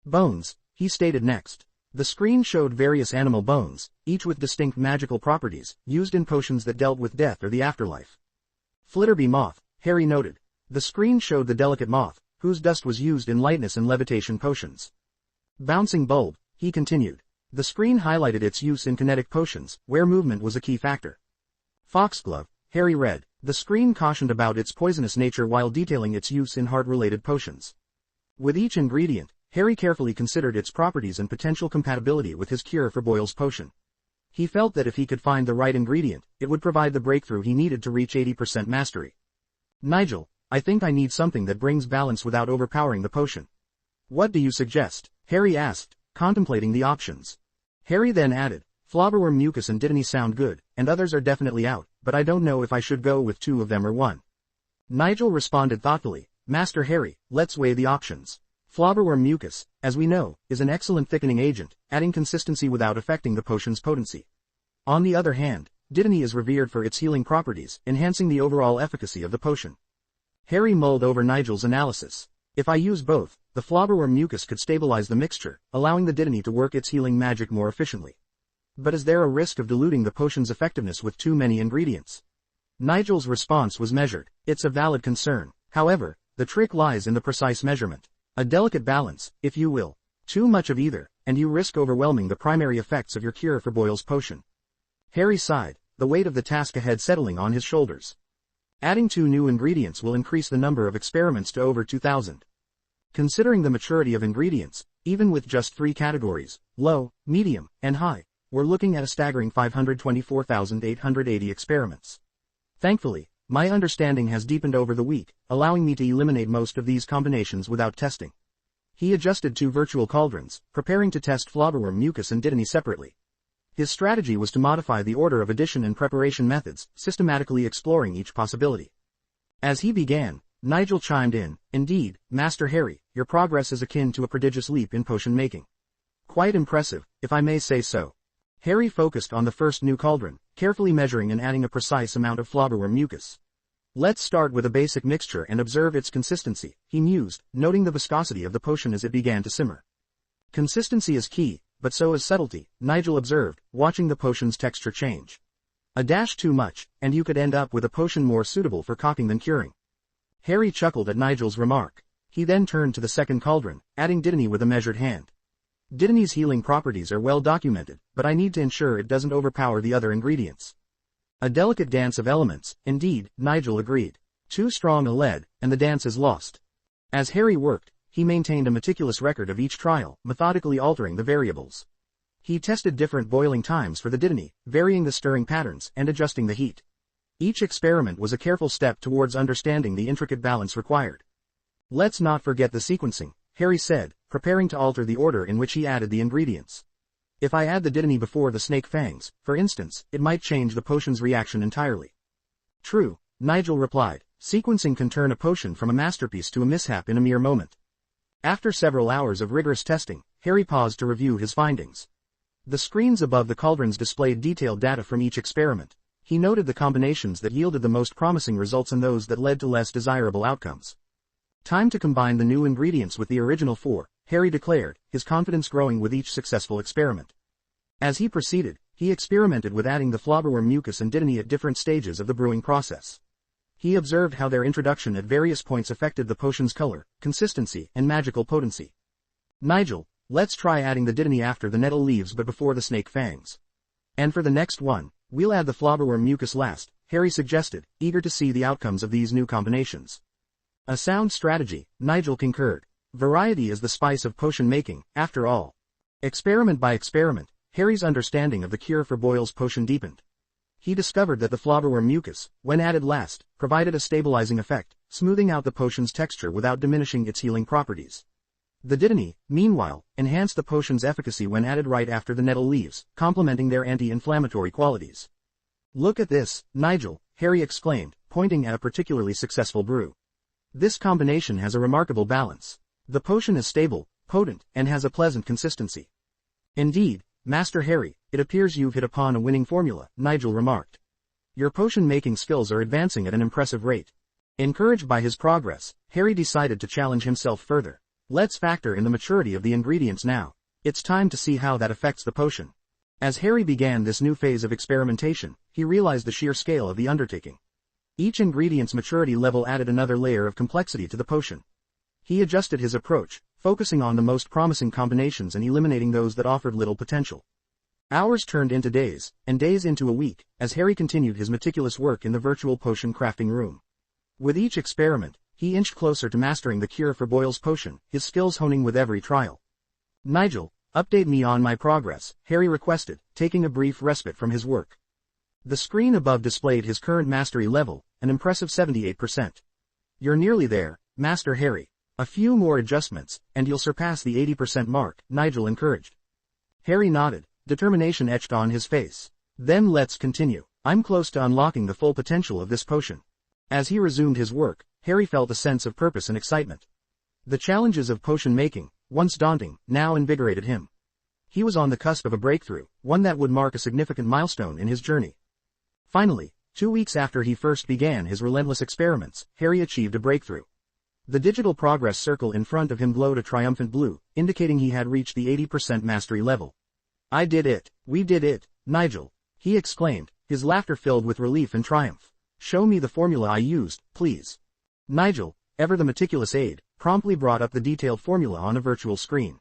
Bones, he stated next. The screen showed various animal bones, each with distinct magical properties, used in potions that dealt with death or the afterlife. Flitterby moth, Harry noted. The screen showed the delicate moth, whose dust was used in lightness and levitation potions. Bouncing bulb, he continued. The screen highlighted its use in kinetic potions, where movement was a key factor. Foxglove, Harry read. The screen cautioned about its poisonous nature while detailing its use in heart-related potions. With each ingredient, Harry carefully considered its properties and potential compatibility with his cure for Boyle's potion. He felt that if he could find the right ingredient, it would provide the breakthrough he needed to reach 80% mastery. Nigel, I think I need something that brings balance without overpowering the potion. What do you suggest? Harry asked, contemplating the options. Harry then added, flobberworm mucus and Dittany sound good, and others are definitely out, but I don't know if I should go with two of them or one. Nigel responded thoughtfully, Master Harry, let's weigh the options. Flobberworm mucus, as we know, is an excellent thickening agent, adding consistency without affecting the potion's potency. On the other hand, Dittany is revered for its healing properties, enhancing the overall efficacy of the potion. Harry mulled over Nigel's analysis. If I use both, the flobberworm mucus could stabilize the mixture, allowing the Dittany to work its healing magic more efficiently. But is there a risk of diluting the potion's effectiveness with too many ingredients? Nigel's response was measured. It's a valid concern. However, the trick lies in the precise measurement. A delicate balance, if you will. Too much of either, and you risk overwhelming the primary effects of your cure for Boyle's potion. Harry sighed, the weight of the task ahead settling on his shoulders. Adding 2 new ingredients will increase the number of experiments to over 2,000. Considering the maturity of ingredients, even with just 3 categories, low, medium, and high, we're looking at a staggering 524,880 experiments. Thankfully, my understanding has deepened over the week, allowing me to eliminate most of these combinations without testing. He adjusted 2 virtual cauldrons, preparing to test flobberworm mucus and Dittany separately. His strategy was to modify the order of addition and preparation methods, systematically exploring each possibility. As he began, Nigel chimed in, Indeed, Master Harry, your progress is akin to a prodigious leap in potion making. Quite impressive, if I may say so. Harry focused on the first new cauldron, carefully measuring and adding a precise amount of flobberworm mucus. Let's start with a basic mixture and observe its consistency, he mused, noting the viscosity of the potion as it began to simmer. Consistency is key, but so is subtlety, Nigel observed, watching the potion's texture change. A dash too much, and you could end up with a potion more suitable for cocking than curing. Harry chuckled at Nigel's remark. He then turned to the second cauldron, adding Dittany with a measured hand. Dittany's healing properties are well documented, but I need to ensure it doesn't overpower the other ingredients. A delicate dance of elements, indeed, Nigel agreed. Too strong a lead, and the dance is lost. As Harry worked, he maintained a meticulous record of each trial, methodically altering the variables. He tested different boiling times for the dittany, varying the stirring patterns and adjusting the heat. Each experiment was a careful step towards understanding the intricate balance required. Let's not forget the sequencing, Harry said, preparing to alter the order in which he added the ingredients. If I add the dittany before the snake fangs, for instance, it might change the potion's reaction entirely. True, Nigel replied. Sequencing can turn a potion from a masterpiece to a mishap in a mere moment. After several hours of rigorous testing, Harry paused to review his findings. The screens above the cauldrons displayed detailed data from each experiment. He noted the combinations that yielded the most promising results and those that led to less desirable outcomes. Time to combine the new ingredients with the original 4, Harry declared, his confidence growing with each successful experiment. As he proceeded, he experimented with adding the flobberworm mucus and dittany at different stages of the brewing process. He observed how their introduction at various points affected the potion's color, consistency, and magical potency. Nigel, let's try adding the dittany after the nettle leaves but before the snake fangs. And for the next one, we'll add the flobberworm mucus last, Harry suggested, eager to see the outcomes of these new combinations. A sound strategy, Nigel concurred. Variety is the spice of potion making, after all. Experiment by experiment, Harry's understanding of the cure for Boyle's potion deepened. He discovered that the flobberworm mucus, when added last, provided a stabilizing effect, smoothing out the potion's texture without diminishing its healing properties. The dittany, meanwhile, enhanced the potion's efficacy when added right after the nettle leaves, complementing their anti-inflammatory qualities. Look at this, Nigel, Harry exclaimed, pointing at a particularly successful brew. This combination has a remarkable balance. The potion is stable, potent, and has a pleasant consistency. Indeed, Master Harry, it appears you've hit upon a winning formula, Nigel remarked. Your potion-making skills are advancing at an impressive rate. Encouraged by his progress, Harry decided to challenge himself further. Let's factor in the maturity of the ingredients now. It's time to see how that affects the potion. As Harry began this new phase of experimentation, he realized the sheer scale of the undertaking. Each ingredient's maturity level added another layer of complexity to the potion. He adjusted his approach, focusing on the most promising combinations and eliminating those that offered little potential. Hours turned into days, and days into a week, as Harry continued his meticulous work in the virtual potion crafting room. With each experiment, he inched closer to mastering the cure for Boyle's potion, his skills honing with every trial. Nigel, update me on my progress, Harry requested, taking a brief respite from his work. The screen above displayed his current mastery level, an impressive 78%. You're nearly there, Master Harry. A few more adjustments, and you'll surpass the 80% mark, Nigel encouraged. Harry nodded, determination etched on his face. Then let's continue. I'm close to unlocking the full potential of this potion. As he resumed his work, Harry felt a sense of purpose and excitement. The challenges of potion making, once daunting, now invigorated him. He was on the cusp of a breakthrough, one that would mark a significant milestone in his journey. Finally, 2 weeks after he first began his relentless experiments, Harry achieved a breakthrough. The digital progress circle in front of him glowed a triumphant blue, indicating he had reached the 80% mastery level. I did it, we did it, Nigel, he exclaimed, his laughter filled with relief and triumph. Show me the formula I used, please. Nigel, ever the meticulous aide, promptly brought up the detailed formula on a virtual screen.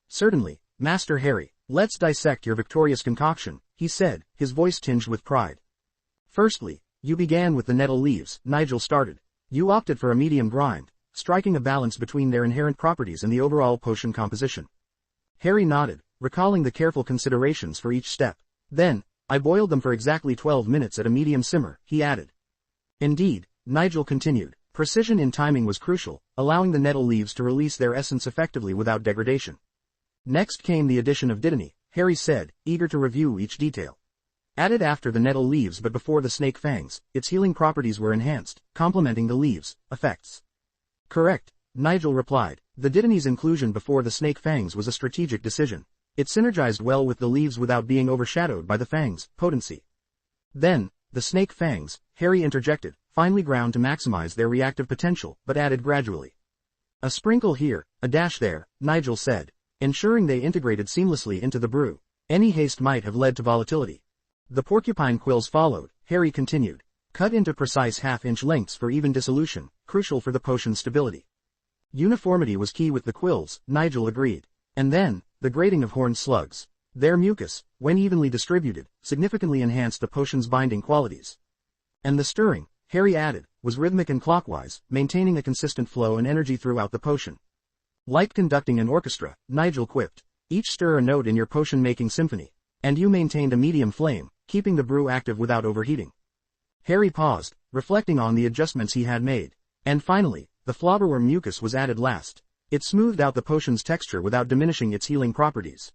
Certainly, Master Harry, let's dissect your victorious concoction, he said, his voice tinged with pride. Firstly, you began with the nettle leaves, Nigel started. You opted for a medium grind, striking a balance between their inherent properties and the overall potion composition. Harry nodded, recalling the careful considerations for each step. Then, I boiled them for exactly 12 minutes at a medium simmer, he added. Indeed, Nigel continued, precision in timing was crucial, allowing the nettle leaves to release their essence effectively without degradation. Next came the addition of dittany, Harry said, eager to review each detail. Added after the nettle leaves but before the snake fangs, its healing properties were enhanced, complementing the leaves' effects. Correct, Nigel replied. The dittany's inclusion before the snake fangs was a strategic decision. It synergized well with the leaves without being overshadowed by the fangs' potency. Then, the snake fangs, Harry interjected, finely ground to maximize their reactive potential, but added gradually. A sprinkle here, a dash there, Nigel said, ensuring they integrated seamlessly into the brew. Any haste might have led to volatility. The porcupine quills followed, Harry continued. Cut into precise half-inch lengths for even dissolution, crucial for the potion's stability. Uniformity was key with the quills, Nigel agreed. And then, the grating of horned slugs. Their mucus, when evenly distributed, significantly enhanced the potion's binding qualities. And the stirring, Harry added, was rhythmic and clockwise, maintaining a consistent flow and energy throughout the potion. Like conducting an orchestra, Nigel quipped. Each stir a note in your potion-making symphony. And you maintained a medium flame, keeping the brew active without overheating. Harry paused, reflecting on the adjustments he had made. And finally, the flobberworm mucus was added last. It smoothed out the potion's texture without diminishing its healing properties.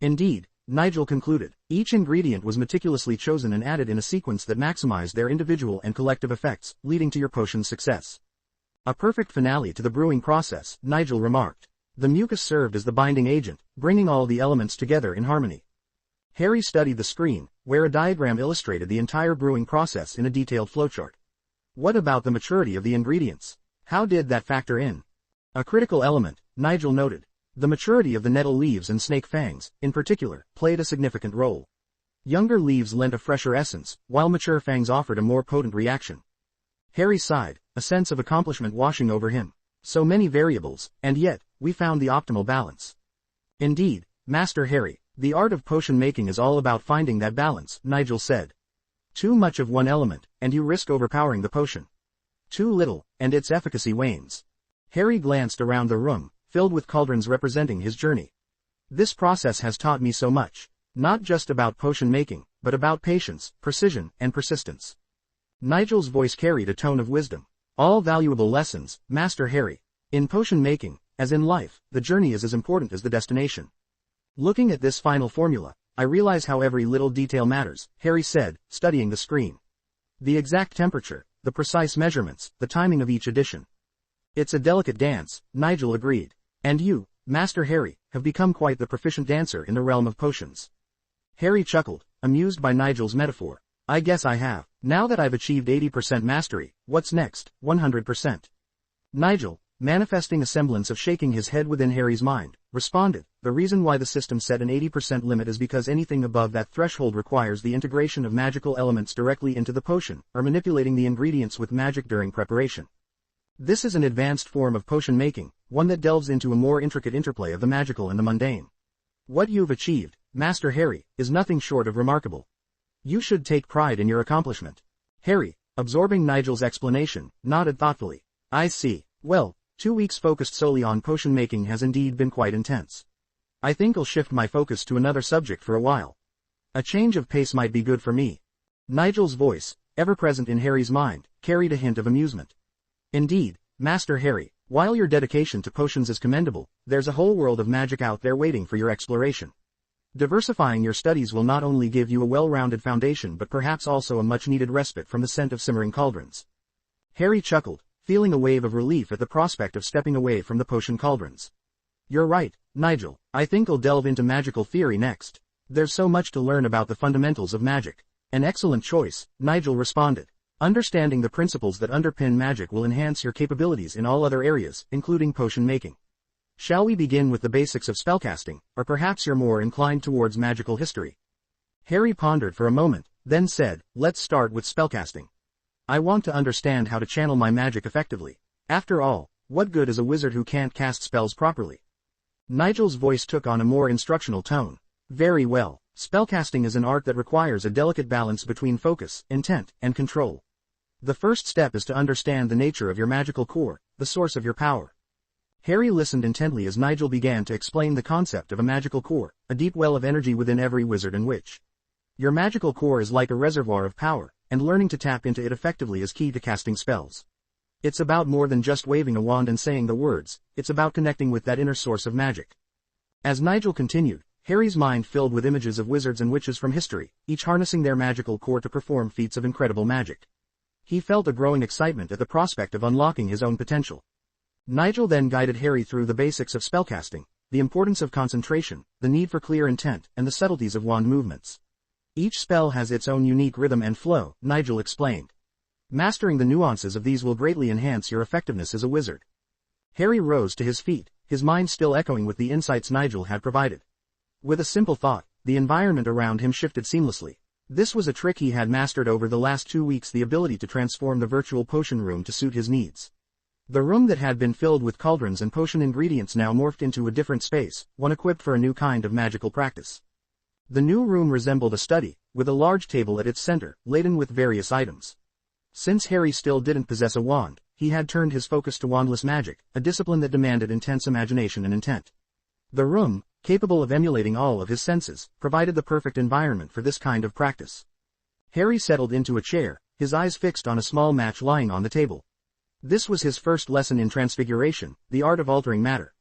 Indeed, Nigel concluded, each ingredient was meticulously chosen and added in a sequence that maximized their individual and collective effects, leading to your potion's success. A perfect finale to the brewing process, Nigel remarked. The mucus served as the binding agent, bringing all the elements together in harmony. Harry studied the screen, where a diagram illustrated the entire brewing process in a detailed flowchart. What about the maturity of the ingredients? How did that factor in? A critical element, Nigel noted. The maturity of the nettle leaves and snake fangs, in particular, played a significant role. Younger leaves lent a fresher essence, while mature fangs offered a more potent reaction. Harry sighed, a sense of accomplishment washing over him. So many variables, and yet, we found the optimal balance. Indeed, Master Harry, the art of potion making is all about finding that balance, Nigel said. Too much of one element, and you risk overpowering the potion. Too little, and its efficacy wanes. Harry glanced around the room, filled with cauldrons representing his journey. This process has taught me so much, not just about potion making, but about patience, precision, and persistence. Nigel's voice carried a tone of wisdom. All valuable lessons, Master Harry. In potion making, as in life, the journey is as important as the destination. Looking at this final formula, I realize how every little detail matters, Harry said, studying the screen. The exact temperature, the precise measurements, the timing of each addition. It's a delicate dance, Nigel agreed. And you, Master Harry, have become quite the proficient dancer in the realm of potions. Harry chuckled, amused by Nigel's metaphor. I guess I have. Now that I've achieved 80% mastery, what's next? 100%. Nigel, manifesting a semblance of shaking his head within Harry's mind, responded, the reason why the system set an 80% limit is because anything above that threshold requires the integration of magical elements directly into the potion, or manipulating the ingredients with magic during preparation. This is an advanced form of potion making, one that delves into a more intricate interplay of the magical and the mundane. What you've achieved, Master Harry, is nothing short of remarkable. You should take pride in your accomplishment. Harry, absorbing Nigel's explanation, nodded thoughtfully. I see. Well, 2 weeks focused solely on potion making has indeed been quite intense. I think I'll shift my focus to another subject for a while. A change of pace might be good for me. Nigel's voice, ever present in Harry's mind, carried a hint of amusement. Indeed, Master Harry, while your dedication to potions is commendable, there's a whole world of magic out there waiting for your exploration. Diversifying your studies will not only give you a well-rounded foundation but perhaps also a much-needed respite from the scent of simmering cauldrons. Harry chuckled, feeling a wave of relief at the prospect of stepping away from the potion cauldrons. You're right, Nigel, I think I'll delve into magical theory next. There's so much to learn about the fundamentals of magic. An excellent choice, Nigel responded. Understanding the principles that underpin magic will enhance your capabilities in all other areas, including potion making. Shall we begin with the basics of spellcasting, or perhaps you're more inclined towards magical history? Harry pondered for a moment, then said, let's start with spellcasting. I want to understand how to channel my magic effectively. After all, what good is a wizard who can't cast spells properly? Nigel's voice took on a more instructional tone. Very well, spellcasting is an art that requires a delicate balance between focus, intent, and control. The first step is to understand the nature of your magical core, the source of your power. Harry listened intently as Nigel began to explain the concept of a magical core, a deep well of energy within every wizard and witch. Your magical core is like a reservoir of power, and learning to tap into it effectively is key to casting spells. It's about more than just waving a wand and saying the words, it's about connecting with that inner source of magic. As Nigel continued, Harry's mind filled with images of wizards and witches from history, each harnessing their magical core to perform feats of incredible magic. He felt a growing excitement at the prospect of unlocking his own potential. Nigel then guided Harry through the basics of spellcasting, the importance of concentration, the need for clear intent, and the subtleties of wand movements. Each spell has its own unique rhythm and flow, Nigel explained. Mastering the nuances of these will greatly enhance your effectiveness as a wizard. Harry rose to his feet, his mind still echoing with the insights Nigel had provided. With a simple thought, the environment around him shifted seamlessly. This was a trick he had mastered over the last 2 weeks, the ability to transform the virtual potion room to suit his needs. The room that had been filled with cauldrons and potion ingredients now morphed into a different space, one equipped for a new kind of magical practice. The new room resembled a study, with a large table at its center, laden with various items. Since Harry still didn't possess a wand, he had turned his focus to wandless magic, a discipline that demanded intense imagination and intent. The room, capable of emulating all of his senses, provided the perfect environment for this kind of practice. Harry settled into a chair, his eyes fixed on a small match lying on the table. This was his first lesson in transfiguration, the art of altering matter.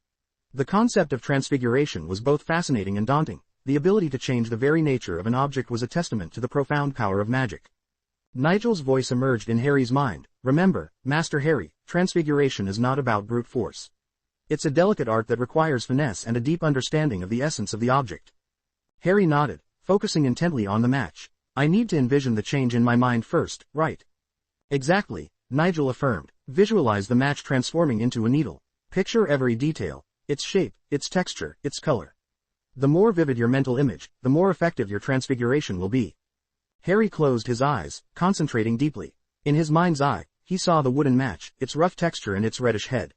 The concept of transfiguration was both fascinating and daunting. The ability to change the very nature of an object was a testament to the profound power of magic. Nigel's voice emerged in Harry's mind. Remember, Master Harry, transfiguration is not about brute force. It's a delicate art that requires finesse and a deep understanding of the essence of the object. Harry nodded, focusing intently on the match. I need to envision the change in my mind first, right? Exactly, Nigel affirmed. Visualize the match transforming into a needle. Picture every detail, its shape, its texture, its color. The more vivid your mental image, the more effective your transfiguration will be. Harry closed his eyes, concentrating deeply. In his mind's eye, he saw the wooden match, its rough texture and its reddish head.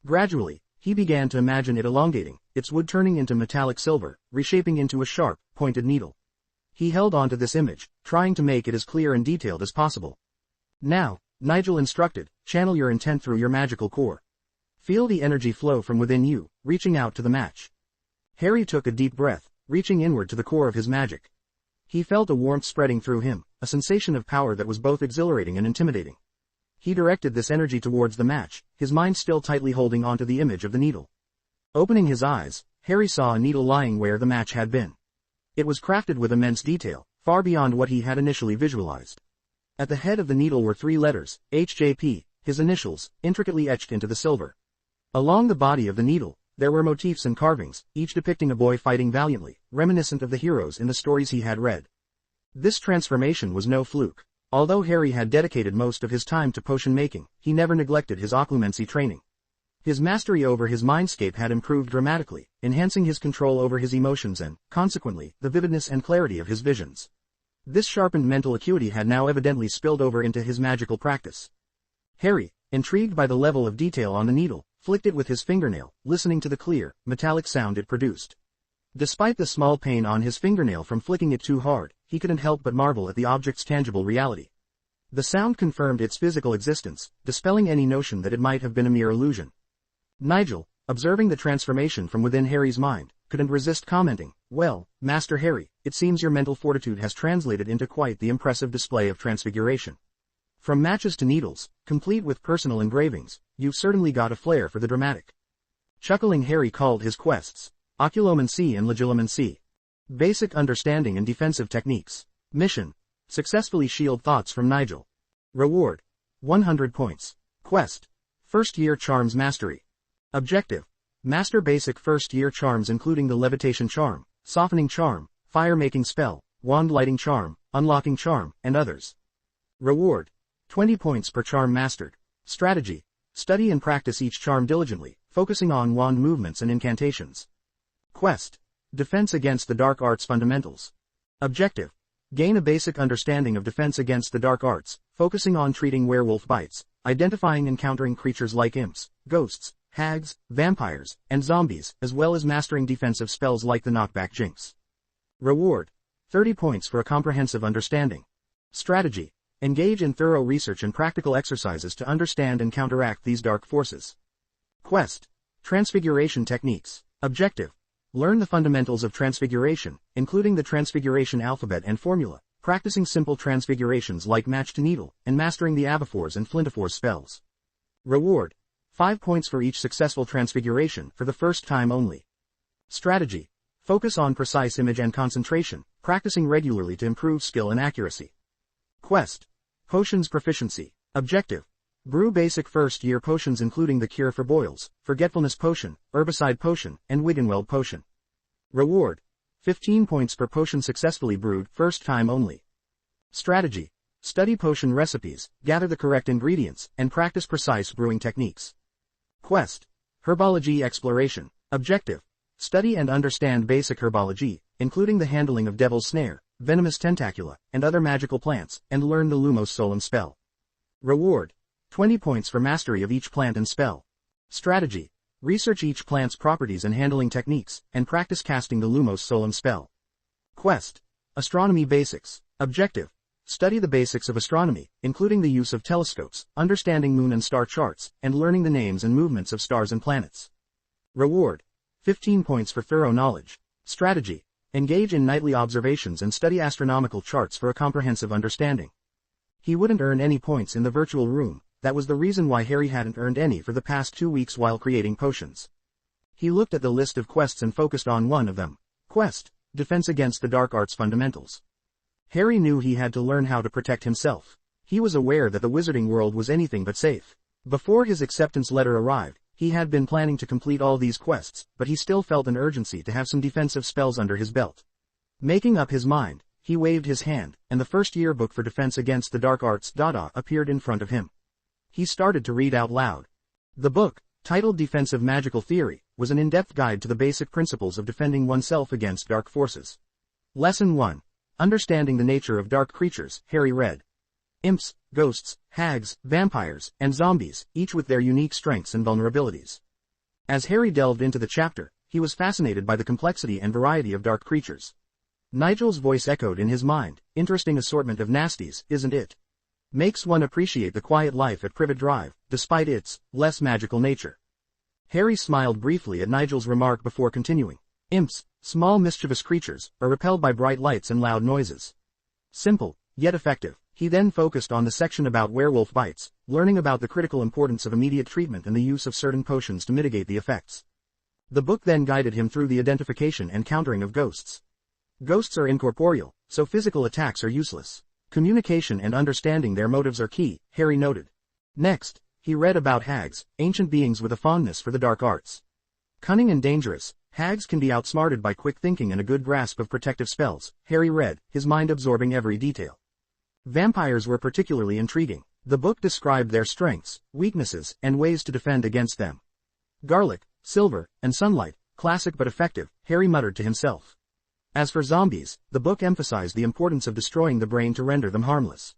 Gradually, he began to imagine it elongating, its wood turning into metallic silver, reshaping into a sharp, pointed needle. He held on to this image, trying to make it as clear and detailed as possible. Now, Nigel instructed, channel your intent through your magical core. Feel the energy flow from within you, reaching out to the match. Harry took a deep breath, reaching inward to the core of his magic. He felt a warmth spreading through him, a sensation of power that was both exhilarating and intimidating. He directed this energy towards the match, his mind still tightly holding onto the image of the needle. Opening his eyes, Harry saw a needle lying where the match had been. It was crafted with immense detail, far beyond what he had initially visualized. At the head of the needle were 3 letters, HJP, his initials, intricately etched into the silver. Along the body of the needle, there were motifs and carvings, each depicting a boy fighting valiantly, reminiscent of the heroes in the stories he had read. This transformation was no fluke. Although Harry had dedicated most of his time to potion making, he never neglected his occlumency training. His mastery over his mindscape had improved dramatically, enhancing his control over his emotions and, consequently, the vividness and clarity of his visions. This sharpened mental acuity had now evidently spilled over into his magical practice. Harry, intrigued by the level of detail on the needle, flicked it with his fingernail, listening to the clear, metallic sound it produced. Despite the small pain on his fingernail from flicking it too hard, he couldn't help but marvel at the object's tangible reality. The sound confirmed its physical existence, dispelling any notion that it might have been a mere illusion. Nigel, observing the transformation from within Harry's mind, couldn't resist commenting, "Well, Master Harry, it seems your mental fortitude has translated into quite the impressive display of transfiguration. From matches to needles, complete with personal engravings, you've certainly got a flair for the dramatic." Chuckling, Harry called his quests occlumency and legilomancy. Basic understanding and defensive techniques. Mission: successfully shield thoughts from Nigel. Reward: 100 points. Quest: first-year charms mastery. Objective: master basic first-year charms including the levitation charm, softening charm, fire-making spell, wand lighting charm, unlocking charm, and others. Reward: 20 points per charm mastered. Strategy: study and practice each charm diligently, focusing on wand movements and incantations. Quest: defense against the dark arts fundamentals. Objective: gain a basic understanding of defense against the dark arts, focusing on treating werewolf bites, identifying and countering creatures like imps, ghosts, hags, vampires, and zombies, as well as mastering defensive spells like the knockback jinx. Reward: 30 points for a comprehensive understanding. Strategy: engage in thorough research and practical exercises to understand and counteract these dark forces. Quest: transfiguration techniques. Objective: learn the fundamentals of transfiguration, including the transfiguration alphabet and formula, practicing simple transfigurations like match to needle, and mastering the Abaphors and Flintophors spells. Reward: 5 points for each successful transfiguration for the first time only. Strategy: focus on precise image and concentration, practicing regularly to improve skill and accuracy. Quest: potions proficiency. Objective: brew basic first-year potions including the Cure for Boils, Forgetfulness Potion, Herbicide Potion, and Wiggenweld Potion. Reward: 15 points per potion successfully brewed first time only. Strategy: study potion recipes, gather the correct ingredients, and practice precise brewing techniques. Quest: herbology exploration. Objective: study and understand basic herbology, including the handling of Devil's Snare, Venomous Tentacula, and other magical plants, and learn the Lumos Solum spell. Reward: 20 points for mastery of each plant and spell. Strategy: research each plant's properties and handling techniques, and practice casting the Lumos Solum spell. Quest: astronomy basics. Objective: Study the basics of astronomy, including the use of telescopes, understanding moon and star charts, and learning the names and movements of stars and planets. Reward: 15 points for thorough knowledge. Strategy: engage in nightly observations and study astronomical charts for a comprehensive understanding. He wouldn't earn any points in the virtual room. That was the reason why Harry hadn't earned any for the past 2 weeks while creating potions. He looked at the list of quests and focused on one of them. Quest: Defense Against the Dark Arts Fundamentals. Harry knew he had to learn how to protect himself. He was aware that the wizarding world was anything but safe. Before his acceptance letter arrived, he had been planning to complete all these quests, but he still felt an urgency to have some defensive spells under his belt. Making up his mind, he waved his hand, and the first yearbook for Defense Against the Dark Arts appeared in front of him. He started to read out loud. The book, titled Defensive Magical Theory, was an in-depth guide to the basic principles of defending oneself against dark forces. Lesson 1. Understanding the nature of dark creatures, Harry read. Imps, ghosts, hags, vampires, and zombies, each with their unique strengths and vulnerabilities. As Harry delved into the chapter, he was fascinated by the complexity and variety of dark creatures. Nigel's voice echoed in his mind, interesting assortment of nasties, isn't it? Makes one appreciate the quiet life at Privet Drive, despite its less magical nature. Harry smiled briefly at Nigel's remark before continuing. Imps, small mischievous creatures, are repelled by bright lights and loud noises. Simple, yet effective. He then focused on the section about werewolf bites, learning about the critical importance of immediate treatment and the use of certain potions to mitigate the effects. The book then guided him through the identification and countering of ghosts. Ghosts are incorporeal, so physical attacks are useless. Communication and understanding their motives are key, Harry noted. Next, he read about hags, ancient beings with a fondness for the dark arts. Cunning and dangerous, hags can be outsmarted by quick thinking and a good grasp of protective spells, Harry read, his mind absorbing every detail. Vampires were particularly intriguing. The book described their strengths, weaknesses, and ways to defend against them. Garlic, silver, and sunlight, classic but effective, Harry muttered to himself. As for zombies, the book emphasized the importance of destroying the brain to render them harmless.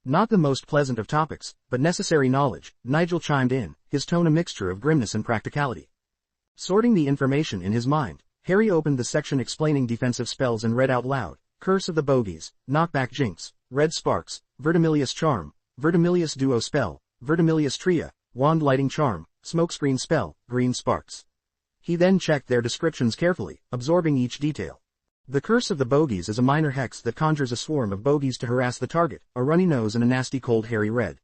Not the most pleasant of topics, but necessary knowledge, Nigel chimed in, his tone a mixture of grimness and practicality. Sorting the information in his mind, Harry opened the section explaining defensive spells and read out loud. Curse of the Bogies, Knockback Jinx, Red Sparks, Verdimillious Charm, Verdimillious Duo Spell, Verdimillious Tria, Wand Lighting Charm, Smokescreen Spell, Green Sparks. He then checked their descriptions carefully, absorbing each detail. The Curse of the Bogies is a minor hex that conjures a swarm of bogies to harass the target, a runny nose and a nasty cold, Harry read.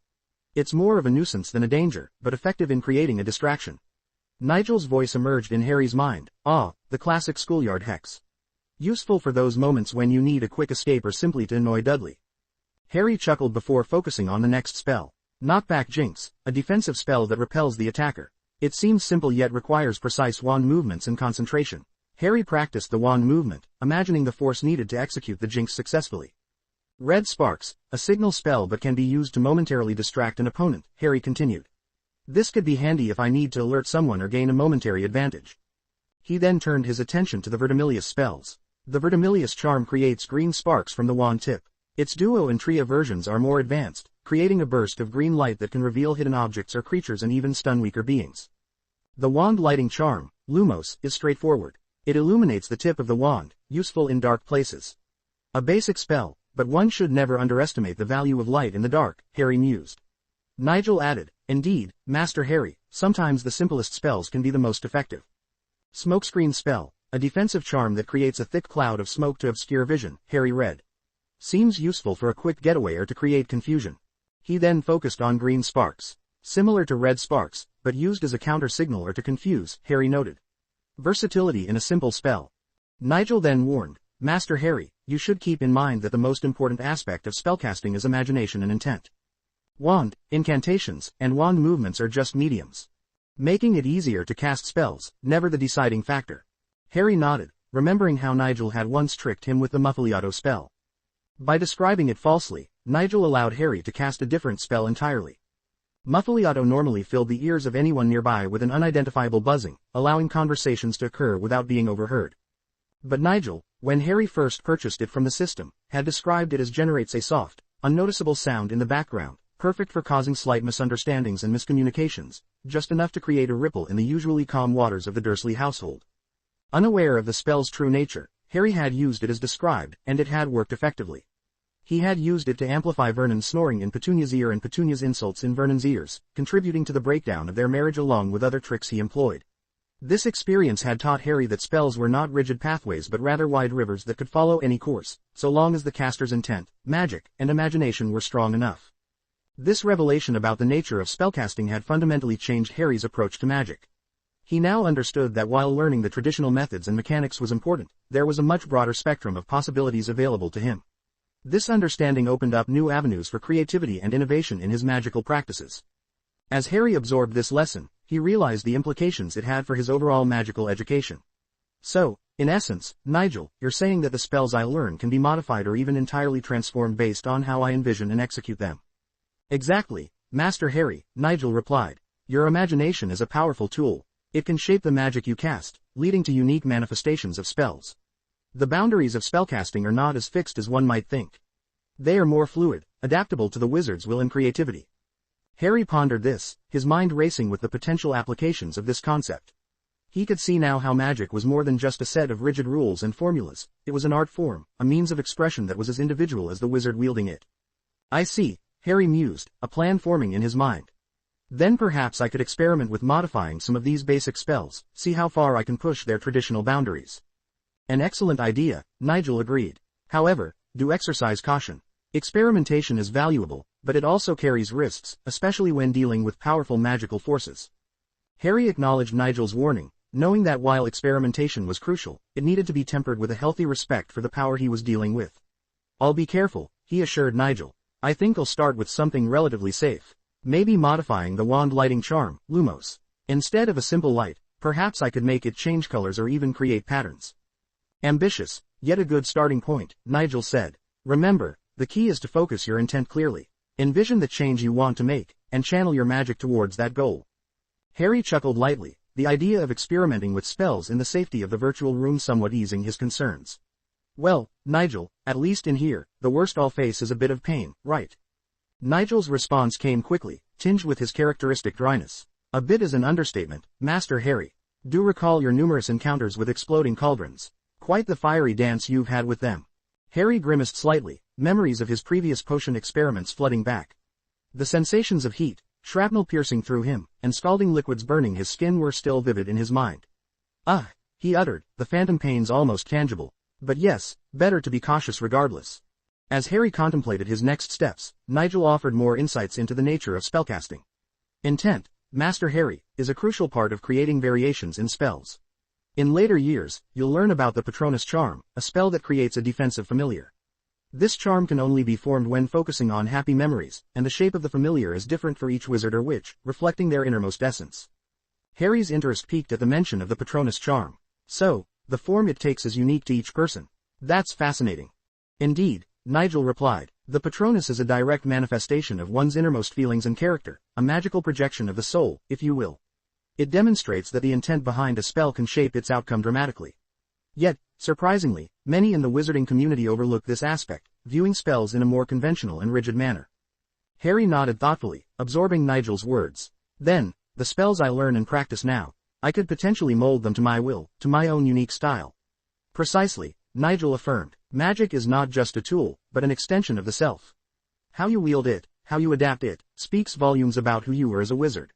It's more of a nuisance than a danger, but effective in creating a distraction. Nigel's voice emerged in Harry's mind. The classic schoolyard hex. Useful for those moments when you need a quick escape or simply to annoy Dudley. Harry chuckled before focusing on the next spell. Knockback Jinx, a defensive spell that repels the attacker. It seems simple yet requires precise wand movements and concentration. Harry practiced the wand movement, imagining the force needed to execute the jinx successfully. Red Sparks, a signal spell but can be used to momentarily distract an opponent, Harry continued. This could be handy if I need to alert someone or gain a momentary advantage. He then turned his attention to the Verdimillious spells. The Verdimillious Charm creates green sparks from the wand tip. Its Duo and Tria versions are more advanced, creating a burst of green light that can reveal hidden objects or creatures and even stun weaker beings. The Wand Lighting Charm, Lumos, is straightforward. It illuminates the tip of the wand, useful in dark places. A basic spell, but one should never underestimate the value of light in the dark, Harry mused. Nigel added, Indeed, Master Harry, sometimes the simplest spells can be the most effective. Smokescreen Spell, a defensive charm that creates a thick cloud of smoke to obscure vision, Harry read. Seems useful for a quick getaway or to create confusion. He then focused on Green Sparks. Similar to Red Sparks, but used as a counter signal or to confuse, Harry noted. Versatility in a simple spell. Nigel then warned, Master Harry, you should keep in mind that the most important aspect of spellcasting is imagination and intent. Wand, incantations, and wand movements are just mediums. Making it easier to cast spells, never the deciding factor. Harry nodded, remembering how Nigel had once tricked him with the Muffliato spell. By describing it falsely, Nigel allowed Harry to cast a different spell entirely. Muffliato normally filled the ears of anyone nearby with an unidentifiable buzzing, allowing conversations to occur without being overheard. But Nigel, when Harry first purchased it from the system, had described it as generates a soft, unnoticeable sound in the background, perfect for causing slight misunderstandings and miscommunications, just enough to create a ripple in the usually calm waters of the Dursley household. Unaware of the spell's true nature, Harry had used it as described, and it had worked effectively. He had used it to amplify Vernon's snoring in Petunia's ear and Petunia's insults in Vernon's ears, contributing to the breakdown of their marriage along with other tricks he employed. This experience had taught Harry that spells were not rigid pathways but rather wide rivers that could follow any course, so long as the caster's intent, magic, and imagination were strong enough. This revelation about the nature of spellcasting had fundamentally changed Harry's approach to magic. He now understood that while learning the traditional methods and mechanics was important, there was a much broader spectrum of possibilities available to him. This understanding opened up new avenues for creativity and innovation in his magical practices. As Harry absorbed this lesson, he realized the implications it had for his overall magical education. So, in essence, Nigel, you're saying that the spells I learn can be modified or even entirely transformed based on how I envision and execute them. Exactly, Master Harry, Nigel replied. Your imagination is a powerful tool. It can shape the magic you cast, leading to unique manifestations of spells. The boundaries of spellcasting are not as fixed as one might think. They are more fluid, adaptable to the wizard's will and creativity. Harry pondered this, his mind racing with the potential applications of this concept. He could see now how magic was more than just a set of rigid rules and formulas. It was an art form, a means of expression that was as individual as the wizard wielding it. I see, Harry mused, a plan forming in his mind. Then perhaps I could experiment with modifying some of these basic spells, see how far I can push their traditional boundaries. An excellent idea, Nigel agreed. However, do exercise caution. Experimentation is valuable, but it also carries risks, especially when dealing with powerful magical forces. Harry acknowledged Nigel's warning, knowing that while experimentation was crucial, it needed to be tempered with a healthy respect for the power he was dealing with. I'll be careful, he assured Nigel. I think I'll start with something relatively safe. Maybe modifying the wand lighting charm, Lumos. Instead of a simple light, perhaps I could make it change colors or even create patterns. Ambitious, yet a good starting point, Nigel said. Remember, the key is to focus your intent clearly. Envision the change you want to make, and channel your magic towards that goal. Harry chuckled lightly, the idea of experimenting with spells in the safety of the virtual room somewhat easing his concerns. Well, Nigel, at least in here, the worst I'll face is a bit of pain, right? Nigel's response came quickly, tinged with his characteristic dryness. A bit is an understatement, Master Harry. Do recall your numerous encounters with exploding cauldrons. Quite the fiery dance you've had with them. Harry grimaced slightly, memories of his previous potion experiments flooding back. The sensations of heat, shrapnel piercing through him, and scalding liquids burning his skin were still vivid in his mind. Ah, he uttered, the phantom pains almost tangible. But yes, better to be cautious regardless. As Harry contemplated his next steps, Nigel offered more insights into the nature of spellcasting. Intent, Master Harry, is a crucial part of creating variations in spells. In later years, you'll learn about the Patronus charm, a spell that creates a defensive familiar. This charm can only be formed when focusing on happy memories, and the shape of the familiar is different for each wizard or witch, reflecting their innermost essence. Harry's interest peaked at the mention of the Patronus charm. So, the form it takes is unique to each person. That's fascinating. Indeed, Nigel replied, the Patronus is a direct manifestation of one's innermost feelings and character, a magical projection of the soul, if you will. It demonstrates that the intent behind a spell can shape its outcome dramatically. Yet, surprisingly, many in the wizarding community overlook this aspect, viewing spells in a more conventional and rigid manner. Harry nodded thoughtfully, absorbing Nigel's words. Then, the spells I learn and practice now, I could potentially mold them to my will, to my own unique style. Precisely, Nigel affirmed. Magic is not just a tool, but an extension of the self. How you wield it, how you adapt it, speaks volumes about who you are as a wizard.